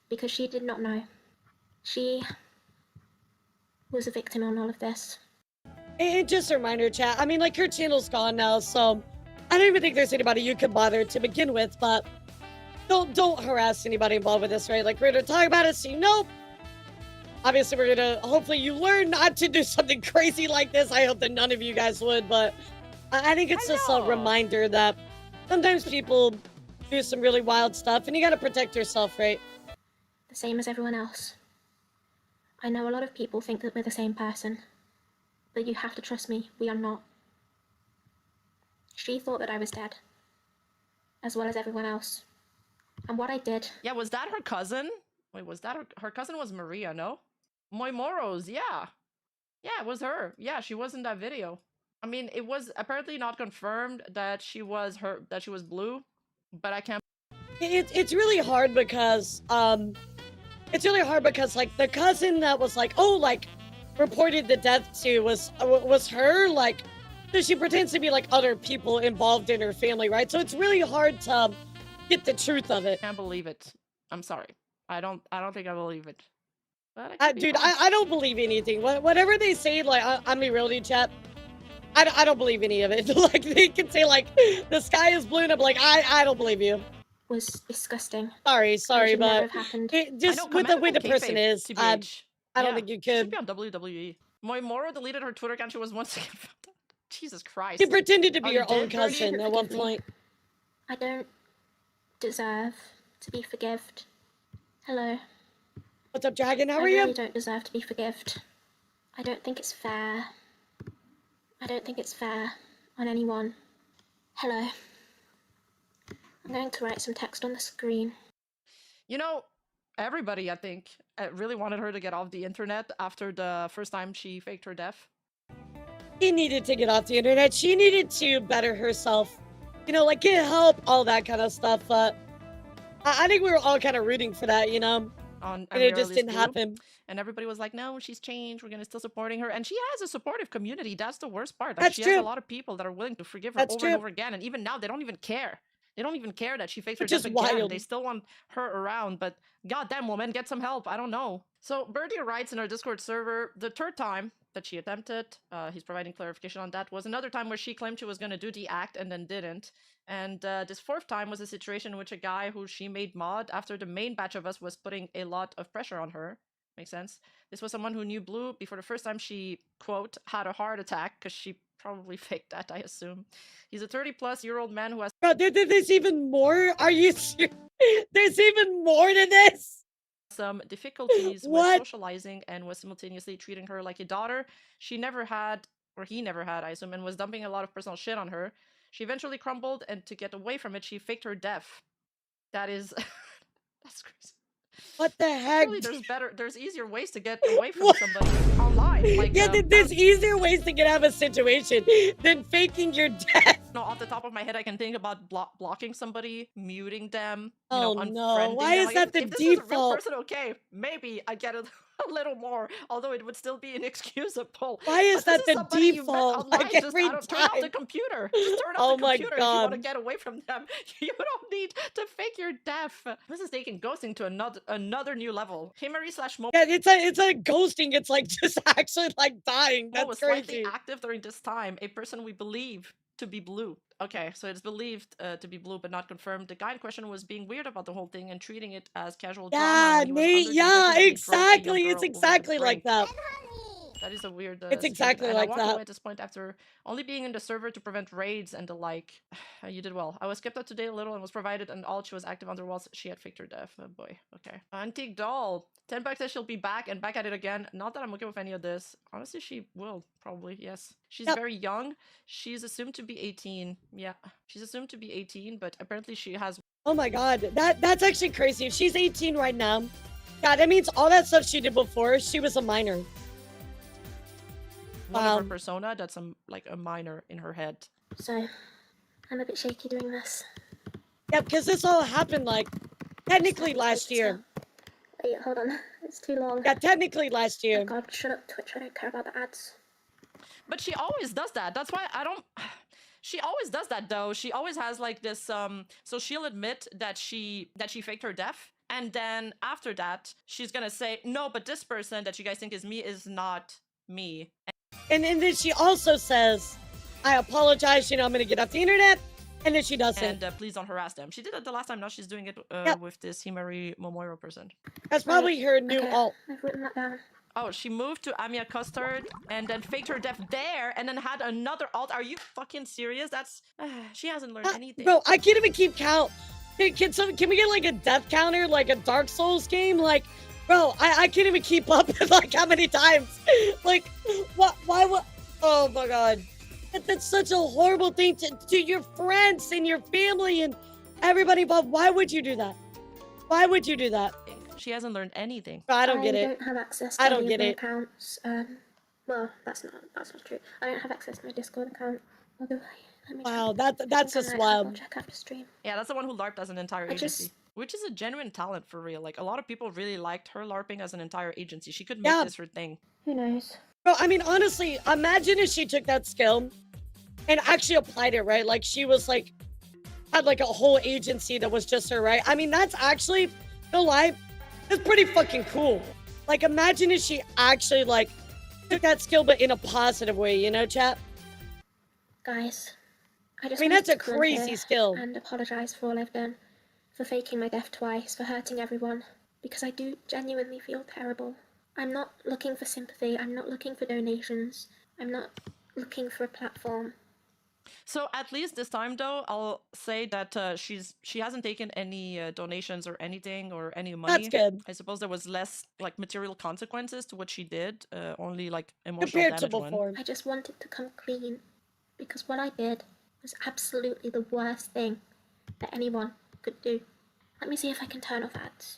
because she did not know. She was a victim on all of this. And just a reminder, chat. I mean, like, her channel's gone now, so I don't even think there's anybody you could bother to begin with, but don't harass anybody involved with this, right? Like, we're gonna talk about it, so you know. Obviously, we're gonna, hopefully you learn not to do something crazy like this. I hope that none of you guys would, but I think it's just a reminder that sometimes people do some really wild stuff, and you gotta protect yourself, right? The same as everyone else. I know a lot of people think that we're the same person, but you have to trust me, we are not. She thought that I was dead, as well as everyone else. And what I did... Yeah, was that her cousin? Wait, was that her cousin was Maria, no? Moimoros, yeah. Yeah, it was her. Yeah, she was in that video. I mean, it was apparently not confirmed that she was blue, but I can't... It's really hard because, like, the cousin that was like, oh, like, reported the death to was her, like, so she pretends to be, like, other people involved in her family, right? So it's really hard to get the truth of it. Can't believe it. I'm sorry. I don't think I believe it. But I could be Dude, wrong. I don't believe anything. Whatever they say, like, I'm a reality chat. I don't believe any of it. Like, they can say, like, the sky is blue, and I'm like, I don't believe you. Was disgusting. Sorry, It sorry, should never but have happened. it I just know, with the way the commendable person kayfabe, is, TBH. I don't Yeah, think you she should could. be on WWE. Moimoro deleted her Twitter account. She was once again found out. Jesus Christ. She pretended to be Oh, your you own did, Birdie? cousin at one Forgive me. point. I don't deserve to be forgived. Hello. What's up, Dragon? How I are really you? don't deserve to be forgived. I don't think it's fair. I don't think it's fair on anyone. Hello. I'm going to write some text on the screen. You know, everybody, I think, really wanted her to get off the internet after the first time she faked her death. She needed to get off the internet. She needed to better herself. You know, like get help, all that kind of stuff. But I think we were all kind of rooting for that, you know? On And it just Amirali's didn't Blue. happen. And everybody was like, no, she's changed. We're going to still supporting her. And she has a supportive community. That's the worst part. Like, That's she true. has a lot of people that are willing to forgive her That's over and true. over again. And even now, they don't even care. They don't even care that she faked her Which death is again. wild. They still want her around. But goddamn, woman, get some help. I don't know. So Birdie writes in our Discord server, the third time that she attempted, he's providing clarification on that, was another time where she claimed she was going to do the act and then didn't. And this fourth time was a situation in which a guy who she made mod after the main batch of us was putting a lot of pressure on her. Makes sense. This was someone who knew Blue before the first time she, quote, had a heart attack, because she probably faked that, I assume. He's a 30-plus-year-old man who has Bro, there's even more? Are you serious? There's even more to this? some difficulties with What? socializing and was simultaneously treating her like a daughter she never had, or he never had, I assume, and was dumping a lot of personal shit on her. She eventually crumbled, and to get away from it, she faked her death. That is... that's crazy. What the heck? Surely there's easier ways to get away from What? somebody online. Like, Yeah, there's easier ways to get out of a situation than faking your death. no, off the top of my head, I can think about blocking somebody, muting them, you Oh know, no! unfriending Why them. is Like, that the if this was a real default? person, okay, maybe I get it a little more, although it would still be inexcusable. Why is But that this the somebody you met default? online, Like just, every I don't, turn off the time. computer. Just turn off Oh the my computer if you want to God. get away from them. You don't need to fake your death. This is taking ghosting to another new level. Himari slash Momo Yeah, it's a ghosting. It's like just actually like dying. was That's slightly crazy. active during this time. A person we believe to be Blue. Okay, so it's believed to be Blue, but not confirmed. The guy in question was being weird about the whole thing and treating it as casual drama. Yeah, When he was Nate. underage, Yeah, he drove a young exactly. It's girl over the exactly like brink. that. That is a weird It's situation. exactly And like I walked that. away at this point after only being in the server to prevent raids and the like. You did well. I was kept up to date a little and was provided and all she was active on there was she had faked her death. Oh boy. Okay. Antique doll. 10 bucks says she'll be back and back at it again. Not that I'm okay with any of this. Honestly, she will probably. Yes. She's Yep. very young. She's assumed to be 18. Yeah. She's assumed to be 18, but apparently she has Oh my God, that's actually crazy. If she's 18 right now, God, that means all that stuff she did before, she was a minor. one of her persona that's like a minor in her head. So, I'm a bit shaky doing this. Yeah, because this all happened like technically last year. Wait, hold on. It's too long. Yeah, technically last Oh year. God, shut up, Twitch. I don't care about the ads. But she always does that. That's why I don't... She always does that, though. She always has, like, this, So she'll admit that she faked her death. And then after that, she's gonna say, no, but this person that you guys think is me is not me. And then she also says, I apologize, you know, I'm going to get off the internet. And then she doesn't. And please don't harass them. She did it the last time. Now she's doing it with this Himari Momoiro person. That's probably her new Okay, alt. I've written that down. Oh, she moved to Amia Custard and then faked her death there and then had another alt. Are you fucking serious? That's... she hasn't learned anything. Bro, I can't even keep count. Can we get like a death counter, like a Dark Souls game? Like, bro, I can't even keep up with like how many times. Like, why would... Oh my God. That's such a horrible thing to your friends and your family and everybody involved. Why would you do that? Why would you do that? She hasn't learned anything. I don't get it. I don't have access to I don't any get of my it. accounts. Well, that's not true. I don't have access to my Discord account. Although, let me Wow, check. that's Sometime just I'll wild. check after stream. Yeah, that's the one who LARPed as an entire I agency. just- Which is a genuine talent for real. Like, a lot of people really liked her LARPing as an entire agency. She could make Yeah. this her thing. Who knows? Bro, I mean, honestly, imagine if she took that skill and actually applied it, right? Like, she was like, had like a whole agency that was just her, right? I mean, that's actually, no lie, That's pretty fucking cool. Like, imagine if she actually, like, took that skill, but in a positive way, you know, chat? Guys, I just I mean, wanted that's a to come on crazy here skill. and apologise for all I've done, for faking my death twice, for hurting everyone, because I do genuinely feel terrible. I'm not looking for sympathy, I'm not looking for donations, I'm not looking for a platform. So at least this time, though, I'll say that she hasn't taken any donations or anything or any money. That's good. I suppose there was less like material consequences to what she did, only like emotional Compared to damage before. I just wanted to come clean, because what I did was absolutely the worst thing that anyone could do. Let me see if I can turn off ads.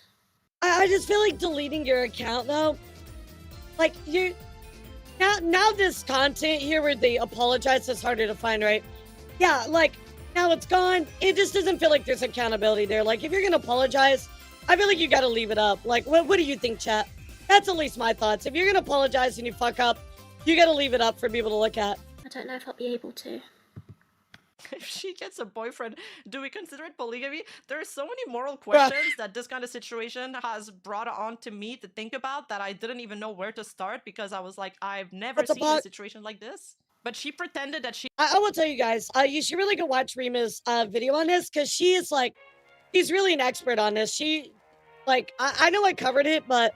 I just feel like deleting your account, though. Like, you... Now this content here where they apologize is harder to find, right? Yeah, like, now it's gone. It just doesn't feel like there's accountability there. Like, if you're gonna apologize, I feel like you gotta leave it up. Like, what do you think, chat? That's at least my thoughts. If you're gonna apologize and you fuck up, you gotta leave it up for people to look at. I don't know if I'll be able to. If she gets a boyfriend, do we consider it polygamy? There are so many moral questions that this kind of situation has brought on to me to think about that I didn't even know where to start because I was like, I've never What's seen a situation like this. But she pretended that she... I will tell you guys, you should really go watch Rima's video on this because she is like, she's really an expert on this. She, like, I know I covered it, but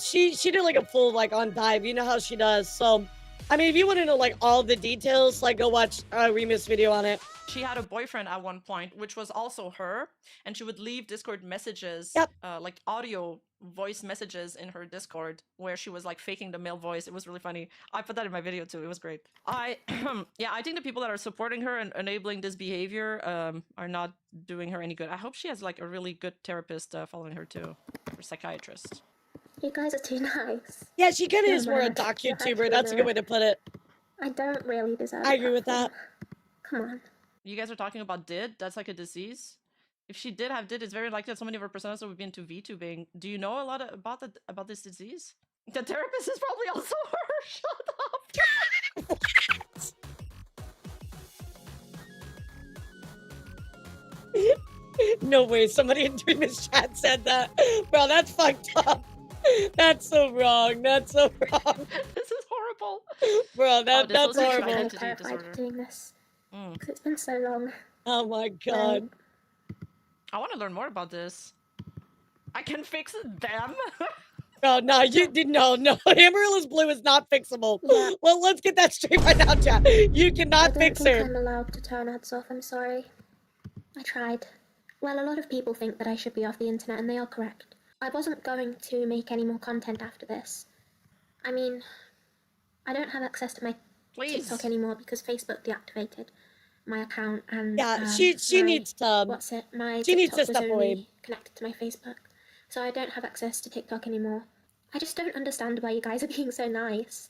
she did like a full like on dive. You know how she does. So, I mean, if you want to know like all the details, like go watch Rima's video on it. She had a boyfriend at one point, which was also her, and she would leave Discord messages, like audio voice messages in her Discord, where she was like faking the male voice. It was really funny. I put that in my video too. It was great. Yeah, I think the people that are supporting her and enabling this behavior are not doing her any good. I hope she has like a really good therapist following her too, or psychiatrist. You guys are too nice. Yeah, she kind of You're is more a mad. docu-tuber. That's a good way to put it. I don't really deserve I agree with that. Come on. You guys are talking about DID? That's like a disease? If she did have DID, it's very likely that so many of her personas would be into VTubing. Do you know a lot about this disease? The therapist is probably also her. Shut up. No way, somebody in Dreamer's chat said that. Bro, that's fucked up. That's so wrong. That's so wrong. This is horrible. Bro, that's horrible. I'm really terrified of doing this. Because it's been so long. Oh my god. I want to learn more about this. I can fix them? No, you did no. Amarillo's blue is not fixable. Yeah. Well, let's get that straight right now, chat. You cannot fix her. I'm allowed to turn ads off. I'm sorry. I tried. Well, a lot of people think that I should be off the internet, and they are correct. I wasn't going to make any more content after this. I mean, I don't have access to my TikTok anymore because Facebook deactivated my account, and she needs to. What's it? My she TikTok needs to was step only away. Connected to my Facebook, so I don't have access to TikTok anymore. I just don't understand why you guys are being so nice.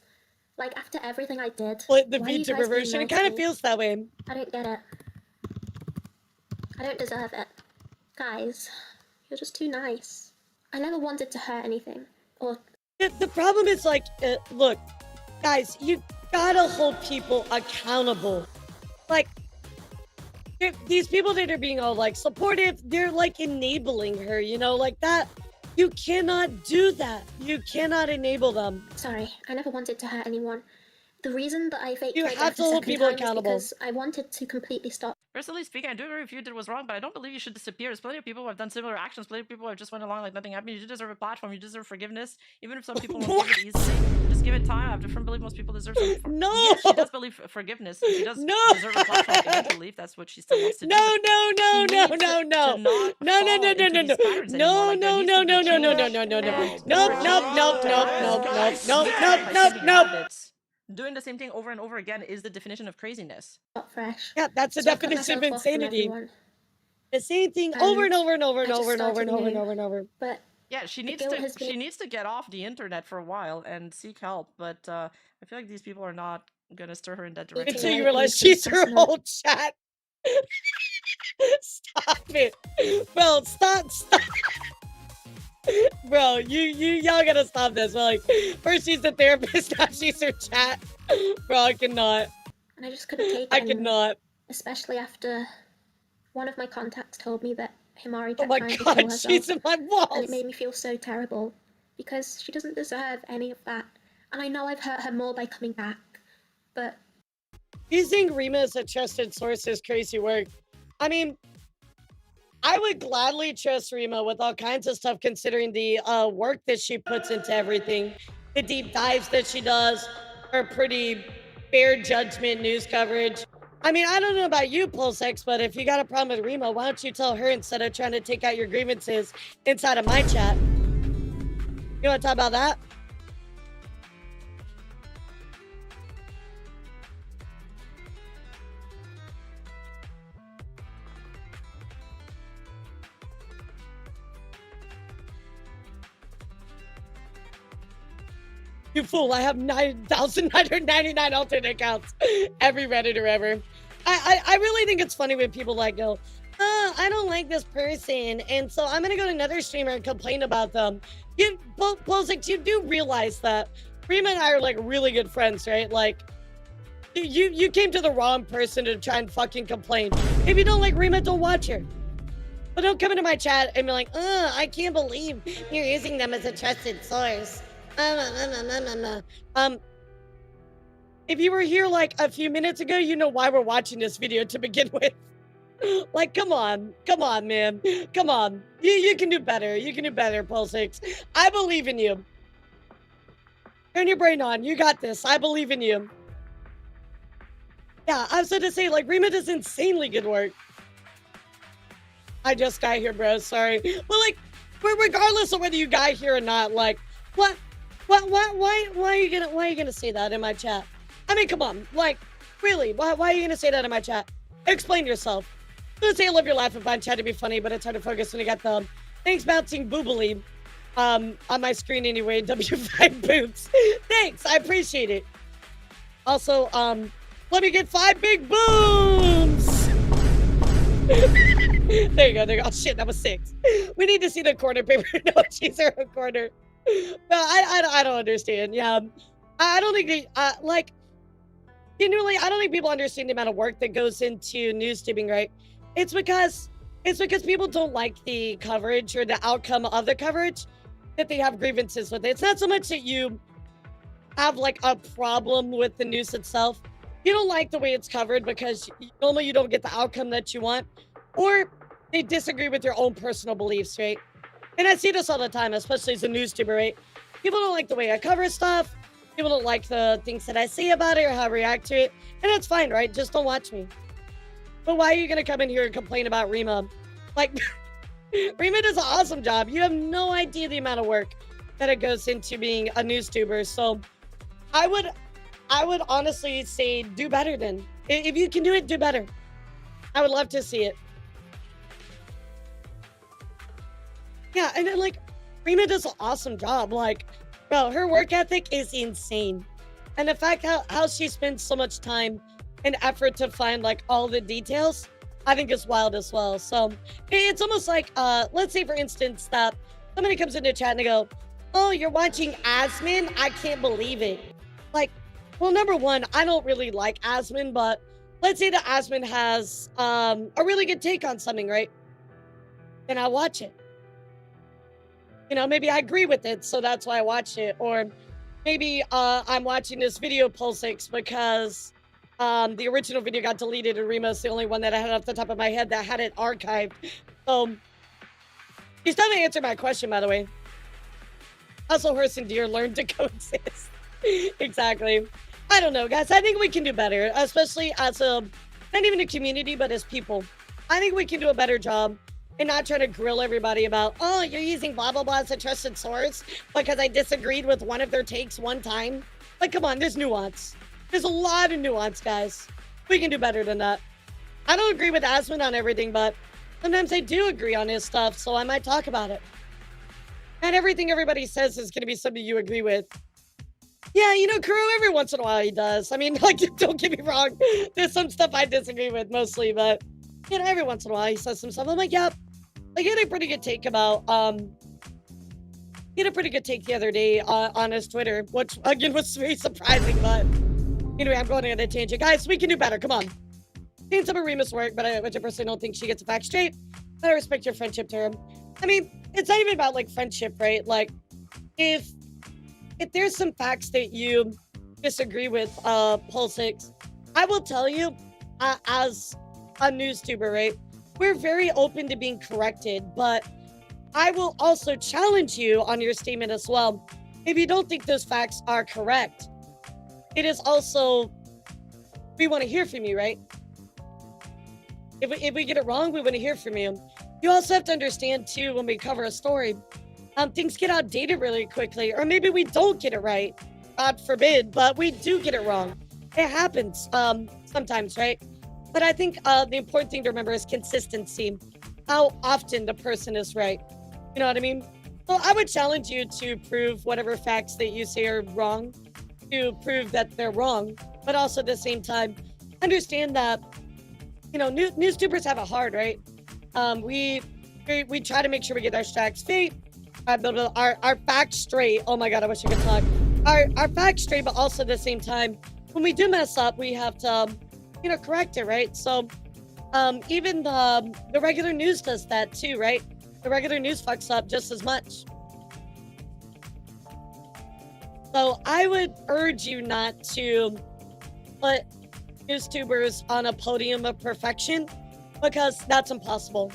Like after everything I did. Well, the why are you Vtuber guys being version, it nice kind to of me? feels that way. I don't get it. I don't deserve it. Guys, you're just too nice. I never wanted to hurt anything, or... The problem is, like, look, guys, you gotta hold people accountable. Like, these people that are being all, like, supportive, they're, like, enabling her, you know? Like, that, you cannot do that. You cannot enable them. Sorry, I never wanted to hurt anyone. The reason that I faked You my have death to a hold second people time is accountable. because I wanted to completely stop. Personally speaking, I do agree with you that it was wrong, but I don't believe you should disappear. There's plenty of people who have done similar actions. Plenty of people who have just went along like nothing happened. You do deserve a platform. You deserve forgiveness. Even if some people won't give it easily, just give it time. I have different belief. Most people deserve some. No! Yes, she does believe forgiveness. She does deserve a platform eventually if that's what she still wants to do. No. Doing the same thing over and over again is the definition of craziness. Not fresh. Yeah, that's the So I cut definition of myself off from insanity. everyone. The same thing over and over and over and I just over and over and started over and new. over and over. But yeah, she needs guilt has been- to get off the internet for a while and seek help. But I feel like these people are not gonna stir her in that direction. Until you realize she's her whole chat. Stop it, bro! Stop! Bro, y'all gotta stop this. Like, first she's the therapist, now she's her chat. Bro, I cannot. And I just couldn't take it I anymore. cannot. Especially after one of my contacts told me that Himari Oh kept my trying to god, kill herself. she's in my And walls. it made me feel so terrible because she doesn't deserve any of that. And I know I've hurt her more by coming back, but Using Rima as a trusted source is crazy work. I mean, I would gladly trust Rima with all kinds of stuff, considering the work that she puts into everything, the deep dives that she does, her pretty fair judgment news coverage. I mean, I don't know about you, Pulsex, but if you got a problem with Rima, why don't you tell her instead of trying to take out your grievances inside of my chat? You want to talk about that? You fool, I have 9,999 alternate accounts. Every Redditor ever. I really think it's funny when people like go, I don't like this person, and so I'm gonna go to another streamer and complain about them. You, Pulsix, you do realize that Rima and I are like really good friends, right? Like, you came to the wrong person to try and fucking complain. If you don't like Rima, don't watch her. But don't come into my chat and be like, I can't believe you're using them as a trusted source. If you were here like a few minutes ago, you know why we're watching this video to begin with. Like, come on, man, come on. You can do better. You can do better, Pulsix. I believe in you. Turn your brain on. You got this. I believe in you. Yeah, I was going to say, like, Rima does insanely good work. I just got here, bro. Sorry. Well, like, regardless of whether you got here or not, like, why are you gonna say that in my chat? I mean, come on, like, really, why are you gonna say that in my chat? Explain yourself. I'm gonna say I love your laugh and find chat to be funny, but it's hard to focus when you got the thanks bouncing boobily on my screen anyway. W5 boots. Thanks, I appreciate it. Also, let me get 5 big booms. There you go. Oh shit, that was 6. We need to see the corner paper. No, she's her corner. No, I don't understand. Yeah, I don't think they like. Genuinely, I don't think people understand the amount of work that goes into news tubing. Right? It's because people don't like the coverage or the outcome of the coverage that they have grievances with it. It's not so much that you have like a problem with the news itself. You don't like the way it's covered because normally you don't get the outcome that you want, or they disagree with your own personal beliefs, right? And I see this all the time, especially as a news tuber, right? People don't like the way I cover stuff. People don't like the things that I say about it or how I react to it. And that's fine, right? Just don't watch me. But why are you going to come in here and complain about Rima? Like, Rima does an awesome job. You have no idea the amount of work that it goes into being a news tuber. So I would honestly say do better then. If you can do it, do better. I would love to see it. Yeah, and then like Rima does an awesome job. Like, bro, her work ethic is insane. And the fact how she spends so much time and effort to find like all the details, I think is wild as well. So it's almost like let's say for instance that somebody comes into chat and they go, oh, you're watching Asmin? I can't believe it. Like, well, number one, I don't really like Asmin, but let's say that Asmin has a really good take on something, right? Then I watch it. You know, maybe I agree with it, so that's why I watch it. Or maybe I'm watching this video, Pulsix, because the original video got deleted and Rima's the only one that I had off the top of my head that had it archived. So, he's done to answer my question, by the way. Also, horse and deer learn to coexist. Exactly. I don't know, guys. I think we can do better, especially as a, not even a community, but as people. I think we can do a better job and not try to grill everybody about, oh, you're using blah, blah, blah as a trusted source because I disagreed with one of their takes one time. Like, come on, there's nuance. There's a lot of nuance, guys. We can do better than that. I don't agree with Asmin on everything, but sometimes I do agree on his stuff, so I might talk about it. Not everything everybody says is going to be something you agree with. Yeah, you know, Kuro, every once in a while he does. I mean, like, don't get me wrong. There's some stuff I disagree with mostly, but, you know, every once in a while he says some stuff. I'm like, yep. Like, he had a pretty good take about, he had a pretty good take the other day on his Twitter, which, again, was very surprising, but anyway, I'm going on a tangent. Guys, we can do better. Come on. Seen some of Rima's work, but which I personally don't think she gets the facts straight. I respect your friendship to her. I mean, it's not even about like friendship, right? Like, if there's some facts that you disagree with, Pulsix, I will tell you, as a news tuber, right? We're very open to being corrected, but I will also challenge you on your statement as well. If you don't think those facts are correct, it is also, we want to hear from you, right? If we get it wrong, we want to hear from you. You also have to understand too, when we cover a story, things get outdated really quickly, or maybe we don't get it right. God forbid, but we do get it wrong. It happens sometimes, right? But I think the important thing to remember is consistency. How often the person is right. You know what I mean? So I would challenge you to prove whatever facts that you say are wrong, to prove that they're wrong, but also at the same time, understand that, you know, news tubers have it hard, right? We try to make sure we get our facts straight, our facts straight. Oh my god, I wish I could talk. Our facts straight, but also at the same time, when we do mess up, we have to, you know, correct it, right? So, even the regular news does that too, right? The regular news fucks up just as much. So I would urge you not to put news tubers on a podium of perfection, because that's impossible.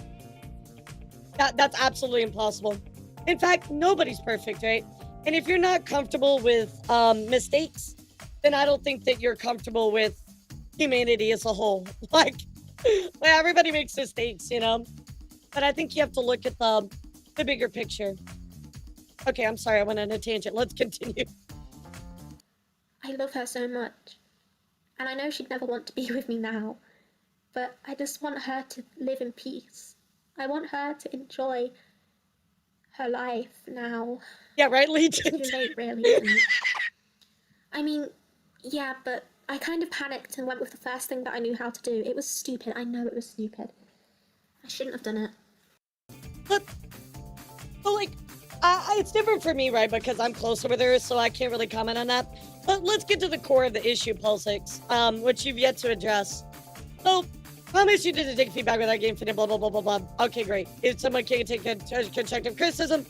That's absolutely impossible. In fact, nobody's perfect, right? And if you're not comfortable with mistakes, then I don't think that you're comfortable with humanity as a whole. Like, well, everybody makes mistakes, you know? But I think you have to look at the bigger picture. Okay, I'm sorry, I went on a tangent. Let's continue. I love her so much. And I know she'd never want to be with me now. But I just want her to live in peace. I want her to enjoy her life now. Yeah, right, Legion? It's too late, really, isn't it? I mean, yeah, but I kind of panicked and went with the first thing that I knew how to do. It was stupid. I know it was stupid. I shouldn't have done it. But like, it's different for me, right? Because I'm closer with her, so I can't really comment on that. But let's get to the core of the issue, Pulsix, which you've yet to address. So, promise you didn't take feedback with that game for blah, blah, blah, blah, blah. Okay, great. If someone can take a constructive criticism,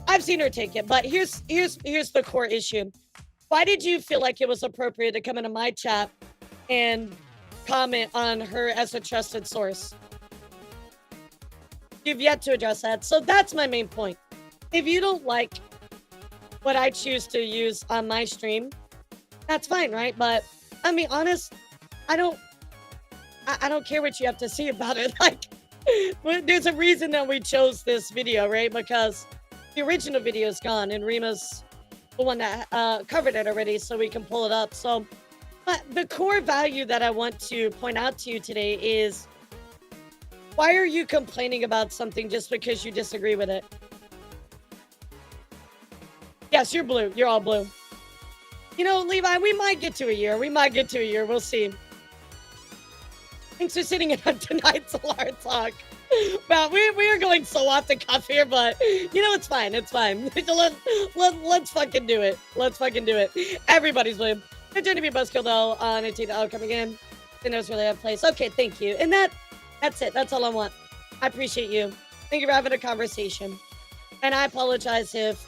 I've seen her take it. But here's the core issue. Why did you feel like it was appropriate to come into my chat and comment on her as a trusted source? You've yet to address that. So that's my main point. If you don't like what I choose to use on my stream, that's fine, right? But I mean, honest, I don't care what you have to say about it. Like, there's a reason that we chose this video, right? Because the original video is gone, and Rima's the one that covered it already, so we can pull it up. So, but the core value that I want to point out to you today is, why are you complaining about something just because you disagree with it? Yes, you're blue. You're all blue. You know, Levi, we might get to a year. We'll see. Thanks for sitting in on tonight's Elara talk. Well, we are going so off the cuff here, but you know, it's fine. Let's fucking do it. Everybody's blue. They're trying to be buzzkill though. And take the outcome again. It knows really have place. Okay, thank you. And that's it. That's all I want. I appreciate you. Thank you for having a conversation. And I apologize if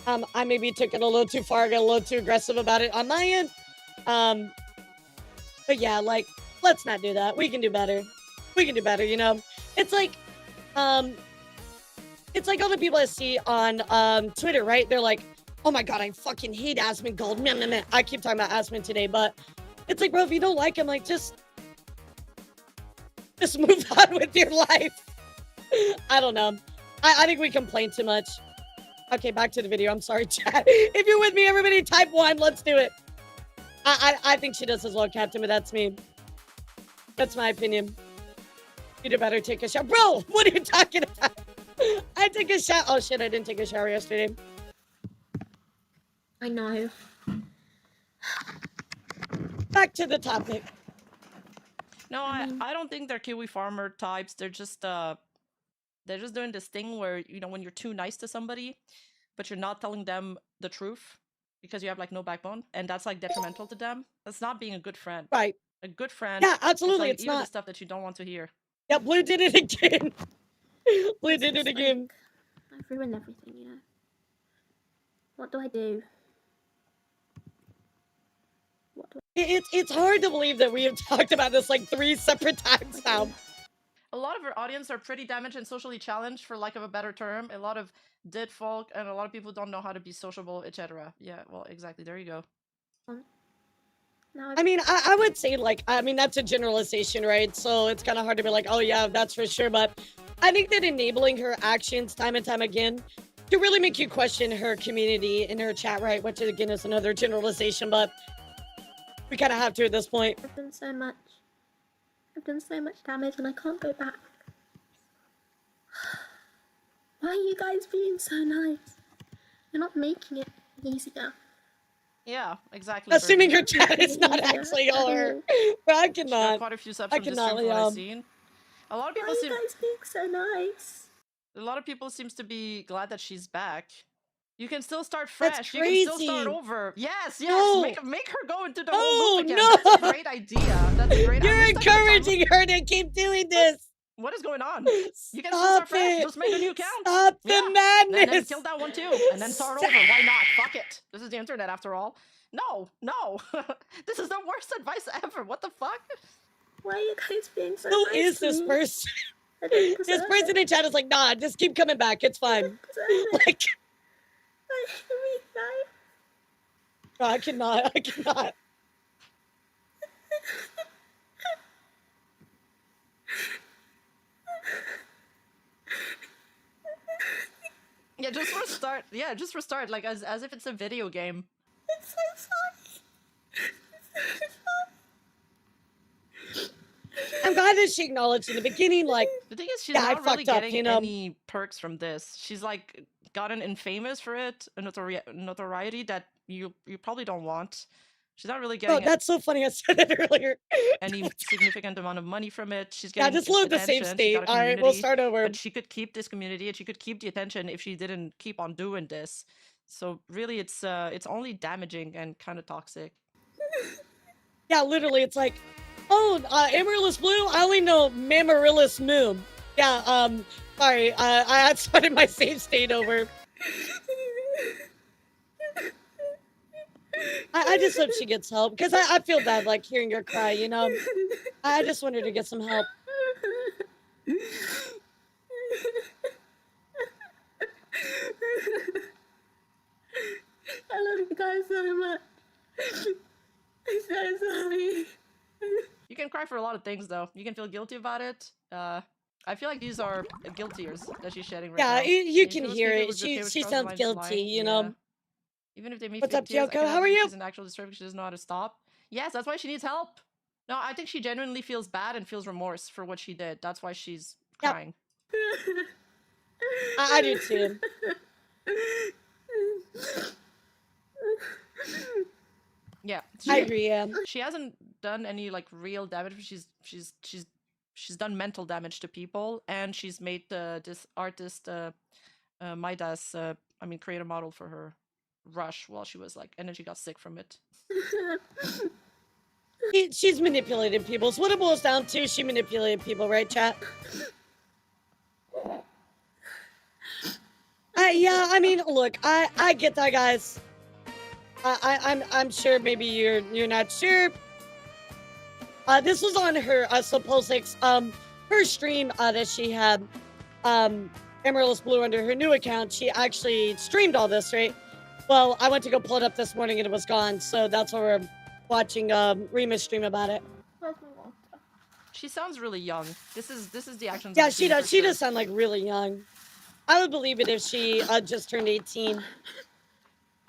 I maybe took it a little too far, got a little too aggressive about it on my end. But yeah, like, let's not do that. We can do better. You know? It's like all the people I see on Twitter, right? They're like, oh my god, I fucking hate Asmongold. Meh, meh, meh. I keep talking about Asmon today, but it's like, bro, if you don't like him, like, just move on with your life. I don't know. I think we complain too much. Okay, back to the video. I'm sorry, chat. If you're with me, everybody type 1. Let's do it. I think she does as well, Captain, but that's me. That's my opinion. You'd better take a shower. Bro, what are you talking about? I took a shower. Oh shit, I didn't take a shower yesterday. I know. Back to the topic. No, I don't think they're Kiwi farmer types. They're just doing this thing where, you know, when you're too nice to somebody, but you're not telling them the truth because you have like no backbone, and that's like detrimental to them. That's not being a good friend. Right. A good friend. Yeah, absolutely. Like, It's even not the stuff that you don't want to hear. Yeah, Blue did it again. We It's did it just again. like, I've ruined everything, you know. What do I do? What do It's hard to believe that we have talked about this like 3 separate times I now. do? A lot of our audience are pretty damaged and socially challenged, for lack of a better term. A lot of dead folk, and a lot of people don't know how to be sociable, etc. Yeah, well, exactly. There you go. Now I mean, I would say, like, I mean, that's a generalization, right? So it's kind of hard to be like, oh, yeah, that's for sure. But I think that enabling her actions time and time again to really make you question her community in her chat, right? Which, again, is another generalization, but we kind of have to at this point. I've done so much. I've done so much damage and I can't go back. Why are you guys being so nice? You're not making it easier. Yeah, exactly. Assuming Birdie. her chat is not Yeah, actually at her. all. But I She got cannot. quite a few subs I from this cannot, stream from what I've Liam. seen. A lot of Why people are you seem guys being so nice? a lot of people seems to be glad that she's back. You can still start That's fresh. You can still start crazy. over. Yes, yes. No. Make her go into the No, whole loop again. no. That's a great idea. That's a great. I You're wish that could have encouraging her to keep doing this. What is going on? You can still Stop start fresh. it. Just make a new account. Stop the Yeah. madness. And then kill that one too. And then start over. Why not? Fuck it. This is the internet after all. No, no. This is the worst advice ever. What the fuck? Why are you guys being so Who nice is to this me? person? I don't This deserve person it. in chat is like, nah, just keep coming back. It's fine. I don't deserve it. Like, I hate that. no, I cannot. I cannot. Yeah, just restart. Yeah, just restart. Like as if it's a video game. I'm so sorry. I'm glad that she acknowledged in the beginning, like, The thing is, she's yeah, I not really fucked up, getting you know? any perks from this. She's like gotten infamous for it, a notoriety that you probably don't want. She's not really Oh, getting that's so funny. I said it earlier. any significant amount of money from it. She's Yeah, getting just load the save attention. She's state. got a All right, we'll community, start over. but she could keep this community and she could keep the attention if she didn't keep on doing this. So really, it's only damaging and kind of toxic. Yeah, literally, it's like, oh, Amaryllis Blue? I only know Mamaryllis Moo. Yeah, sorry, I had started my save state over. I just hope she gets help, because I feel bad, like, hearing her cry, you know? I just want her to get some help. I love you guys so much. I'm so sorry. You can cry for a lot of things, though. You can feel guilty about it. I feel like these are guilt tears that she's shedding right now. Yeah, you And can those hear people it. would be okay with She crossing sounds lines guilty, lying, you yeah. know? Even if they make What's fake up, tears, I Kyoko? can How are imagine you? she's an actual disturbed because she doesn't know how to stop. Yes, that's why she needs help. No, I think she genuinely feels bad and feels remorse for what she did. That's why she's Yep. crying. I do too. Yeah, I agree, yeah. she hasn't done any like real damage. She's done mental damage to people, and she's made this artist Midas create a model for her Rush while she was like, and then she got sick from it. She's manipulated people. So what it boils down to, she manipulated people, right, chat? Yeah, I mean, look, I get that, guys. I'm sure maybe you're not sure. This was on her Supposix, her stream that she had, Amaryllis Blue under her new account. She actually streamed all this, right? Well, I went to go pull it up this morning and it was gone, so that's why we're watching Rima's stream about it. Where's my water? She sounds really young. This is the actions. Yeah, of she Tina does. for She sure. does sound like really young. I would believe it if she just turned 18.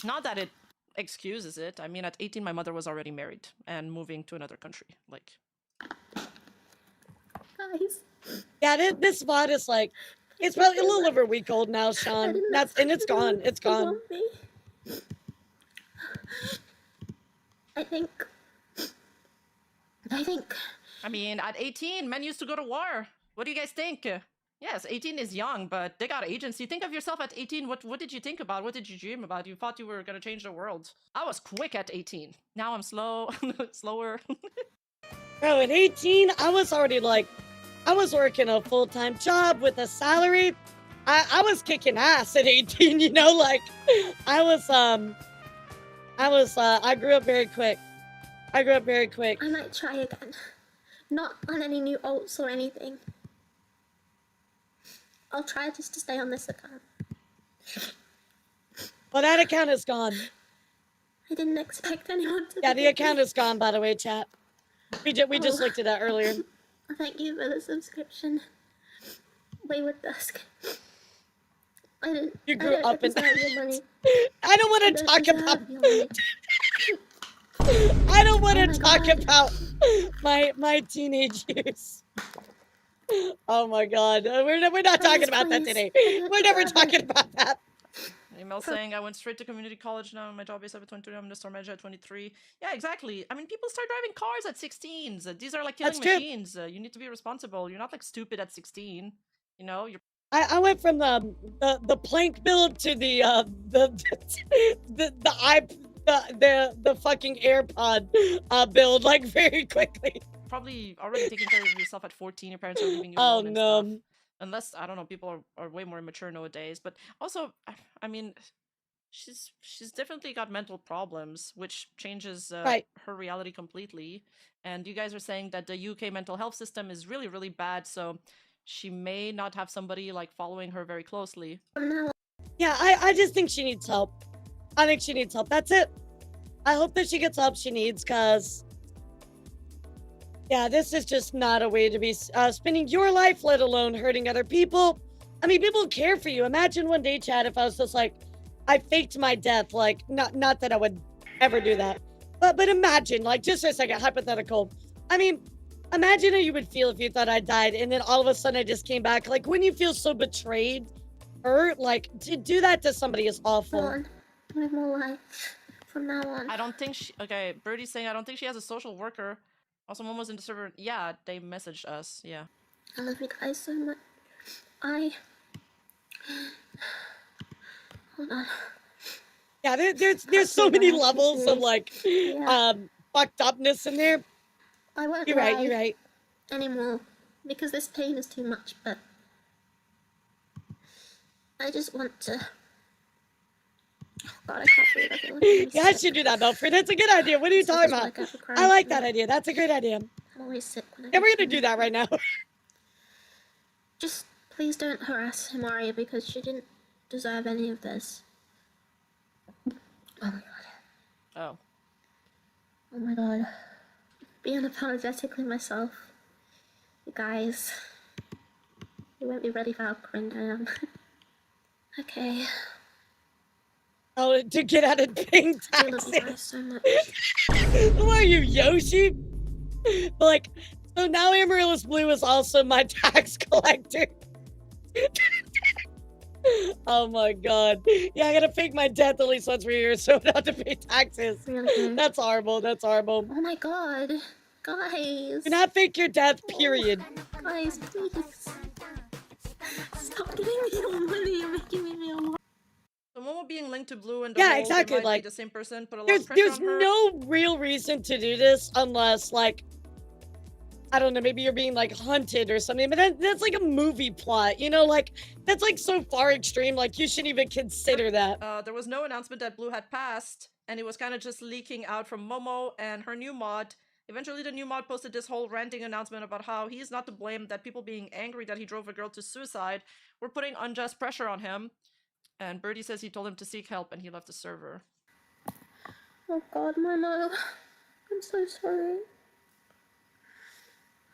Not that it excuses it. I mean, at 18, my mother was already married and moving to another country. Like, Guys, Yeah, this VOD is like, it's probably a little over a week old now, I Sean. didn't That's and it's gone. It's you gone. want me. I think. I mean, at 18, men used to go to war. What do you guys think? Yes, 18 is young, but they got agency. Think of yourself at 18. What did you think about? What did you dream about? You thought you were gonna change the world. I was quick at 18. Now I'm slower. Bro, at 18, I was already like I was working a full-time job with a salary. I was kicking ass at 18, you know, like I grew up very quick. I grew up very quick. I might try again. Not on any new alts or anything. I'll try just to stay on this account. Well, that account is gone. I didn't expect anyone to. Yeah, the account is gone, by the way, chat. We just looked at that earlier. Thank you for the subscription. Wayward Dusk. You grew up in. Your money. I don't want to talk about. I don't want to talk about my teenage years. Oh my God, we're not talking about that today. We're never talking about that. Email saying I went straight to community college now. My job is at 22. I'm gonna start manager at 23. Yeah, exactly. I mean, people start driving cars at 16s. These are like killing machines. You need to be responsible. You're not like stupid at 16. You know, you're. I went from the plank build to the fucking AirPod build like very quickly. Probably already taking care of yourself at 14. Your parents are leaving you Oh alone and no. stuff. Unless, I don't know, people are way more immature nowadays. But also, I mean, she's definitely got mental problems, which changes her reality completely. And you guys are saying that the UK mental health system is really, really bad, so she may not have somebody like following her very closely. Yeah, I just think she needs help. I think she needs help. That's it. I hope that she gets help she needs, because yeah, this is just not a way to be spending your life, let alone hurting other people. I mean, people care for you. Imagine one day, Chad, if I was just like, I faked my death. Like, not that I would ever do that. But imagine, like, just for a second, hypothetical. I mean, imagine how you would feel if you thought I died and then all of a sudden I just came back. Like, when you feel so betrayed, hurt, like, to do that to somebody is awful. Live more life from now on. I don't think she... Okay, Birdie's saying I don't think she has a social worker. Also, Momo's in the server. Yeah, they messaged us. Yeah. I love you guys so much. Hold on. Yeah, there's so many levels of like fucked upness in there. I won't You're right. Anymore, because this pain is too much, but I just want to. Oh God, I can't breathe. I feel like I'm Yeah, I should do that, Belford. That's a good idea. What are you talking about? I like that idea. That's a great idea. I'm always sick when I Yeah, we're gonna do that right now. Just please don't harass Himaria because she didn't deserve any of this. Oh my God. Oh. Oh my God. Being unapologetically myself. You guys. You won't be ready for how cringe I am. Okay. Oh, to get out of paying I love you guys taxes. so much. Who are you, Yoshi? Like, so now Amaryllis Blue is also my tax collector. Oh my God. Yeah, I gotta fake my death at least once per year so I don't have to pay taxes. Really? That's horrible. That's horrible. Oh my God. Guys. Do not fake your death, period. Guys, please. Stop giving me your money. You're making me feel worse. So Momo being linked to Blue and Yeah, Dole, exactly, they might like, be the same person, put a lot of pressure There's on her. no real reason to do this unless, like, I don't know, maybe you're being, like, hunted or something, but that's like a movie plot, you know? Like, that's, like, so far extreme, like, you shouldn't even consider that. There was no announcement that Blue had passed, and it was kind of just leaking out from Momo and her new mod. Eventually, the new mod posted this whole ranting announcement about how he's not to blame, that people being angry that he drove a girl to suicide were putting unjust pressure on him. And Birdie says he told him to seek help and he left the server. Oh God, Momo. I'm so sorry.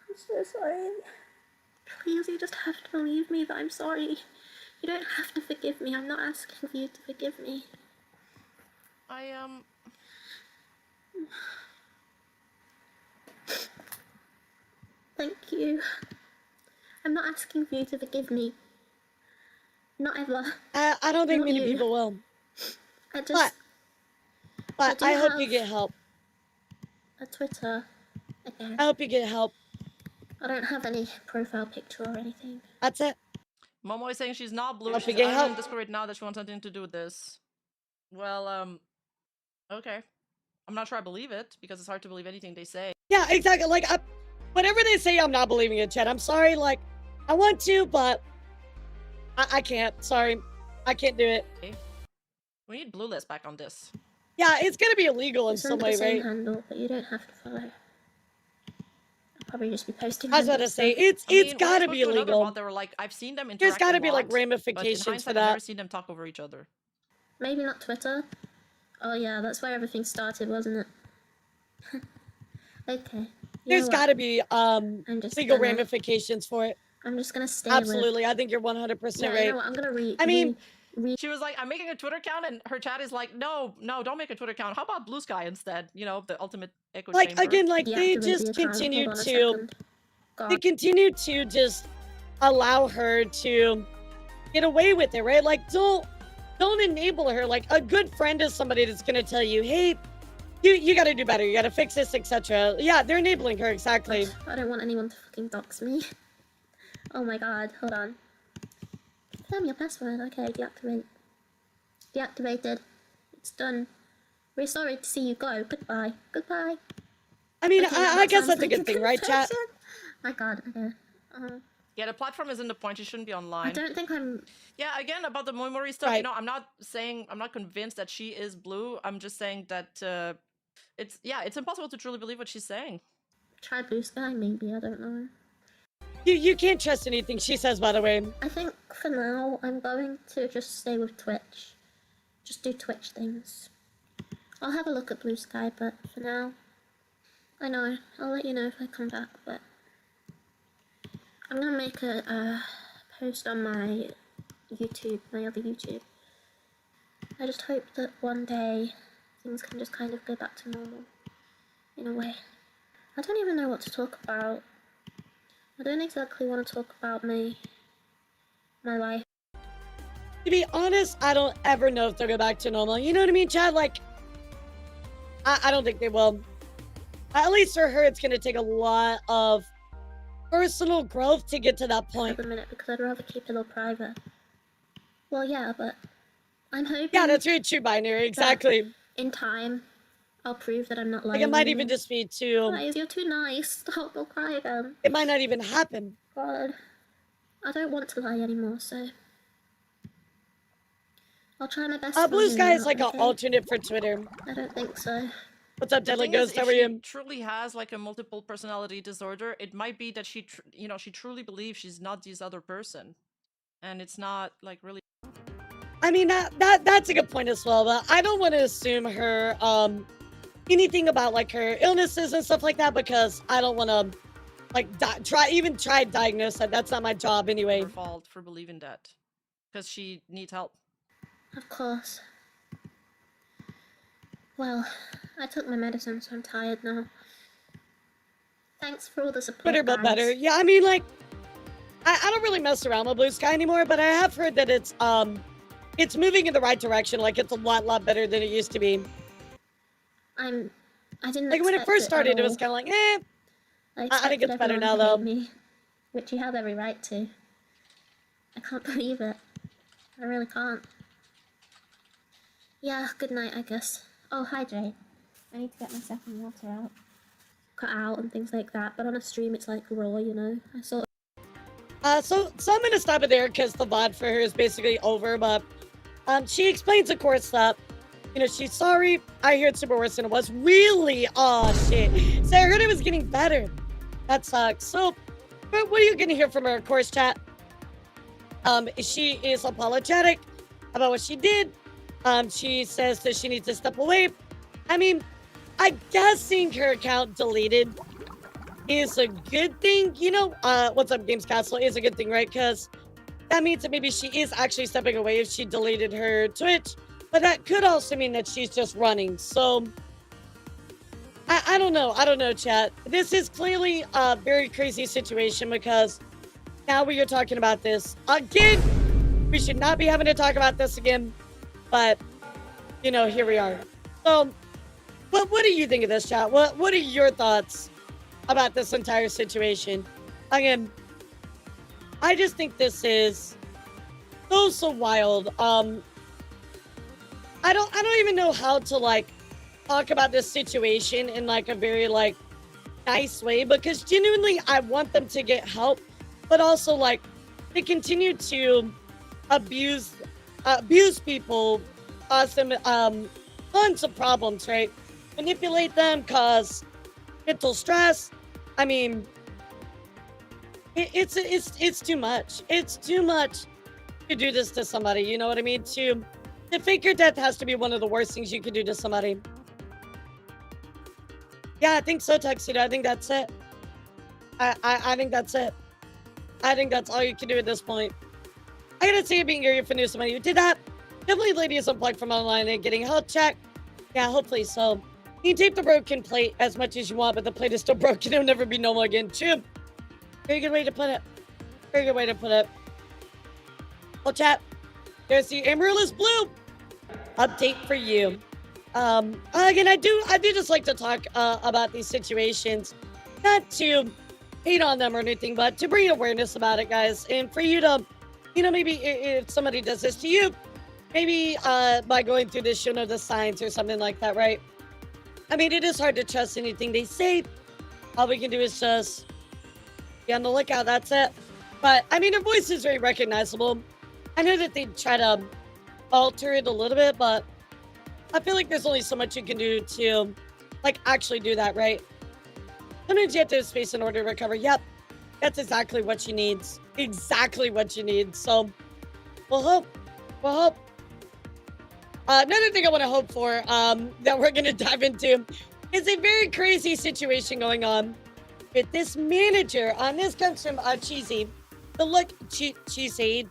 I'm so sorry. Please, you just have to believe me that I'm sorry. You don't have to forgive me. I'm not asking for you to forgive me. Thank you. I'm not asking for you to forgive me. Not ever. I don't think Not many you. people will. I just. But I I do hope you have get help. a Twitter again. I hope you get help. I don't have any profile picture or anything. That's it. Momo is saying she's not Blue. Hope you She's get out help. in Discord right now that she wants something to do with this. Well, okay. I'm not sure I believe it because it's hard to believe anything they say. Yeah, exactly. Like, whatever they say, I'm not believing it, Chad. I'm sorry. Like, I want to, but I can't. Sorry, I can't do it. We need Blue List back on this. Yeah, it's gonna be illegal in It's some under way, the same right? handle, but you don't have to follow. I'll probably just be posting. I was about to random say stuff. it's I mean, when I gotta spoke be to another illegal. bot, they were like, I've seen them interact There's gotta a be like lot, but in ramifications for hindsight, I've that. never seen them talk over each other. Maybe not Twitter. Oh yeah, that's where everything started, wasn't it? Okay. You There's know what? gotta be I'm just legal gonna. ramifications for it. I'm just gonna stay Absolutely, I think you're 100% with. Yeah, right. you know what? I'm gonna read. I mean, She was like, I'm making a Twitter account, and her chat is like, no, don't make a Twitter account. How about Blue Sky instead? You know, the ultimate echo like chamber. again, like they deactivate just the account. continue Hold on a to second. they God. continue to just allow her to get away with it, right? Like don't enable her. Like a good friend is somebody that's gonna tell you, hey, you gotta do better, you gotta fix this, etc. Yeah, they're enabling her, exactly. I don't want anyone to fucking dox me. Oh my god, hold on. Confirm your password. Okay, deactivate. Deactivated. It's done. We're sorry to see you go. Goodbye. Goodbye. I mean, Okay, I that guess sounds that's a like good thing, right, chat? confession. My god, okay. Yeah, the platform isn't the point. You shouldn't be online. I don't think I'm... Yeah, again, about the memory stuff, Right. you know, I'm not convinced that she is blue. I'm just saying that it's impossible to truly believe what she's saying. Try Blue Sky, maybe. I don't know. You can't trust anything she says, by the way. I think for now, I'm going to just stay with Twitch. Just do Twitch things. I'll have a look at Blue Sky, but for now... I know, I'll let you know if I come back, but... I'm gonna make a post on my YouTube, my other YouTube. I just hope that one day things can just kind of go back to normal, in a way. I don't even know what to talk about. I don't exactly want to talk about my life. To be honest, I don't ever know if they'll go back to normal. You know what I mean, Chad? Like, I don't think they will. At least for her, it's gonna take a lot of personal growth to get to that point. For a minute, because I'd rather keep it all private. Well, yeah, but I'm hoping... Yeah, that's very true, binary, exactly. In time, I'll prove that I'm not lying. Like, it might even anymore. just be too... Guys, you're too nice. Stop, I'll cry again. It might not even happen. God. I don't want to lie anymore, so... I'll try my best. Blue for Sky you, is like okay? an alternate for Twitter. I don't think so. What's up, The Deadly thing is, Ghost? if How are she you? truly has like a multiple personality disorder, it might be that she truly believes she's not this other person, and it's not like really. I mean, that's a good point as well, but I don't want to assume her anything about like her illnesses and stuff like that, because I don't want to like try diagnose that. That's not my job anyway. Her fault for believing that, because she needs help. Of course. Well, I took my medicine, so I'm tired now. Thanks for all the support, Better but guys. better. Yeah, I mean, like, I don't really mess around with Blue Sky anymore, but I have heard that it's moving in the right direction. Like, it's a lot better than it used to be. I didn't Like, when it expect first started, at it was all. kind of like, eh. I think it's expected better everyone now, to hate though. Me, which you have every right to. I can't believe it. I really can't. Yeah, good night, I guess. Oh, hydrate. I need to get my second water out. Cut out and things like that, but on a stream it's like raw, you know? I sort of... So I'm gonna stop it there because the VOD for her is basically over, but she explains, of course, that, you know, she's sorry. I hear it's super worse than it was. Really? Oh, shit. So I heard it was getting better. That sucks. So, but what are you gonna hear from her, of course, chat? She is apologetic about what she did. She says that she needs to step away. I mean, I guess seeing her account deleted is a good thing. You know, what's up, Games Castle, is a good thing, right? Because that means that maybe she is actually stepping away if she deleted her Twitch. But that could also mean that she's just running. So, I don't know. I don't know, chat. This is clearly a very crazy situation because now we are talking about this again. We should not be having to talk about this again. But, you know, here we are. So, what do you think of this, chat? What are your thoughts about this entire situation? Again, I just think this is so wild. I don't even know how to like talk about this situation in like a very like nice way because genuinely I want them to get help, but also like they continue to abuse people, cause them tons of problems, right? Manipulate them, cause mental stress. I mean, it's too much. It's too much to do this to somebody. You know what I mean? To fake your death has to be one of the worst things you can do to somebody. Yeah, I think so, Tuxedo. I think that's it. I think that's it. I think that's all you can do at this point. I gotta say, being here for news, somebody who did that. Definitely ladies unplugged from online and getting a health check. Yeah, hopefully so. You can tape the broken plate as much as you want, but the plate is still broken. It'll never be normal again. True. Very good way to put it. Very good way to put it. Well, chat. There's the Amaryllis Blue update for you. Again, I do just like to talk about these situations, not to hate on them or anything, but to bring awareness about it, guys, and for you to, you know, maybe if somebody does this to you, maybe by going through this, you'll know the signs or something like that, right? I mean, it is hard to trust anything they say. All we can do is just be on the lookout. That's it. But I mean, her voice is very recognizable. I know that they try to alter it a little bit, but I feel like there's only so much you can do to, like, actually do that, right? Sometimes you have to have space in order to recover. Yep, that's exactly what she needs. Exactly what she needs. So, we'll hope. We'll hope. Another thing I want to hope for that we're going to dive into is a very crazy situation going on with this manager. This comes from Cheesy. Cheesy,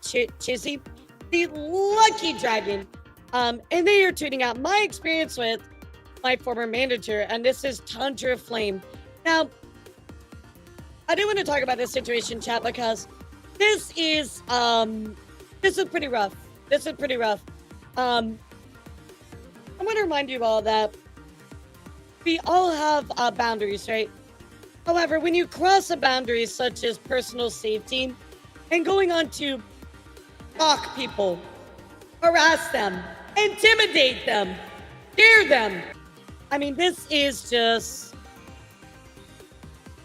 the Lucky Dragon. And they are tweeting out my experience with my former manager, and this is Tundra Flame. Now, I do want to talk about this situation, chat, because this is pretty rough. This is pretty rough. I want to remind you all that we all have boundaries, right? However, when you cross a boundary such as personal safety and going on to stalk people, harass them, intimidate them, scare them, I mean, this is just,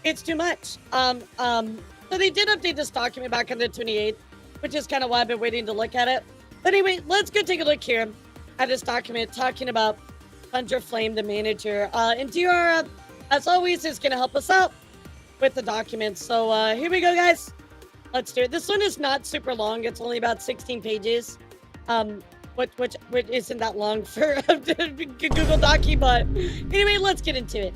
it's too much. So they did update this document back on the 28th, which is kind of why I've been waiting to look at it. But anyway, let's go take a look here at this document talking about Tundra Flame, the manager. And DR, as always, is going to help us out with the documents. So here we go, guys. Let's do it. This one is not super long. It's only about 16 pages. Which isn't that long for Google Docy, but anyway, let's get into it.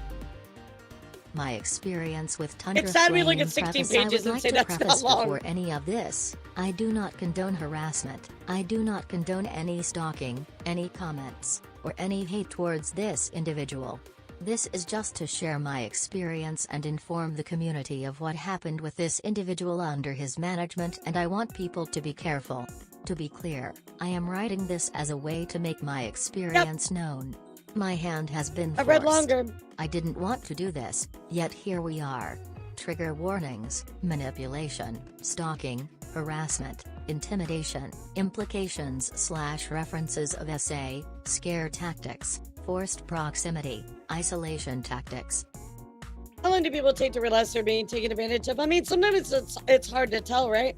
My experience with Tundra It's sad we look Flame at 16 preface, I pages would and like say to that's not preface long. before any of this, I do not condone harassment, I do not condone any stalking, any comments, or any hate towards this individual. This is just to share my experience and inform the community of what happened with this individual under his management, and I want people to be careful. To be clear, I am writing this as a way to make my experience known. My hand has been forced. I read longer. I didn't want to do this, yet here we are. Trigger warnings, manipulation, stalking, harassment, intimidation, implications/references of SA, scare tactics, forced proximity, isolation tactics. How long do people take to realize they're being taken advantage of? I mean, sometimes it's hard to tell, right?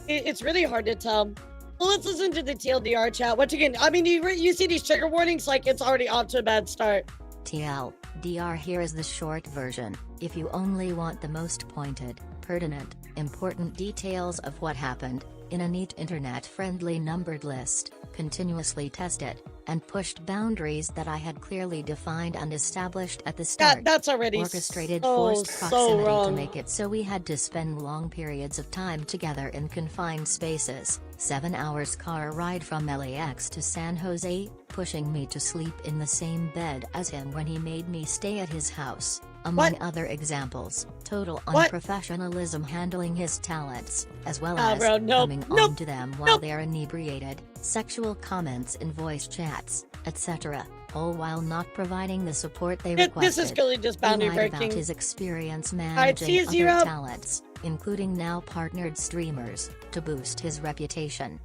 It's really hard to tell. Well, let's listen to the TLDR chat. Once again, I mean, you see these trigger warnings, like it's already off to a bad start. TLDR, here is the short version. If you only want the most pointed, pertinent, important details of what happened, in a neat internet-friendly numbered list, continuously tested, and pushed boundaries that I had clearly defined and established at the start. That's already orchestrated so forced proximity wrong. to make it so we had to spend long periods of time together in confined spaces, 7 hours car ride from LAX to San Jose, pushing me to sleep in the same bed as him when he made me stay at his house, among other examples, total unprofessionalism handling his talents, as well as coming on to them while they're inebriated, sexual comments in voice chats, etc., all while not providing the support they requested. This is clearly just boundary He lied breaking. about his experience see managing you, other Zero. talents, including now partnered streamers, to boost his reputation.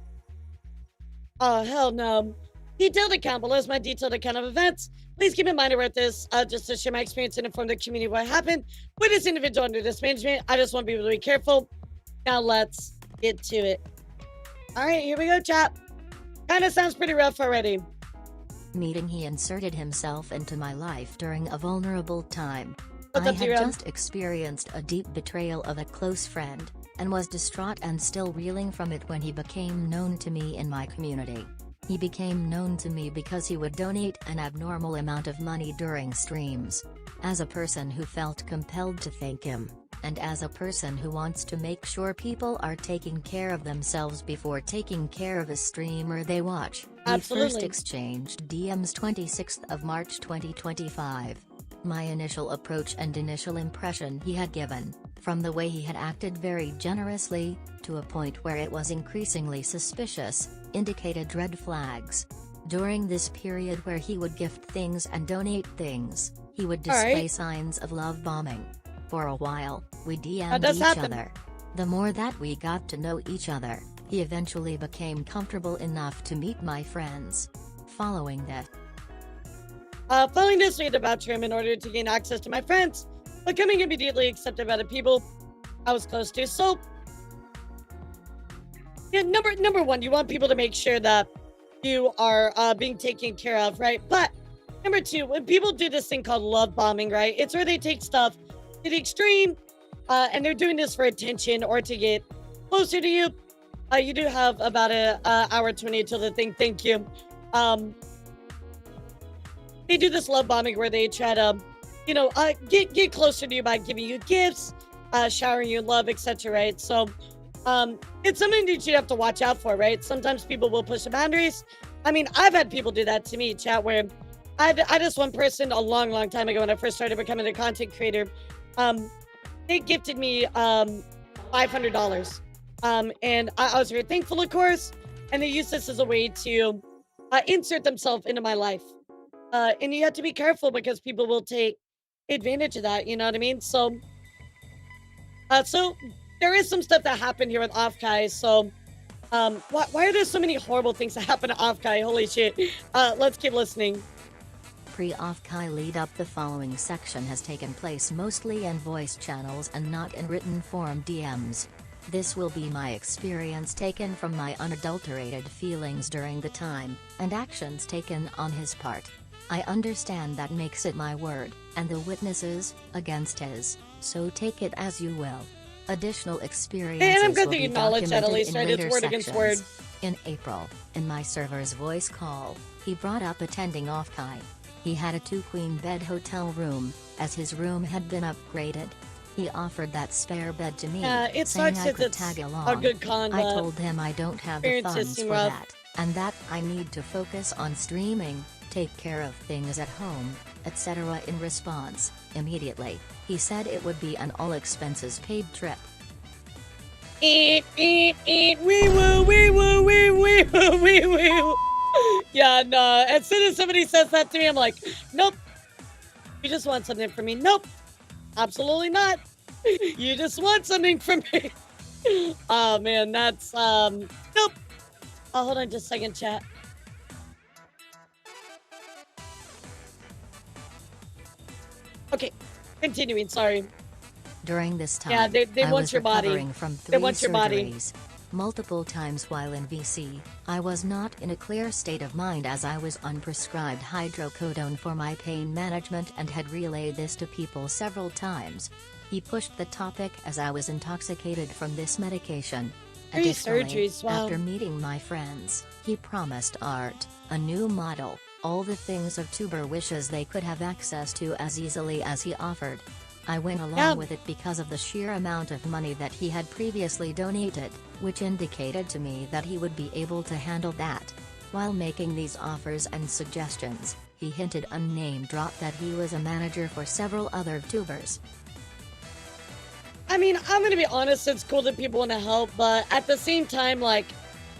Oh, hell no. Detailed account below is my detailed account of events Please keep in mind I wrote this just to share my experience and inform the community what happened with this individual under this management. I just want people to be careful. Now let's get to it. All right, here we go, chat. Kind of sounds pretty rough already. Meeting, he inserted himself into my life during a vulnerable time. What's I up, had T-Ram? just experienced a deep betrayal of a close friend, and was distraught and still reeling from it when he became known to me in my community. He became known to me because he would donate an abnormal amount of money during streams. As a person who felt compelled to thank him, and as a person who wants to make sure people are taking care of themselves before taking care of a streamer they watch, we first Absolutely. exchanged DMs 26th of March 2025. My initial approach and initial impression he had given, from the way he had acted very generously, to a point where it was increasingly suspicious, indicated red flags. During this period where he would gift things and donate things, he would display Alright. signs of love bombing. For a while, we DM'd does each happen. other. The more that we got to know each other, he eventually became comfortable enough to meet my friends. Following that, Following this, we had to voucher him in order to gain access to my friends, becoming immediately accepted by the people I was close to. So, yeah, number one, you want people to make sure that you are being taken care of, right? But number two, when people do this thing called love bombing, right? It's where they take stuff to the extreme, and they're doing this for attention or to get closer to you. You do have about a hour 20 until the thing. Thank you. They do this love bombing where they try to, get closer to you by giving you gifts, showering you love, etc. Right? So, it's something that you have to watch out for, right? Sometimes people will push the boundaries. I mean, I've had people do that to me, chat, where I just one person a long time ago when I first started becoming a content creator. They gifted me $500, and I was very thankful, of course. And they used this as a way to insert themselves into my life. And you have to be careful because people will take advantage of that. You know what I mean? So, so there is some stuff that happened here with Offkai. So, why are there so many horrible things that happen to Offkai? Holy shit! Let's keep listening. pre-Offkai lead up, the following section has taken place mostly in voice channels and not in written form DMs. This will be my experience taken from my unadulterated feelings during the time, and actions taken on his part. I understand that makes it my word, and the witnesses, against his, so take it as you will. Additional experiences And I'm good will to be acknowledge that at documented least, in right? It's later word against word. sections. In April, in my server's voice call, he brought up attending Offkai. He had a 2-queen bed hotel room, as his room had been upgraded. He offered that spare bed to me, It saying sucks I if could it's tag a along. good con, I but told him I don't have the experiences funds seem for rough. that, and that I need to focus on streaming, take care of things at home, etc. In response, immediately, he said it would be an all-expenses-paid trip. Wee woo, wee woo, wee wee woo, wee woo. Yeah, no. As soon as somebody says that to me, I'm like, nope. You just want something from me? Nope. Absolutely not. You just want something from me. Oh man, that's nope. Oh, hold on just a second, chat. Okay, continuing. Sorry. During this time, Yeah, they I want was your body. recovering from They 3 want your body. surgeries. Multiple times while in VC, I was not in a clear state of mind as I was on prescribed hydrocodone for my pain management and had relayed this to people several times. He pushed the topic as I was intoxicated from this medication. 3 Additionally, surgeries, wow. after meeting my friends, he promised art, a new model, all the things a Vtuber wishes they could have access to as easily as he offered. I went along with it because of the sheer amount of money that he had previously donated, which indicated to me that he would be able to handle that. While making these offers and suggestions, he hinted unnamed drop that he was a manager for several other Vtubers. I mean, I'm gonna be honest, it's cool that people want to help, but at the same time, like,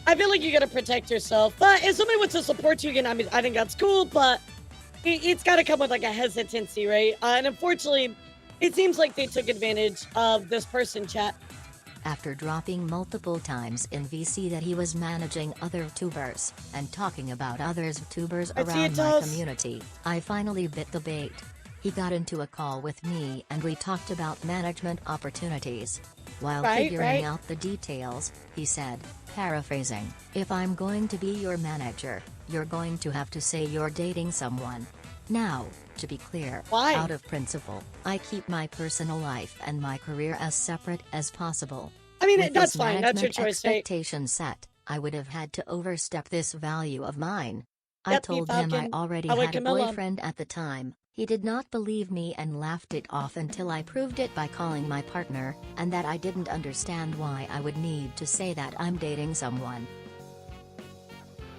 I feel like you gotta protect yourself. But if somebody wants to support you again, I mean, I think that's cool, but it's gotta come with like a hesitancy, right? And unfortunately, it seems like they took advantage of this person, chat. After dropping multiple times in VC that he was managing other Vtubers, and talking about others Vtubers I see around it, my Toast. community, I finally bit the bait. He got into a call with me and we talked about management opportunities. While Right, figuring right. out the details, he said, paraphrasing, "If I'm going to be your manager, you're going to have to say you're dating someone." Now, to be clear, Why? out of principle, I keep my personal life and my career as separate as possible. I mean, With that's this fine. That's your management choice, right? expectation set, I would have had to overstep this value of mine. I Yep, told him I Falcon. already I like had a Camilla. boyfriend at the time. He did not believe me and laughed it off until I proved it by calling my partner, and that I didn't understand why I would need to say that I'm dating someone.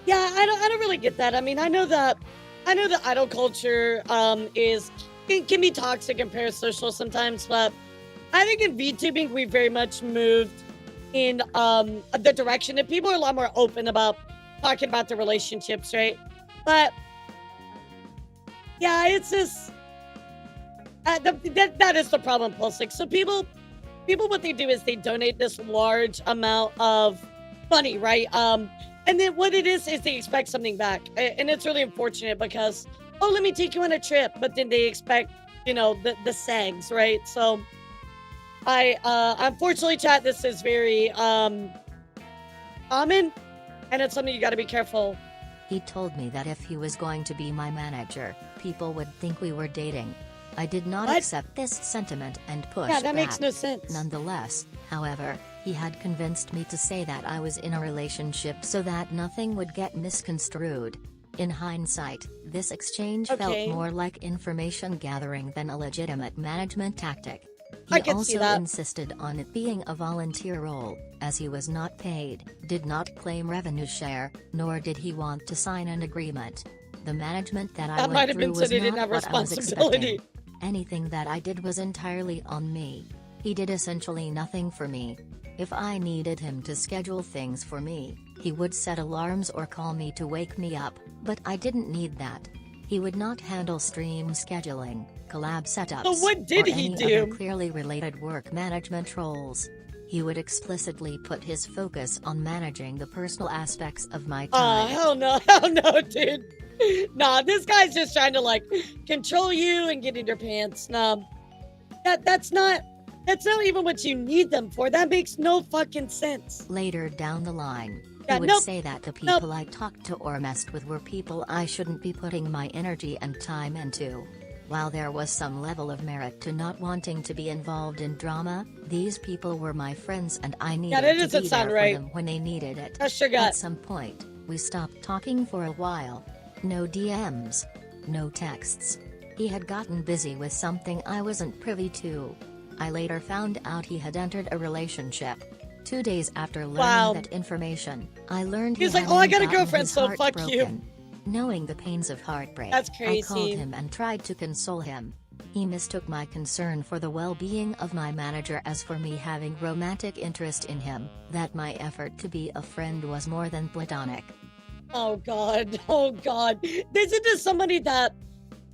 Yeah, I don't really get that. I mean, I know the idol culture can be toxic and parasocial sometimes, but I think in VTubing we very much moved in the direction that people are a lot more open about talking about their relationships, right? But yeah, it's just that is the problem, Pulsic. So people what they do is they donate this large amount of money, right? And then what it is they expect something back, and it's really unfortunate because let me take you on a trip, but then they expect the sags, right? So I unfortunately, chat, this is very common, and it's something you got to be careful. He told me that if he was going to be my manager, people would think we were dating. I did not What? accept this sentiment and pushed Yeah, that back. makes no sense. Nonetheless, however, he had convinced me to say that I was in a relationship so that nothing would get misconstrued. In hindsight, this exchange Okay. felt more like information gathering than a legitimate management tactic. He I can see also that. insisted on it being a volunteer role, as he was not paid, did not claim revenue share, nor did he want to sign an agreement. The management that I That might went have through been so was they didn't not have what I was responsibility. expecting. Anything that I did was entirely on me. He did essentially nothing for me. If I needed him to schedule things for me, he would set alarms or call me to wake me up, but I didn't need that. He would not handle stream scheduling, collab setups, So what did or he any do? other clearly related work management roles. He would explicitly put his focus on managing the personal aspects of my time. Hell no, dude. Nah, this guy's just trying to control you and get in your pants. Nah, that's not even what you need them for. That makes no fucking sense. Later down the line, Yeah, he would nope, say that the people I talked to or messed with were people I shouldn't be putting my energy and time into. While there was some level of merit to not wanting to be involved in drama, these people were my friends and I needed that to doesn't be sound there right. for them when they needed it. Trust your gut. At some point, we stopped talking for a while. No DMs. No texts. He had gotten busy with something I wasn't privy to. I later found out he had entered a relationship. 2 days after learning Wow. that information, I learned He's he like, "Oh, I hadn't got a gotten girlfriend, his so heart fuck you." broken. Knowing the pains of heartbreak, That's I called crazy. him and tried to console him. He mistook my concern for the well-being of my manager as for me having romantic interest in him, that my effort to be a friend was more than platonic. Oh god, oh god. This is just somebody that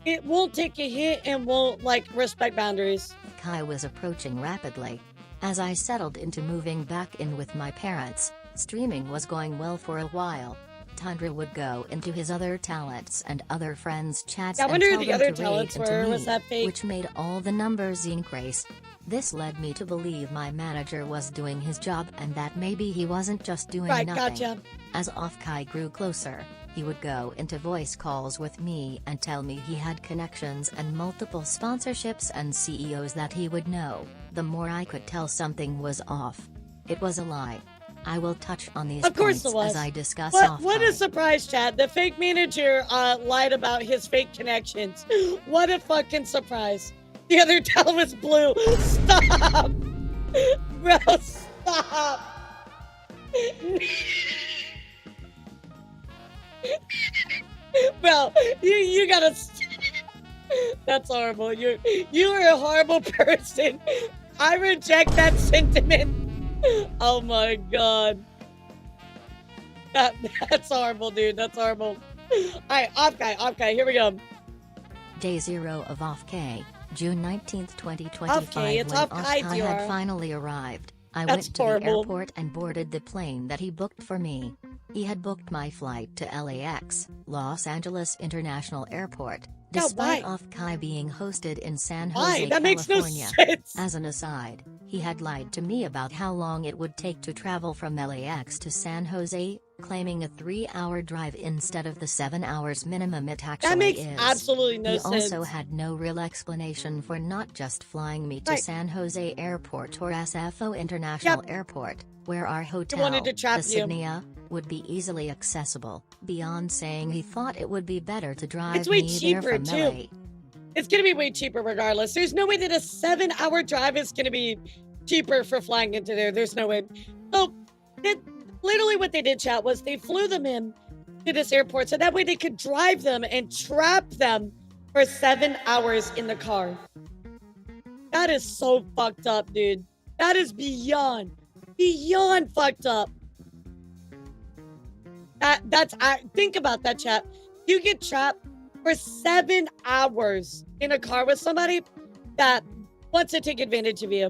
it won't take a hit and won't respect boundaries. Kai was approaching rapidly. As I settled into moving back in with my parents, streaming was going well for a while. Tundra would go into his other talents and other friends' chats Yeah, I and wonder who tell the them other to raid talents into were. me, Was that fake? which made all the numbers increase. This led me to believe my manager was doing his job and that maybe he wasn't just doing Right, nothing. gotcha. As Kai grew closer, he would go into voice calls with me and tell me he had connections and multiple sponsorships and CEOs that he would know. The more I could tell something was off. It was a lie. I will touch on these Of course points it was. as I discuss What a off-Kai. surprise, Chad. The fake manager lied about his fake connections. What a fucking surprise. The other towel was blue. Stop! Bro, stop! Bro, you gotta... That's horrible. You are a horrible person. I reject that sentiment. Oh my god. That's horrible, dude. That's horrible. Alright, off guy, here we go. Day 0 of Off-K, June 19, 2025, Off-K, it's when Off-Kai, Off-Kai Dior. had finally arrived. I That's went to the horrible. airport and boarded the plane that he booked for me. He had booked my flight to LAX, Los Angeles International Airport, Yeah, despite why? Off Kai being hosted in San Why? Jose, That makes no California. sense. As an aside, he had lied to me about how long it would take to travel from LAX to San Jose, claiming a 3-hour drive instead of the 7 hours minimum it actually That makes is. absolutely no He sense. also had no real explanation for not just flying me to Right. San Jose Airport or SFO International Airport, where our hotel, wanted to trap the you. Signia, would be easily accessible, beyond saying he thought it would be better to drive It's way me cheaper, there from too. LA. It's gonna be way cheaper regardless. There's no way that a 7-hour drive is gonna be cheaper for flying into there. There's no way. So, literally what they did, chat, was they flew them in to this airport so that way they could drive them and trap them for 7 hours in the car. That is so fucked up, dude. That is beyond fucked up. Think about that, chat. You get trapped for 7 hours in a car with somebody that wants to take advantage of you.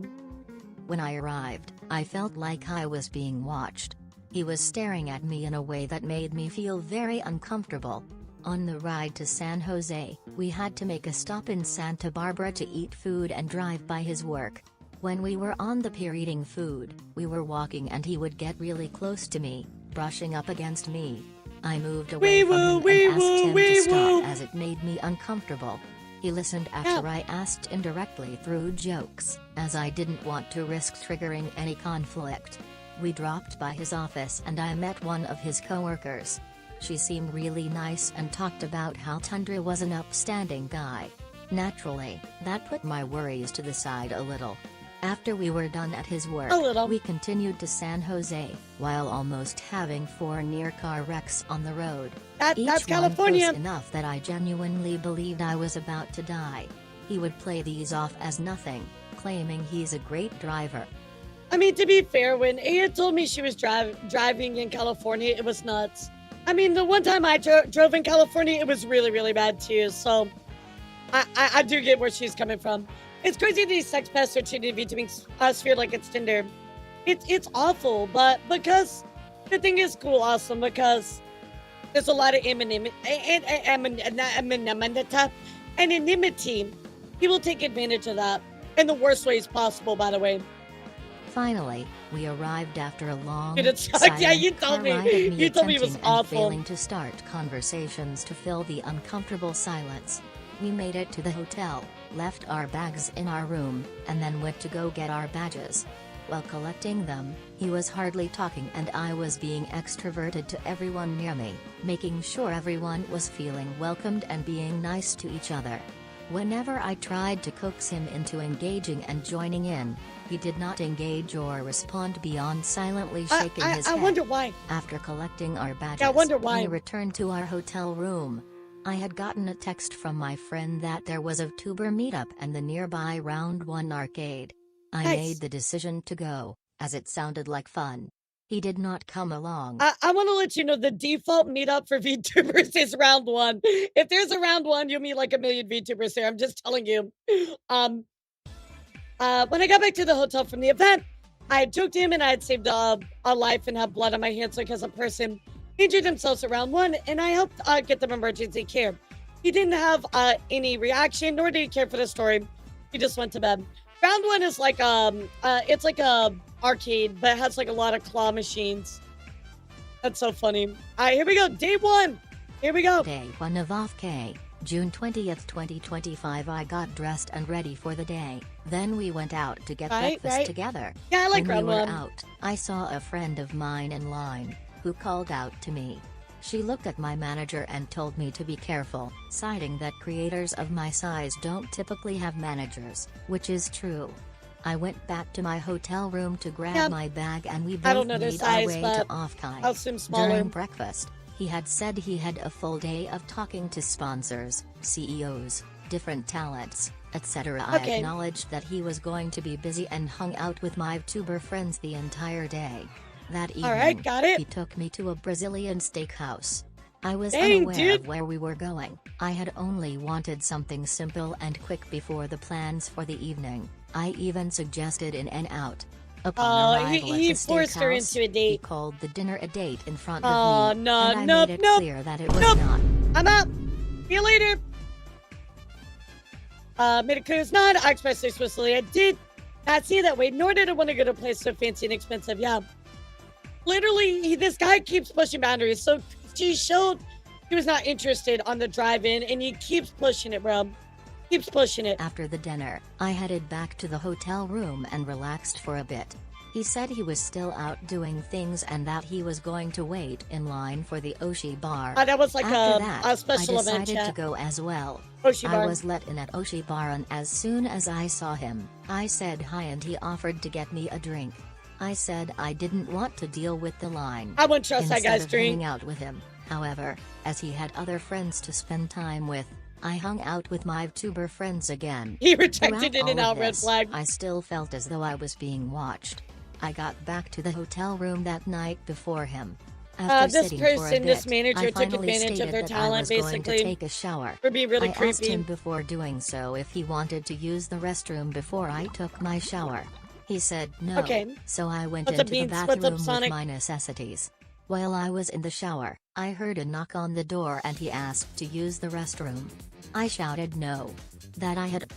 When I arrived, I felt like I was being watched. He was staring at me in a way that made me feel very uncomfortable. On the ride to San Jose, we had to make a stop in Santa Barbara to eat food and drive by his work. When we were on the pier eating food, we were walking and he would get really close to me, brushing up against me. I moved away from him and asked him to stop as it made me uncomfortable. He listened after I asked indirectly through jokes, as I didn't want to risk triggering any conflict. We dropped by his office and I met one of his coworkers. She seemed really nice and talked about how Tundra was an upstanding guy. Naturally, that put my worries to the side a little. After we were done at his work, we continued to San Jose, while almost having 4 near-car wrecks on the road. That's Each California. one close enough that I genuinely believed I was about to die. He would play these off as nothing, claiming he's a great driver. I mean, to be fair, when Aya told me she was driving in California, it was nuts. I mean, the one time I drove in California, it was really, really bad too. So I do get where she's coming from. It's crazy these sex pests are treated between us here like it's Tinder. It's awful, but because the thing is cool, awesome, because there's a lot of anonymity. People take advantage of that in the worst ways possible, by the way. Finally, we arrived after a long, Dude, it's silent yeah, you told car me. ride of You told me it was attempting and awful. failing to start conversations to fill the uncomfortable silence. We made it to the hotel, left our bags in our room, and then went to go get our badges. While collecting them, he was hardly talking and I was being extroverted to everyone near me, making sure everyone was feeling welcomed and being nice to each other. Whenever I tried to coax him into engaging and joining in, he did not engage or respond beyond silently shaking his head. I wonder why. After collecting our badges, Yeah, I wonder why. we returned to our hotel room. I had gotten a text from my friend that there was a Vtuber meetup and the nearby Round 1 arcade. I Nice. made the decision to go, as it sounded like fun. He did not come along. I want to let you know the default meetup for VTubers is round 1. If there's a round 1, you'll meet like a million VTubers there. I'm just telling you. When I got back to the hotel from the event, I had joked him and I had saved a life and had blood on my hands because a person injured themselves at round 1, and I helped get them emergency care. He didn't have any reaction, nor did he care for the story. He just went to bed. Round 1 is like it's like a arcade, but it has like a lot of claw machines. That's so funny. All right, here we go. Day 1. Here we go. Day 1 of Off-K, June 20th, 2025. I got dressed and ready for the day. Then we went out to get breakfast together. Yeah, I like when round we were 1. out, I saw a friend of mine in line, who called out to me. She looked at my manager and told me to be careful, citing that creators of my size don't typically have managers, which is true. I went back to my hotel room to grab my bag and we I both don't know their made size, our way but to Off-Kai. I'll assume smaller. During breakfast, he had said he had a full day of talking to sponsors, CEOs, different talents, etc. I Okay. acknowledged that he was going to be busy and hung out with my Vtuber friends the entire day. That evening, All right, got it. he took me to a Brazilian steakhouse. I was Dang, unaware dude. of where we were going. I had only wanted something simple and quick before the plans for the evening. I even suggested In-N-Out. Upon Oh, arrival he at the forced her steakhouse, into a date. he called the dinner a date in front Oh, of me, no, and I nope, made it nope, clear that it was nope. not. I'm out. See you later. Made it clear it's not. I expressed explicitly I did not see it that way, nor did I want to go to a place so fancy and expensive. Yeah. Literally, this guy keeps pushing boundaries. So she showed he was not interested on the drive-in, and he keeps pushing it, bro. Keeps pushing it. After the dinner, I headed back to the hotel room and relaxed for a bit. He said he was still out doing things and that he was going to wait in line for the Oshi bar. That was like After a that, special I event, decided yeah. to go as well. Oshi bar. I was let in at Oshi bar, and as soon as I saw him, I said hi and he offered to get me a drink. I said I didn't want to deal with the line. I wouldn't trust that Instead guy's of drink. hanging out with him, however, as he had other friends to spend time with, I hung out with my Vtuber friends again. He rejected Throughout in and all out of red this, flag. I still felt as though I was being watched. I got back to the hotel room that night before him. After This sitting for a person, bit, this manager I took finally advantage of stated their that talent, I was going to basically. take a shower. For being really I creepy. asked him before doing so if he wanted to use the restroom before I took my shower. He said no, Okay. so I went What's up, into the Beans? What's up, bathroom Sonic? with my necessities. While I was in the shower, I heard a knock on the door and he asked to use the restroom. I shouted no. That I had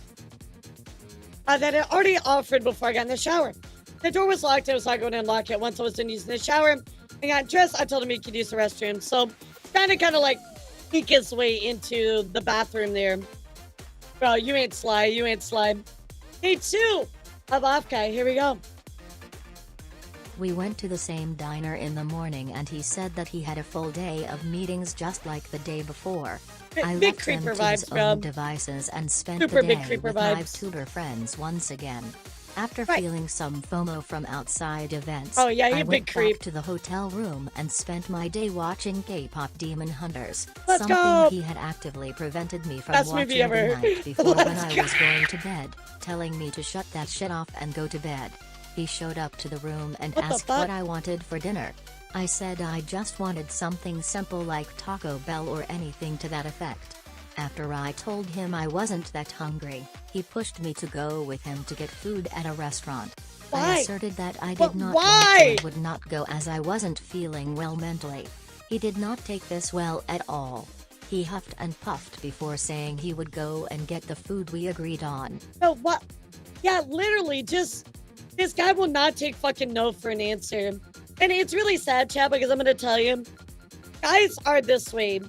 That I already offered before I got in the shower. The door was locked. I was not going to unlock it. Once I was done using the shower, I got dressed. I told him he could use the restroom. So, trying to kind of like sneak his way into the bathroom there. Bro, you ain't sly. You ain't sly. Day 2 of Offkai. Here we go. We went to the same diner in the morning and he said that he had a full day of meetings just like the day before. I Big left him creeper to his vibes, bro. own devices and spent Super the big day creeper with my vibes. Vtuber friends once again. After Right. feeling some FOMO from outside events, Oh, yeah, you I big went creep. back to the hotel room and spent my day watching K-pop Demon Hunters, Let's something go. he had actively prevented me from Best watching movie ever. the night before when Let's I go. was going to bed, telling me to shut that shit off and go to bed. He showed up to the room and What the asked fuck? what I wanted for dinner. I said I just wanted something simple like Taco Bell or anything to that effect. After I told him I wasn't that hungry, he pushed me to go with him to get food at a restaurant. Why? I asserted that I But did not why? want to and would not go as I wasn't feeling well mentally. He did not take this well at all. He huffed and puffed before saying he would go and get the food we agreed on. No, what? Yeah, literally, just this guy will not take fucking no for an answer. And it's really sad, Chad, because I'm going to tell you, guys are this way.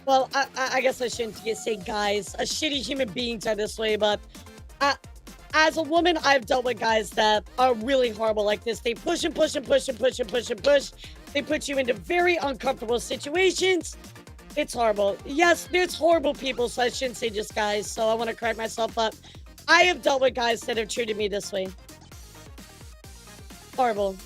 Well, I guess I shouldn't say guys. Shitty human beings are this way, but as a woman, I've dealt with guys that are really horrible like this. They push and push and push and push and push and push. They put you into very uncomfortable situations. It's horrible. Yes, there's horrible people, so I shouldn't say just guys. So I want to correct myself up. I have dealt with guys that have treated me this way. Horrible.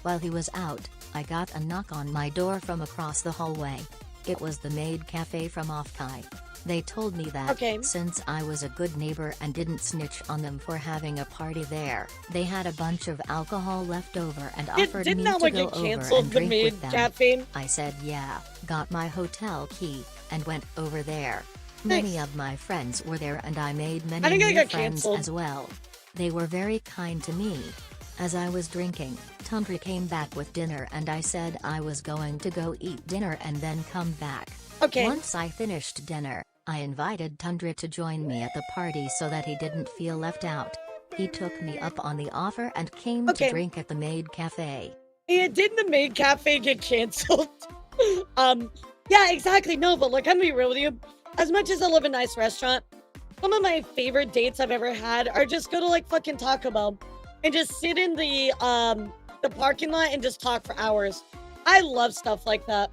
While he was out, I got a knock on my door from across the hallway. It was the maid cafe from Offkai. They told me that since I was a good neighbor and didn't snitch on them for having a party there, they had a bunch of alcohol left over and offered Didn't me that to one go get over canceled, and the drink maid with them. cafe? I said yeah, got my hotel key, and went over there. Many of my friends were there and I made many I think I new got friends canceled. as well. They were very kind to me. As I was drinking, Tundra came back with dinner and I said I was going to go eat dinner and then come back. Okay. Once I finished dinner, I invited Tundra to join me at the party so that he didn't feel left out. He took me up on the offer and came to drink at the maid cafe. And didn't the maid cafe get canceled? Yeah, exactly. No, but look, I'm gonna be real with you. As much as I love a nice restaurant, some of my favorite dates I've ever had are just go to like fucking Taco Bell and just sit in the parking lot and just talk for hours. I love stuff like that.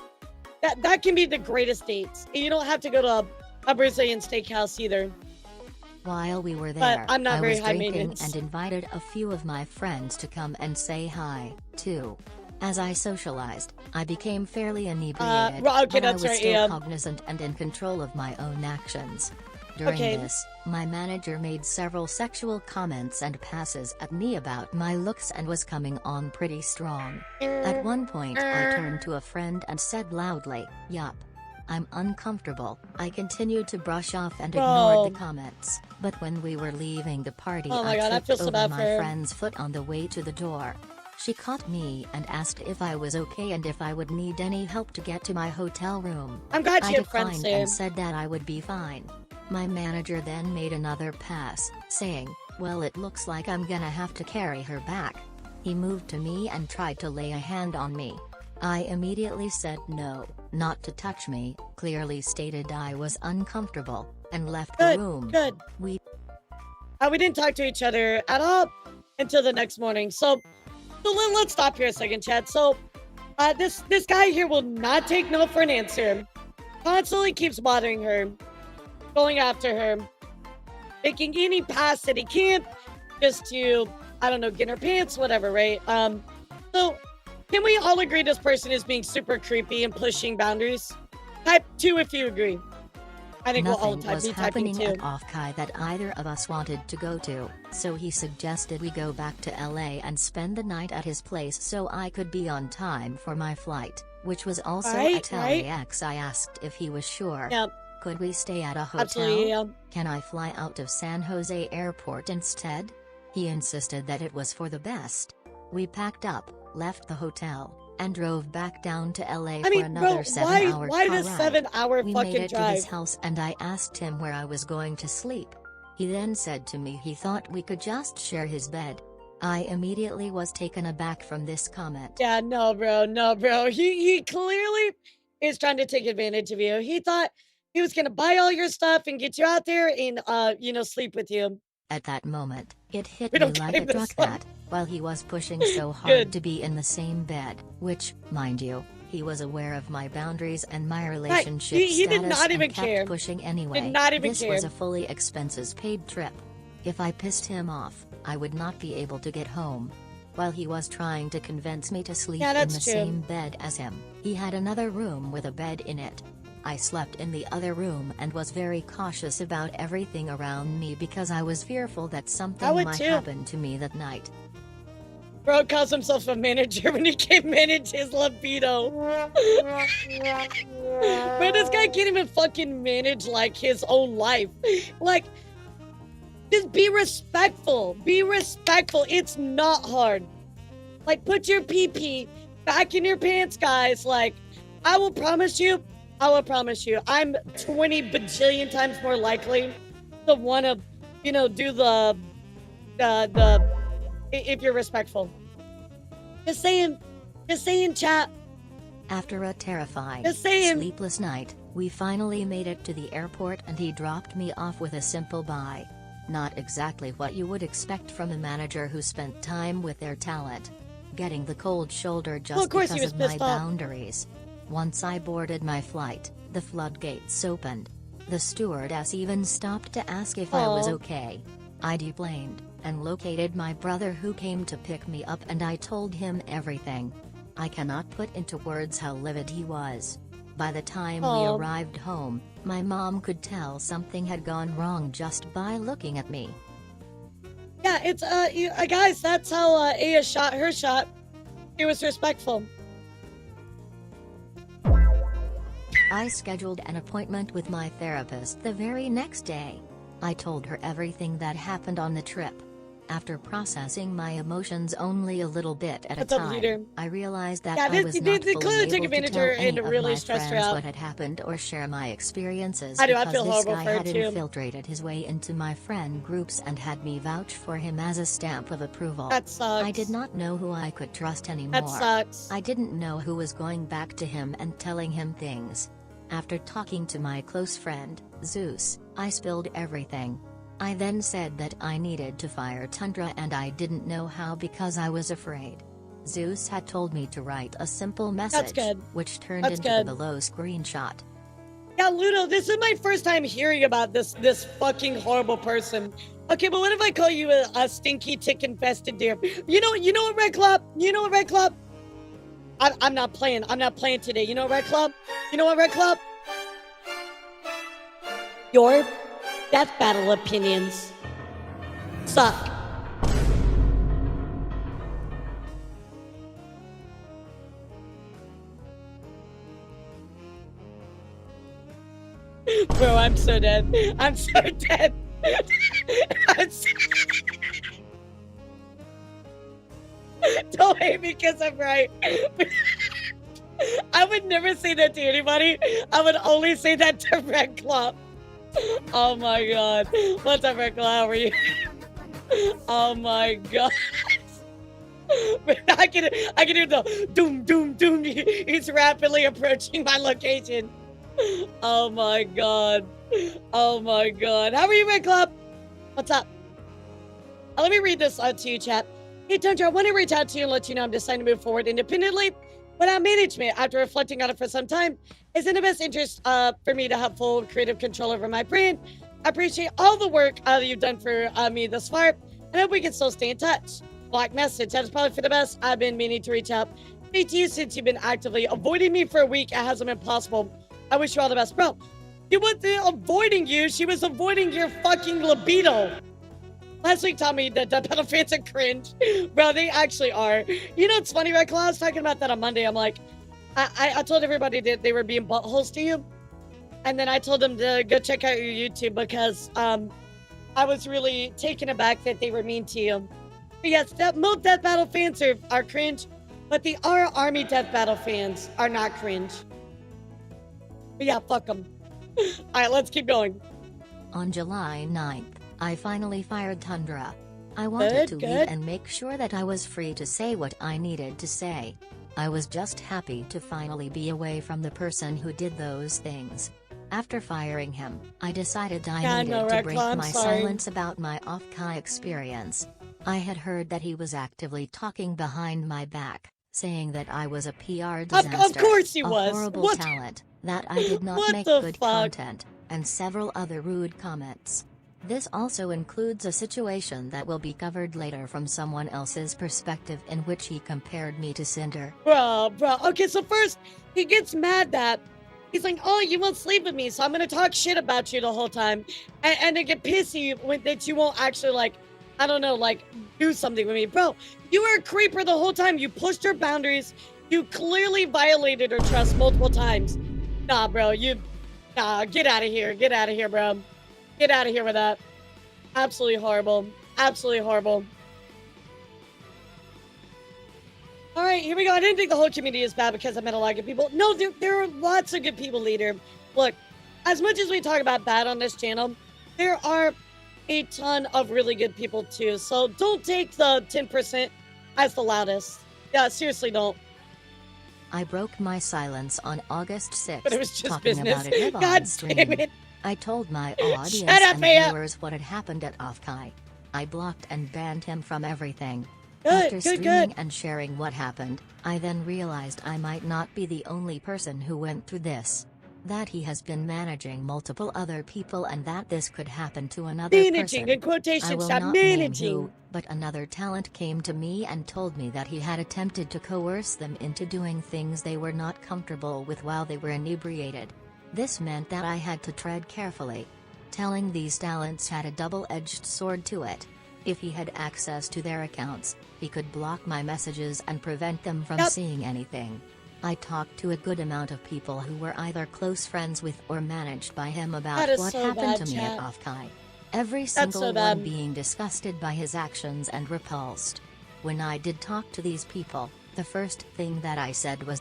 That can be the greatest dates. You don't have to go to a Brazilian steakhouse either. While we were But there, I'm not I very was high drinking maintenance. and invited a few of my friends to come and say hi, too. As I socialized, I became fairly inebriated, well, okay, but I that's was right, still yeah. cognizant and in control of my own actions. During this, my manager made several sexual comments and passes at me about my looks and was coming on pretty strong. At one point, I turned to a friend and said loudly, "Yup." I'm uncomfortable. I continued to brush off and ignored the Bro. comments. But when we were leaving the party, Oh my I God, I tripped feel so over bad my for her. friend's foot on the way to the door. She caught me and asked if I was okay and if I would need any help to get to my hotel room. I'm glad I you have friends, declined Sam. and said that I would be fine. My manager then made another pass, saying, "Well, it looks like I'm gonna have to carry her back." He moved to me and tried to lay a hand on me. I immediately said no, not to touch me, clearly stated I was uncomfortable, and left the room. Good. We didn't talk to each other at all until the next morning. So let's stop here a second, Chad. So, this guy here will not take no for an answer. Constantly keeps bothering her, going after her, making any pass that he can, just to, I don't know, get in her pants, whatever, right? So can we all agree this person is being super creepy and pushing boundaries? Type 2 if you agree. I think we'll all nothing was be typing happening 2. at Offkai that either of us wanted to go to, so he suggested we go back to LA and spend the night at his place so I could be on time for my flight, which was also at Right. LAX. I asked if he was sure. Yep. Could we stay at a hotel? Absolutely, yeah. Can I fly out of San Jose Airport instead? He insisted that it was for the best. We packed up, left the hotel, and drove back down to LA for another 7-hour why car this ride. 7-hour We fucking made it drive? to his house and I asked him where I was going to sleep. He then said to me he thought we could just share his bed. I immediately was taken aback from this comment. Yeah, no, bro. He clearly is trying to take advantage of you. He thought he was gonna buy all your stuff and get you out there and sleep with you. At that moment, it hit We me don't like claim a this truck one. that, while he was pushing so hard Good. to be in the same bed, which, mind you, he was aware of my boundaries and my relationship He did status not and even kept care. pushing anyway. Did not even this care. was a fully expenses paid trip. If I pissed him off, I would not be able to get home. While he was trying to convince me to sleep Yeah, in that's the true. same bed as him, he had another room with a bed in it. I slept in the other room and was very cautious about everything around me because I was fearful that something would might too. happen to me that night. Bro calls himself a manager when he can't manage his libido. Bro, this guy can't even fucking manage like his own life. Like, just be respectful. Be respectful. It's not hard. Like, put your PP back in your pants, guys. Like, I will promise you, I'm 20 bajillion times more likely to want to, do the if you're respectful. Just saying, chat. After a terrifying, Just saying. sleepless night, we finally made it to the airport and he dropped me off with a simple bye. Not exactly what you would expect from a manager who spent time with their talent. Getting the cold shoulder just Well, of course he because was of my pissed off. boundaries. Once I boarded my flight, the floodgates opened. The stewardess even stopped to ask if I was Aw. okay. I deplaned, and located my brother who came to pick me up and I told him everything. I cannot put into words how livid he was. By the time Aw. we arrived home, my mom could tell something had gone wrong just by looking at me. Yeah, it's guys, that's how Aya shot her shot. It was respectful. I scheduled an appointment with my therapist the very next day. I told her everything that happened on the trip. After processing my emotions only a little bit at What's a up, leader? time, I realized that Yeah, I was not they fully clearly took able to advantage of tell her any and of really my stressed her friends out. what had happened or share my experiences I do, I because feel this horrible guy for her had too. infiltrated his way into my friend groups and had me vouch for him as a stamp of approval. That sucks. I did not know who I could trust anymore. That sucks. I didn't know who was going back to him and telling him things. After talking to my close friend, Zeus, I spilled everything. I then said that I needed to fire Tundra and I didn't know how because I was afraid. Zeus had told me to write a simple message, good. which turned That's into good. the below screenshot. Yeah, Ludo, this is my first time hearing about this fucking horrible person. Okay, but what if I call you a stinky tick-infested deer? You know what, Red Club? You know what, Red Club? I'm not playing. I'm not playing today. You know what, Red Club? You know what, Red Club? Your death battle opinions suck. Bro, I'm so dead. I'm so dead. I'm so... Don't hate me because I'm right. I would never say that to anybody. I would only say that to Red Claw. Oh my god. What's up, Red Claw? How are you? Oh my god. I can hear the doom, doom, doom. He's rapidly approaching my location. Oh my god. Oh my god. How are you, Red Club? What's up? Let me read this to you, chat. Hey, Tundra, I want to reach out to you and let you know I'm deciding to move forward independently without management. After reflecting on it for some time, it's in the best interest for me to have full creative control over my brand. I appreciate all the work you've done for me thus far, and I hope we can still stay in touch. Black message. That is probably for the best. I've been meaning to reach out to you since you've been actively avoiding me for a week. It hasn't been possible. I wish you all the best. Bro, she wasn't avoiding you. She was avoiding your fucking libido. Last week taught me that the pedal fans are cringe. Bro, they actually are. You know, it's funny, right, Claw? I was talking about that on Monday. I'm like, I told everybody that they were being buttholes to you. And then I told them to go check out your YouTube because I was really taken aback that they were mean to you. But yes, most Death Battle fans are cringe, but the Army Death Battle fans are not cringe. But yeah, fuck them. All right, let's keep going. On July 9th, I finally fired Tundra. I wanted to leave and make sure that I was free to say what I needed to say. I was just happy to finally be away from the person who did those things. After firing him, I decided I needed to break my silence about my off-Kai experience. I had heard that he was actively talking behind my back, saying that I was a PR disaster, of course he was. A horrible talent, that I did not make good content, and several other rude comments. This also includes a situation that will be covered later from someone else's perspective in which he compared me to Cinder. Bro. Okay, so first, he gets mad that he's like, oh, you won't sleep with me, so I'm going to talk shit about you the whole time. And then get pissy that you won't actually, like, I don't know, like, do something with me. Bro, you were a creeper the whole time. You pushed her boundaries. You clearly violated her trust multiple times. Nah, bro, nah, get out of here. Get out of here, bro. Get out of here with that. Absolutely horrible. Absolutely horrible. All right, here we go. I didn't think the whole community is bad because I met a lot of good people. No, there are lots of good people, leader. Look, as much as we talk about bad on this channel, there are a ton of really good people too. So don't take the 10% as the loudest. Yeah, seriously, don't. I broke my silence on August 6th, but it was just talking business. about it live God on stream. damn it. I told my audience Shut up, and Maya. viewers what had happened at Off-Kai. I blocked and banned him from everything. Good, After good, streaming good. and sharing what happened, I then realized I might not be the only person who went through this. That he has been managing multiple other people and that this could happen to another Managing, person. in quotation, I will stop not name managing. who, but another talent came to me and told me that he had attempted to coerce them into doing things they were not comfortable with while they were inebriated. This meant that I had to tread carefully. Telling these talents had a double-edged sword to it. If he had access to their accounts, he could block my messages and prevent them from seeing anything. I talked to a good amount of people who were either close friends with or managed by him about what happened to me at Off-Kai. Every single one being disgusted by his actions and repulsed. When I did talk to these people, the first thing that I said was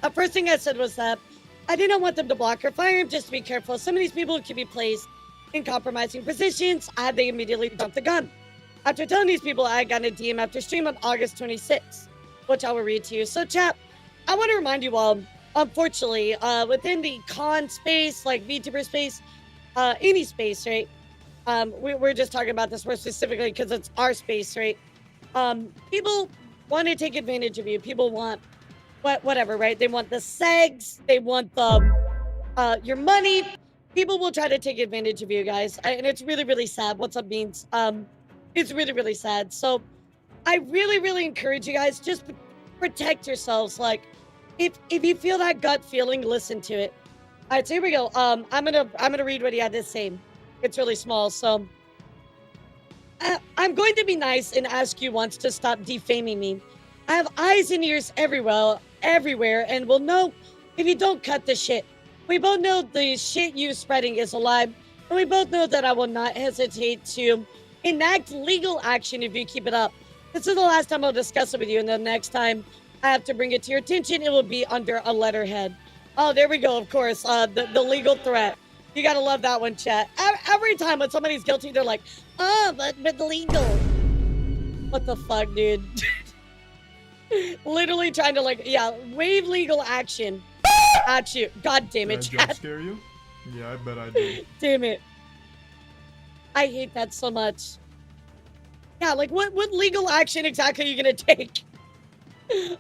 The first thing I said was that I did not want them to block or fire him, just to be careful. Some of these people could be placed in compromising positions. They immediately dumped the gun. After telling these people, I got a DM after stream on August 26th, which I will read to you. So, chat, I want to remind you all, unfortunately, within the con space, like VTuber space, any space, right? We're just talking about this more specifically because it's our space, right? People want to take advantage of you. People want whatever, right? They want the segs. They want the your money. People will try to take advantage of you guys, and it's really, really sad. What's up, Beans? It's really, really sad. So I really, really encourage you guys, just protect yourselves. Like, if you feel that gut feeling, listen to it. All right, so here we go. I'm gonna read what he had to say. It's really small, so I'm going to be nice and ask you once to stop defaming me. I have eyes and ears everywhere, and will know if you don't cut the shit. We both know the shit you spreading is a lie, and we both know that I will not hesitate to enact legal action if you keep it up. This is the last time I'll discuss it with you, and the next time I have to bring it to your attention, it will be under a letterhead. Oh, there we go, of course. The legal threat. You gotta love that one, chat. Every time when somebody's guilty, they're like, oh, but legal. What the fuck, dude? Literally trying to, like, yeah, wave legal action at you. God damn it, Did I chat. jump scare you? Yeah, I bet I did. Damn it. I hate that so much. Yeah, like, what legal action exactly are you gonna take?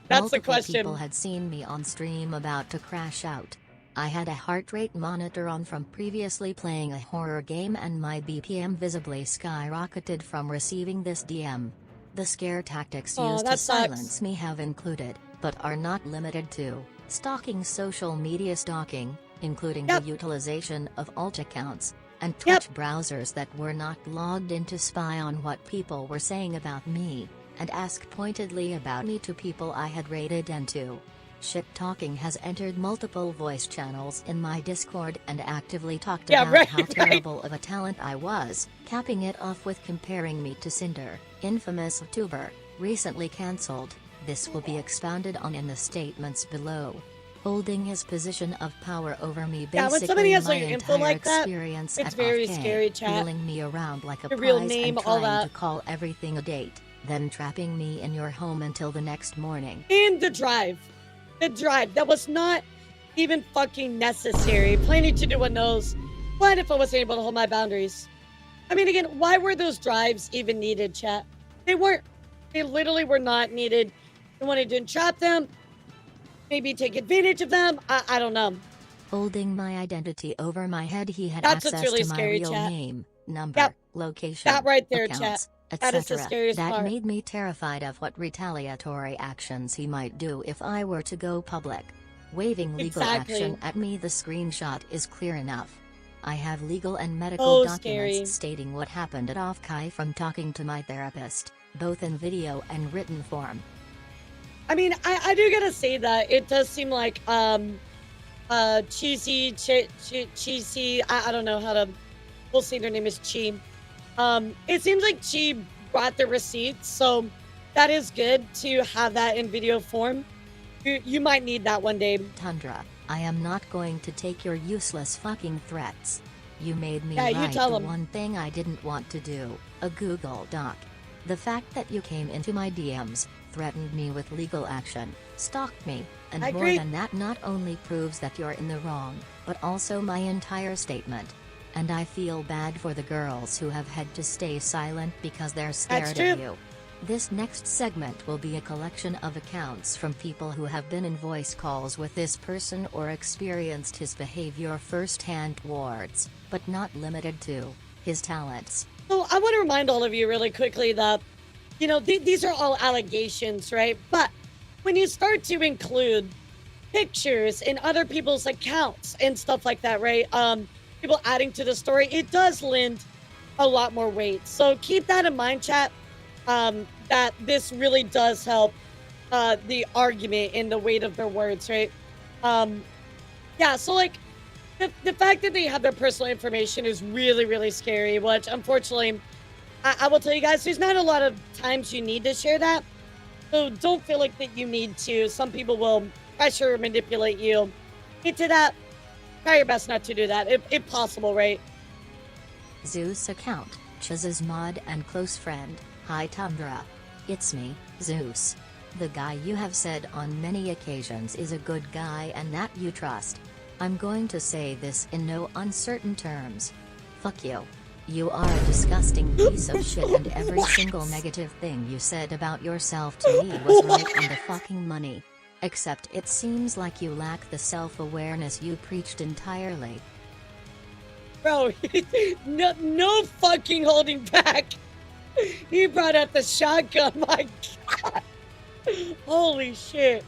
That's the question. People had seen me on stream about to crash out. I had a heart rate monitor on from previously playing a horror game, and my BPM visibly skyrocketed from receiving this DM. The scare tactics used to silence me have included, but are not limited to, stalking, social media stalking, including the utilization of alt accounts, and Twitch browsers that were not logged in to spy on what people were saying about me, and ask pointedly about me to people I had raided into. Shit talking has entered multiple voice channels in my Discord and actively talked about how terrible of a talent I was, capping it off with comparing me to Cinder, infamous Vtuber, recently cancelled. This will be expounded on in the statements below. Holding his position of power over me, basically my entire experience it's at very off-K, scary, chat. wheeling me around like a Your prize real name, and all trying that. to call everything a date, then trapping me in your home until the next morning. And the drive. The drive. That was not even fucking necessary. Planning to do what knows. What if I wasn't able to hold my boundaries? I mean, again, why were those drives even needed, chat? They weren't. They literally were not needed. You wanted to entrap them, maybe take advantage of them. I don't know. Holding my identity over my head, he had That's what's access really to my scary, real chat. name, number, location, That right there, accounts, chat. That is the etc. scariest That part. made me terrified of what retaliatory actions he might do if I were to go public. Waving legal action at me, the screenshot is clear enough. I have legal and medical documents stating what happened at off-Kai from talking to my therapist, both in video and written form. I mean, I do gotta say that it does seem like cheesy, I don't know how to, we'll say their name is Chi. It seems like Chi brought the receipts, so that is good to have that in video form. You might need that one day. Tundra, I am not going to take your useless fucking threats. You made me you write tell the 'em. one thing I didn't want to do, a Google Doc. The fact that you came into my DMs, threatened me with legal action, stalked me, and I more agree. than that not only proves that you're in the wrong, but also my entire statement. And I feel bad for the girls who have had to stay silent because they're scared of you. This next segment will be a collection of accounts from people who have been in voice calls with this person or experienced his behavior firsthand towards, but not limited to, his talents. So I want to remind all of you really quickly that, you know, these are all allegations, right? But when you start to include pictures in other people's accounts and stuff like that, right? People adding to the story, it does lend a lot more weight. So keep that in mind, chat. That this really does help the argument and the weight of their words, right? Yeah, so like the fact that they have their personal information is really, really scary, which unfortunately, I will tell you guys, there's not a lot of times you need to share that. So don't feel like that you need to. Some people will pressure or manipulate you into that. Try your best not to do that, if possible, right? Zeus account, Chiz's mod and close friend. Hi Tundra. It's me, Zeus. The guy you have said on many occasions is a good guy and that you trust. I'm going to say this in no uncertain terms. Fuck you. You are a disgusting piece of shit, and every single negative thing you said about yourself to me was right on the fucking money. Except it seems like you lack the self-awareness you preached entirely. Bro, no fucking holding back. He brought out the shotgun, my god. Holy shit.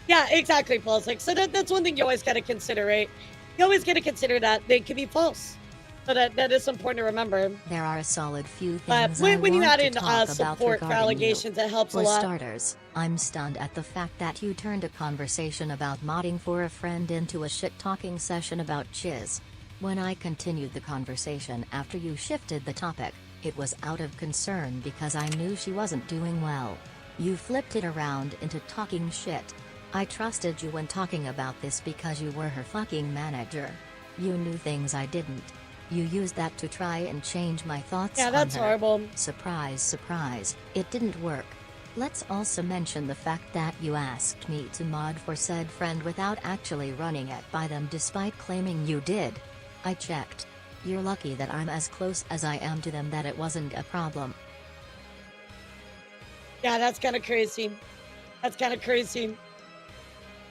Yeah, exactly, Paul's like, so that's one thing you always gotta consider, right? You always gotta consider that they could be false. So that is important to remember. There are a solid few But things I when you want add to in talk about support for regarding allegations, you. it helps a For lot. starters, I'm stunned at the fact that you turned a conversation about modding for a friend into a shit-talking session about chiz. When I continued the conversation after you shifted the topic, it was out of concern because I knew she wasn't doing well. You flipped it around into talking shit. I trusted you when talking about this because you were her fucking manager. You knew things I didn't. You used that to try and change my thoughts Yeah, on that's her. horrible. Surprise, surprise, it didn't work. Let's also mention the fact that you asked me to mod for said friend without actually running it by them despite claiming you did. I checked. You're lucky that I'm as close as I am to them that it wasn't a problem. Yeah, that's kind of crazy. That's kind of crazy.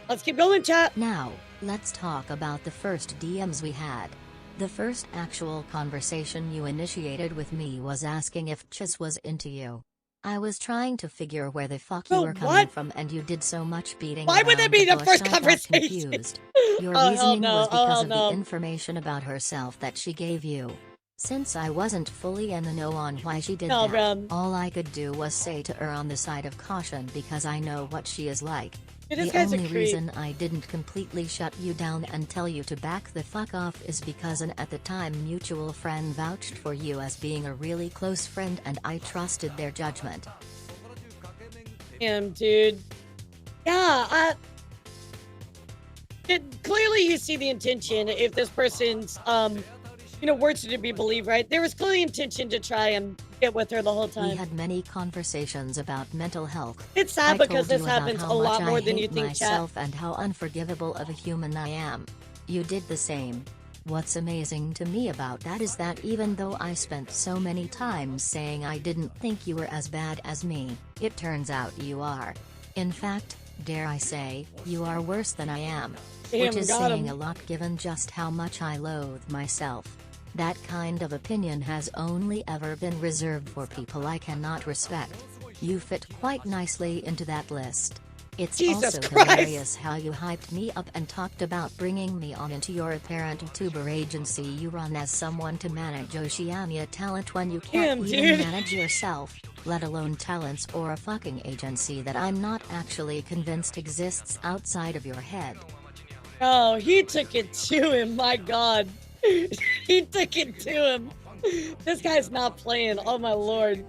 Let's keep going, chat. Now, let's talk about the first DMs we had. The first actual conversation you initiated with me was asking if Chiz was into you. I was trying to figure where the fuck you Bro, were coming what? from and you did so much beating Why would that around be the bush first I got conversation? confused. Your Oh, hell reasoning no. was Oh, because hell of no. the information about herself that she gave you. Since I wasn't fully in the know on why she did No, that, bro. all I could do was say to err on the side of caution because I know what she is like. Dude, this The guy's a only creep. reason I didn't completely shut you down and tell you to back the fuck off is because an at the time mutual friend vouched for you as being a really close friend and I trusted their judgment. Damn, dude. Yeah, clearly you see the intention if this person's, words are to be believed, right? There was clearly intention to try and get with her the whole We time. had many conversations about mental health. It's sad I because told this you about happens how a lot much more I than you hate think, chat. myself and how unforgivable of a human I am. You did the same. What's amazing to me about that is that even though I spent so many times saying I didn't think you were as bad as me, it turns out you are. In fact, dare I say, you are worse than I am. Damn, Which is got saying him. a lot given just how much I loathe myself. That kind of opinion has only ever been reserved for people I cannot respect. You fit quite nicely into that list. It's Jesus also Christ. hilarious how you hyped me up and talked about bringing me on into your apparent Vtuber agency you run as someone to manage Oceania talent when you can't Damn, even dude. manage yourself, let alone talents or a fucking agency that I'm not actually convinced exists outside of your head. Oh, he took it to him, my god. He took it to him. This guy's not playing, oh my lord.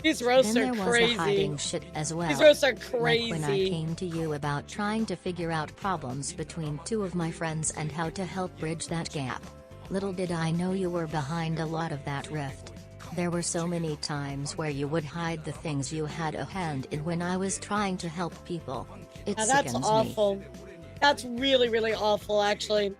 These roasts Then are there was the crazy. hiding shit as well. These roasts are Like when I crazy. came to you about trying to figure out problems between two of my friends and how to help bridge that gap. Little did I know you were behind a lot of that rift. There were so many times where you would hide the things you had a hand in when I was trying to help people. It Now, that's sickens me. awful. That's really, really awful, actually.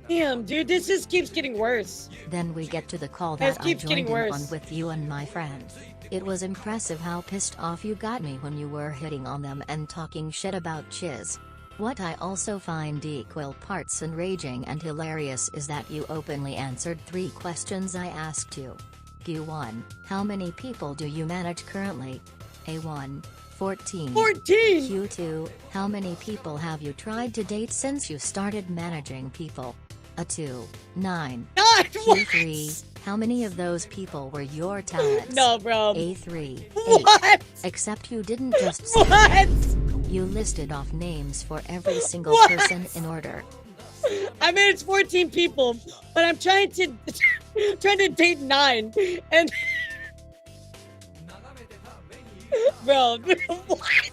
Damn, dude, this just keeps getting worse. Then we get to the call This that I keeps joined getting in worse. on with you and my friend. It was impressive how pissed off you got me when you were hitting on them and talking shit about chiz. What I also find equal parts enraging and hilarious is that you openly answered 3 questions I asked you. Q1, how many people do you manage currently? A1, 14. 14! Q2, how many people have you tried to date since you started managing people? A2, 9. God, Q3, how many of those people were your talents? No, bro. A3, 8. What? Except you didn't just say What? you listed off names for every single What? person in order. I mean, it's 14 people, but I'm trying to date 9, and bro, what?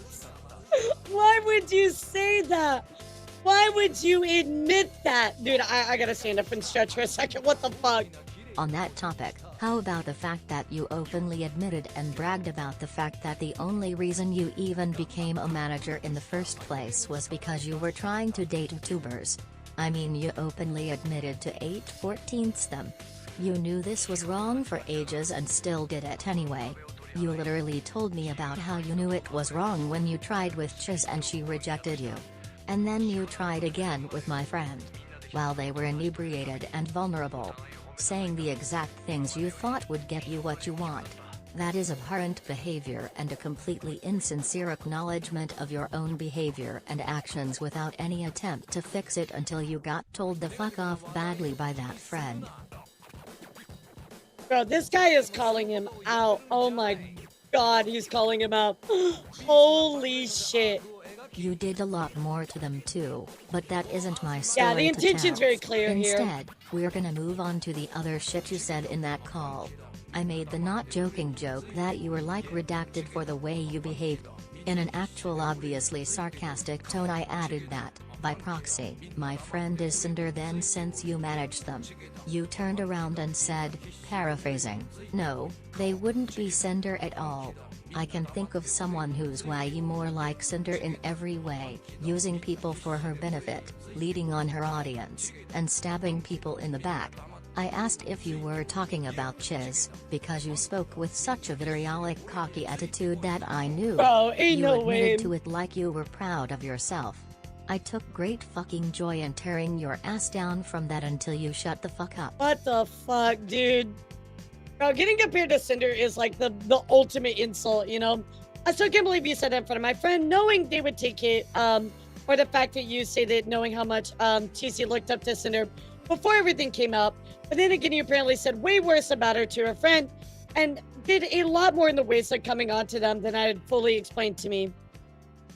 Why would you say that? Why would you admit that, dude? I gotta stand up and stretch for a second. What the fuck? On that topic, how about the fact that you openly admitted and bragged about the fact that the only reason you even became a manager in the first place was because you were trying to date Vtubers? I mean, you openly admitted to 8/14ths them. You knew this was wrong for ages and still did it anyway. You literally told me about how you knew it was wrong when you tried with Chiz and she rejected you. And then you tried again with my friend. While they were inebriated and vulnerable. Saying the exact things you thought would get you what you want. That is abhorrent behavior and a completely insincere acknowledgement of your own behavior and actions without any attempt to fix it until you got told the fuck off badly by that friend. Bro, this guy is calling him out. Oh my god, he's calling him out. Holy shit. You did a lot more to them too, but that isn't my story. Yeah, the intention's to tell. very clear here. Instead, we're gonna move on to the other shit you said in that call. I made the not joking joke that you were like redacted for the way you behaved. In an actual obviously sarcastic tone I added that, by proxy, my friend is Cinder then since you managed them. You turned around and said, paraphrasing, no, they wouldn't be Cinder at all. I can think of someone who's way more like Cinder in every way, using people for her benefit, leading on her audience, and stabbing people in the back. I asked if you were talking about Chiz, because you spoke with such a vitriolic cocky attitude that I knew. Bro, ain't you no admitted way. to it like you were proud of yourself. I took great fucking joy in tearing your ass down from that until you shut the fuck up. What the fuck, dude? Bro, getting compared to Cinder is like the ultimate insult, you know? I still can't believe you said that in front of my friend, knowing they would take it, or the fact that you say that knowing how much TC looked up to Cinder before everything came out. But then again, you apparently said way worse about her to her friend, and did a lot more in the ways of coming on to them than I had fully explained to me.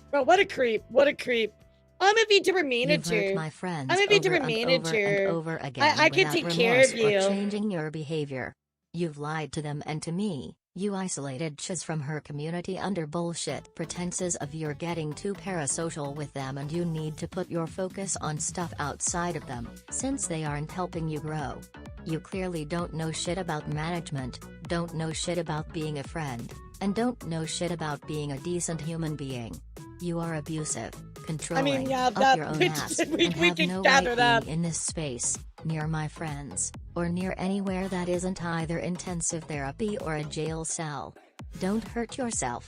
Bro, what a creep. What a creep. I'm a Vtuber manager. You've hurt my friends I'm a over Vtuber and manager. over again I can without take care of remorse or you. changing your behavior. You've lied to them and to me. You isolated Chiz from her community under bullshit pretenses of you're getting too parasocial with them and you need to put your focus on stuff outside of them, since they aren't helping you grow. You clearly don't know shit about management, don't know shit about being a friend, and don't know shit about being a decent human being. You are abusive, controlling, yeah, up that- your own we- ass, we and have can no gather right that. being in this space, near my friends, or near anywhere that isn't either intensive therapy or a jail cell. Don't hurt yourself.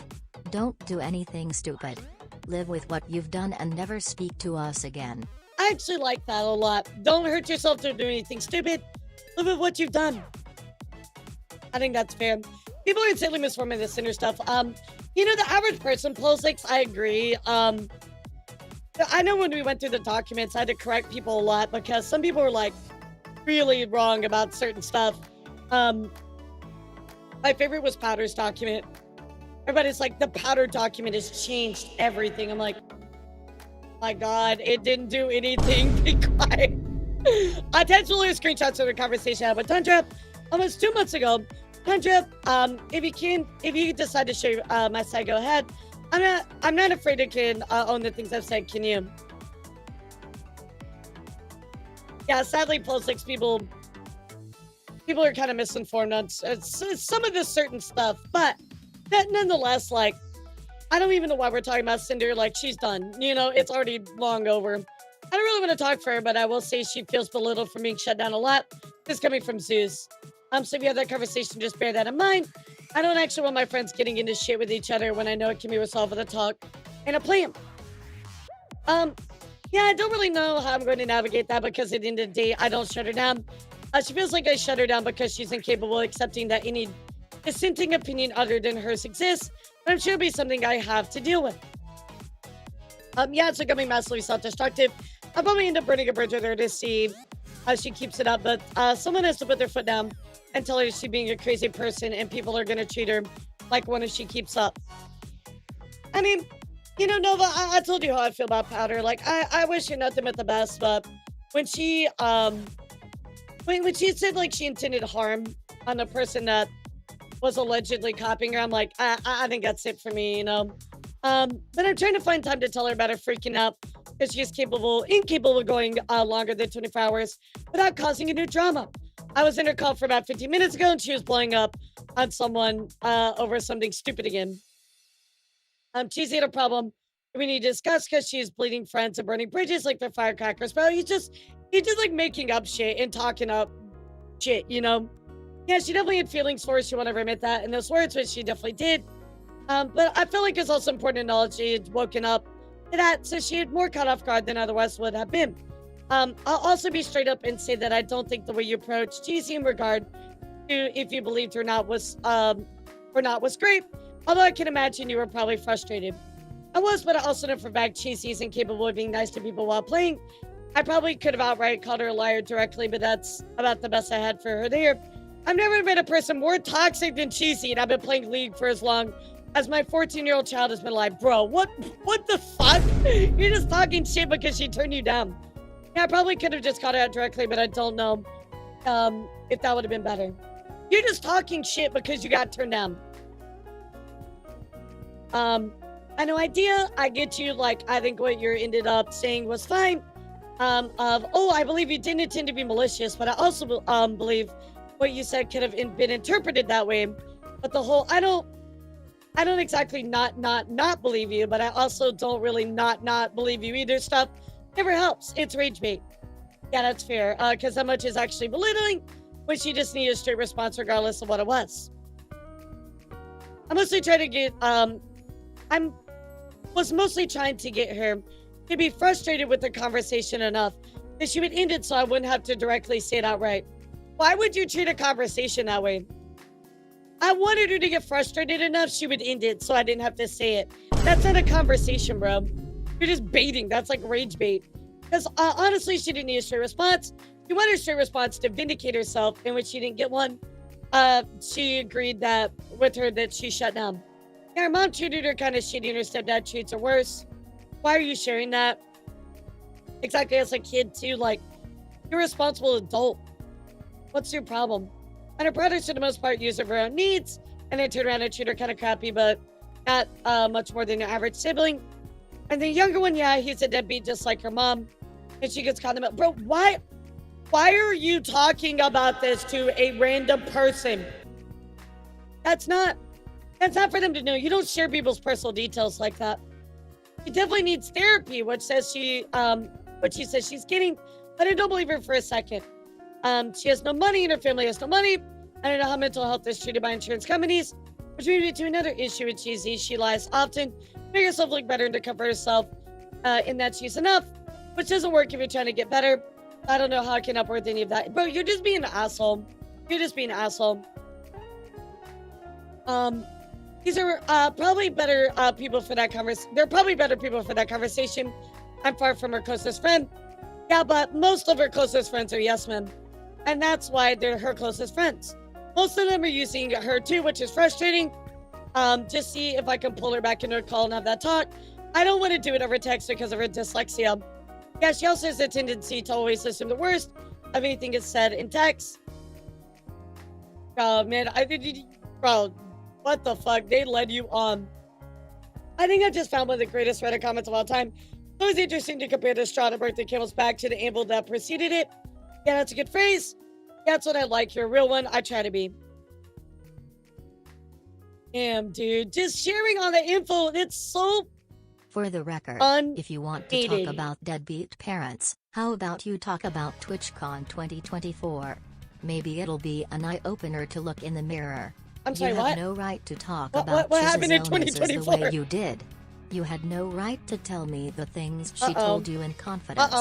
Don't do anything stupid. Live with what you've done and never speak to us again. I actually like that a lot. Don't hurt yourself to do anything stupid. Live with what you've done. I think that's fair. People are insanely misforming this Cinder stuff. You know, the average person, Plosix, I agree. I know when we went through the documents, I had to correct people a lot because some people were like really wrong about certain stuff. My favorite was Powder's document. Everybody's like, the Powder document has changed everything. I'm like, my God, it didn't do anything. Be quiet. I intentionally screenshots of the conversation I had with Tundra almost 2 months ago. Tundra, if you decide to share my side, go ahead. I'm not afraid I can own the things I've said. Can you? Yeah, sadly, Plosix people are kind of misinformed on some of this certain stuff, but that nonetheless, like, I don't even know why we're talking about Cinder. Like, she's done. You know, it's already long over. I don't really want to talk for her, but I will say she feels belittled from being shut down a lot. This is coming from Zeus. So if you have that conversation, just bear that in mind. I don't actually want my friends getting into shit with each other when I know it can be resolved with a talk and a plan. Yeah, I don't really know how I'm going to navigate that because at the end of the day, I don't shut her down. She feels like I shut her down because she's incapable of accepting that any dissenting opinion other than hers exists. But I'm sure it'll be something I have to deal with. Yeah, it's becoming massively self-destructive. I'll probably end up burning a bridge with her to see how she keeps it up. But someone has to put their foot down and tell her she's being a crazy person and people are going to treat her like one if she keeps up. I mean, you know, Nova, I told you how I feel about Powder. Like, I wish her nothing but the best, but when she when she said like she intended harm on the person that was allegedly copying her, I'm like, I think that's it for me, you know. But I'm trying to find time to tell her about her freaking out because she's incapable of going longer than 24 hours without causing a new drama. I was in her call for about 15 minutes ago and she was blowing up on someone over something stupid again. She's had a problem we need to discuss because she's bleeding friends and burning bridges like they're firecrackers. Bro, he's just like making up shit and talking up shit, you know? Yeah, she definitely had feelings for her. She won't ever admit that in those words, which she definitely did. But I feel like it's also important to acknowledge she had woken up to that, so she had more caught off guard than otherwise would have been. I'll also be straight up and say that I don't think the way you approached TC in regard to if you believed her or not was or not was great, although I can imagine you were probably frustrated. I was, but I also know for a fact Cheesy isn't capable of being nice to people while playing. I probably could have outright called her a liar directly, but that's about the best I had for her there. I've never met a person more toxic than Cheesy, and I've been playing League for as long as my 14-year-old child has been alive. Bro, what the fuck? You're just talking shit because she turned you down. Yeah, I probably could have just called her out directly, but I don't know if that would have been better. You're just talking shit because you got turned down. I no idea. I get you. Like, I think what you ended up saying was fine. I believe you didn't intend to be malicious, but I also believe what you said could have been interpreted that way. But the whole, I don't exactly not believe you, but I also don't really not believe you either stuff never helps. It's rage bait. Yeah, that's fair. Because how much is actually belittling when she just needed a straight response regardless of what it was. I mostly try to get, was mostly trying to get her to be frustrated with the conversation enough that she would end it so I wouldn't have to directly say it outright. Why would you treat a conversation that way? I wanted her to get frustrated enough she would end it so I didn't have to say it. That's not a conversation, bro. You're just baiting. That's like rage bait. Because honestly, she didn't need a straight response. She wanted a straight response to vindicate herself, and when she didn't get one, she agreed that with her that she shut down. Yeah, her mom treated her kind of shitty and her stepdad treats her worse. Why are you sharing that? Exactly, as a kid too, like, you're a responsible adult. What's your problem? And her brothers, for the most part, use her for her own needs, and they turn around and treat her kind of crappy, but not much more than your average sibling. And the younger one, yeah, he's a deadbeat just like her mom, and she gets caught in the middle. Bro, why are you talking about this to a random person? That's not for them to know. You don't share people's personal details like that. She definitely needs therapy, which she says she's getting, but I don't believe her for a second. She has no money and her family has no money. I don't know how mental health is treated by insurance companies, which brings me to another issue with Cheesy. She lies often, make herself look better and to cover herself in that she's enough, which doesn't work if you're trying to get better. I don't know how I can up with any of that. Bro, you're just being an asshole. You're just being an asshole. These are probably better people for that conversation. They're probably better people for that conversation. I'm far from her closest friend. Yeah, but most of her closest friends are yes men. And that's why they're her closest friends. Most of them are using her too, which is frustrating. Just see if I can pull her back into a call and have that talk. I don't want to do it over text because of her dyslexia. Yeah, she also has a tendency to always assume the worst of anything that's said in text. Oh, man, bro, what the fuck? They led you on. I think I just found one of the greatest Reddit comments of all time. It was interesting to compare the straw that broke the camel's back to the amble that preceded it. Yeah, that's a good phrase. That's what I like. You're a real one. I try to be. Damn, dude. Just sharing all the info. It's so... For the record, if you want to talk about deadbeat parents, how about you talk about TwitchCon 2024? Maybe it'll be an eye-opener to look in the mirror. I'm sorry, you have what? no right to talk about what happened in Chiz's illnesses 2024? the way you did. You had no right to tell me the things she told you in confidence.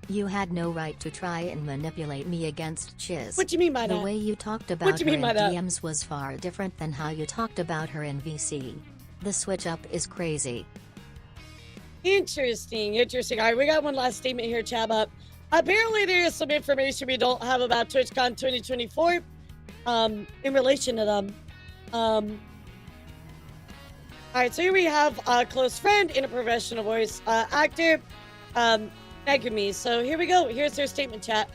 You had no right to try and manipulate me against Chiz. What do you mean by that? The way you talked about her mean in by that? DMs was far different than how you talked about her in VC. The switch up is crazy. Interesting. All right, we got one last statement here, Chaba. Apparently, there is some information we don't have about TwitchCon 2024 in relation to them. All right, so here we have a close friend and a professional voice actor, Megumi. So here we go. Here's their statement, chat.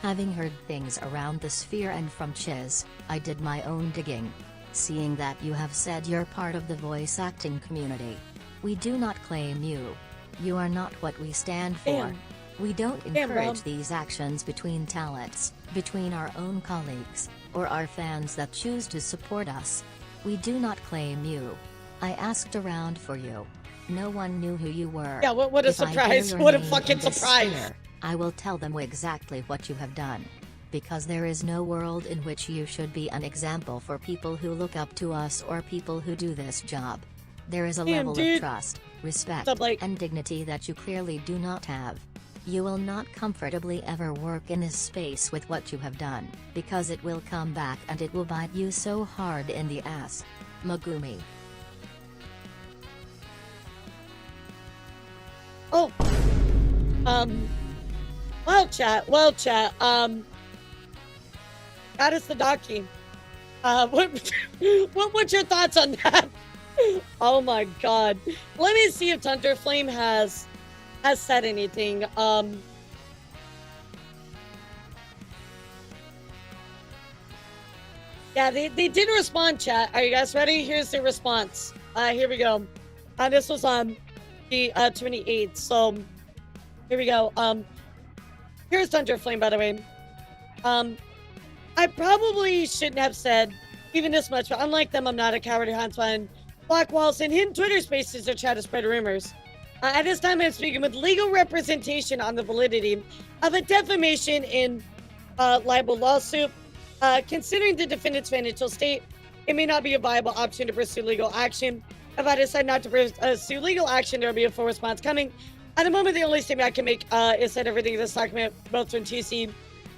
Having heard things around the sphere and from Chiz, I did my own digging. Seeing that you have said you're part of the voice acting community. We do not claim you. You are not what we stand for. Damn. We don't Damn, encourage Rob. these actions between talents, between our own colleagues, or our fans that choose to support us. We do not claim you. I asked around for you. No one knew who you were. Yeah, what a If I hear surprise. your What a name fucking in this surprise. sphere, I will tell them exactly what you have done. Because there is no world in which you should be an example for people who look up to us or people who do this job. There is a Damn, level dude. of trust, respect, Stop, like- and dignity that you clearly do not have. You will not comfortably ever work in this space with what you have done, because it will come back and it will bite you so hard in the ass. Megumi. Oh. Well, chat. That is the docking. What's your thoughts on that? Oh my god. Let me see if Thunderflame has said anything. Yeah, they did respond, chat. Are you guys ready? Here's the response. Here we go. This was on the 28th. So here we go. Here's Thunderflame, by the way. I probably shouldn't have said even this much, but unlike them, I'm not a coward who hunts behind block walls and hidden Twitter spaces to try to spread rumors. At this time, I'm speaking with legal representation on the validity of a defamation and libel lawsuit. Considering the defendant's financial state, it may not be a viable option to pursue legal action. If I decide not to pursue legal action, there will be a full response coming. At the moment, the only statement I can make is that everything in this document, both from TC,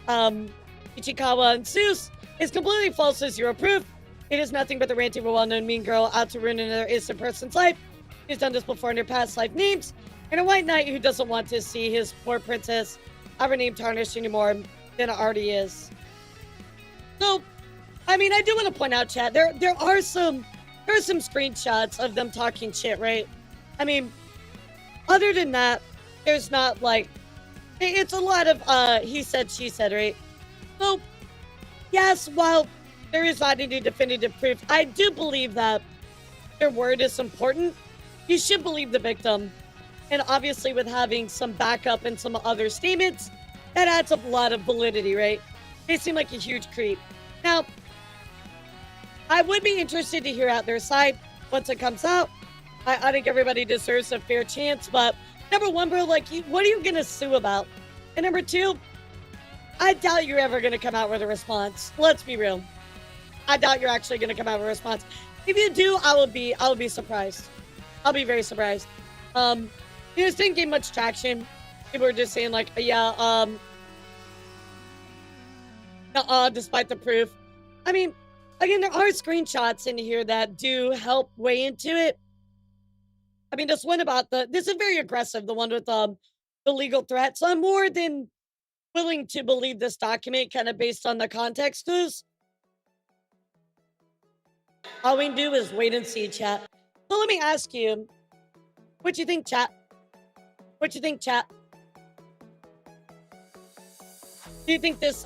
Ichikawa, and Seuss, is completely false with zero proof. It is nothing but the ranting of a well-known mean girl out to ruin another innocent person's life. He's done this before in her past life names, and a white knight who doesn't want to see his poor princess have her name tarnished anymore than it already is. So, I mean, I do want to point out, chat, there are some screenshots of them talking shit, right? I mean, other than that, there's not like, it's a lot of he said, she said, right? So, yes, while there is not any definitive proof, I do believe that their word is important. You should believe the victim. And obviously with having some backup and some other statements, that adds up a lot of validity, right? They seem like a huge creep. Now, I would be interested to hear out their side once it comes out. I think everybody deserves a fair chance, but number one, bro, like, what are you gonna sue about? And number two, I doubt you're ever gonna come out with a response. Let's be real. I doubt you're actually gonna come out with a response. If you do, I will be surprised. I'll be very surprised. This didn't get much traction. People were just saying like, yeah, despite the proof. I mean, again, there are screenshots in here that do help weigh into it. I mean, this one about this is very aggressive, the one with the legal threat. So I'm more than willing to believe this document kind of based on the context clues. All we can do is wait and see, chat. So let me ask you, what you think, chat? What you think, chat? Do you think this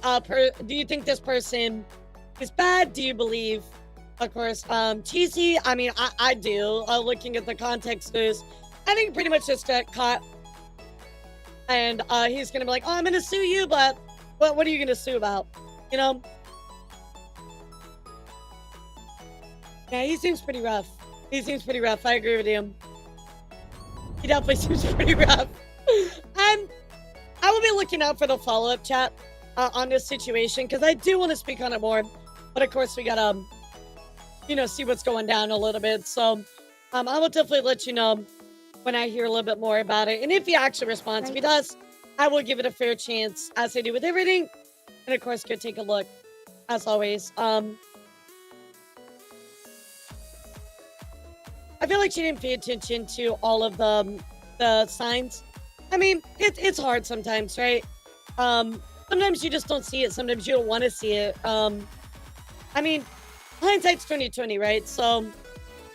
person is bad? Do you believe, of course, cheesy? I mean, I do. Looking at the context clues, I think pretty much just got caught. And he's gonna be like, "Oh, I'm gonna sue you," but what are you gonna sue about? You know? Yeah, he seems pretty rough. He seems pretty rough. I agree with him. He definitely seems pretty rough. I will be looking out for the follow-up chat on this situation because I do want to speak on it more. But of course, we gotta, see what's going down a little bit. So I will definitely let you know when I hear a little bit more about it. And if he actually responds, if he does, I will give it a fair chance, as I do with everything. And of course, go take a look, as always. I feel like she didn't pay attention to all of the signs. I mean, it's hard sometimes, right? Sometimes you just don't see it. Sometimes you don't want to see it. I mean, hindsight's 20/20, right? So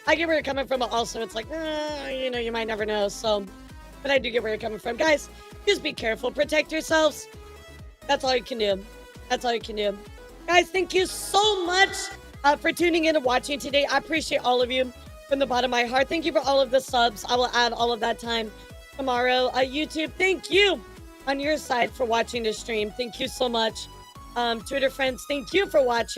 I get where you're coming from, but also it's like, you might never know. So, but I do get where you're coming from. Guys, just be careful. Protect yourselves. That's all you can do. That's all you can do. Guys, thank you so much for tuning in and watching today. I appreciate all of you from the bottom of my heart. Thank you for all of the subs. I will add all of that time tomorrow. YouTube, thank you on your side for watching the stream. Thank you so much. Twitter friends, thank you for watching.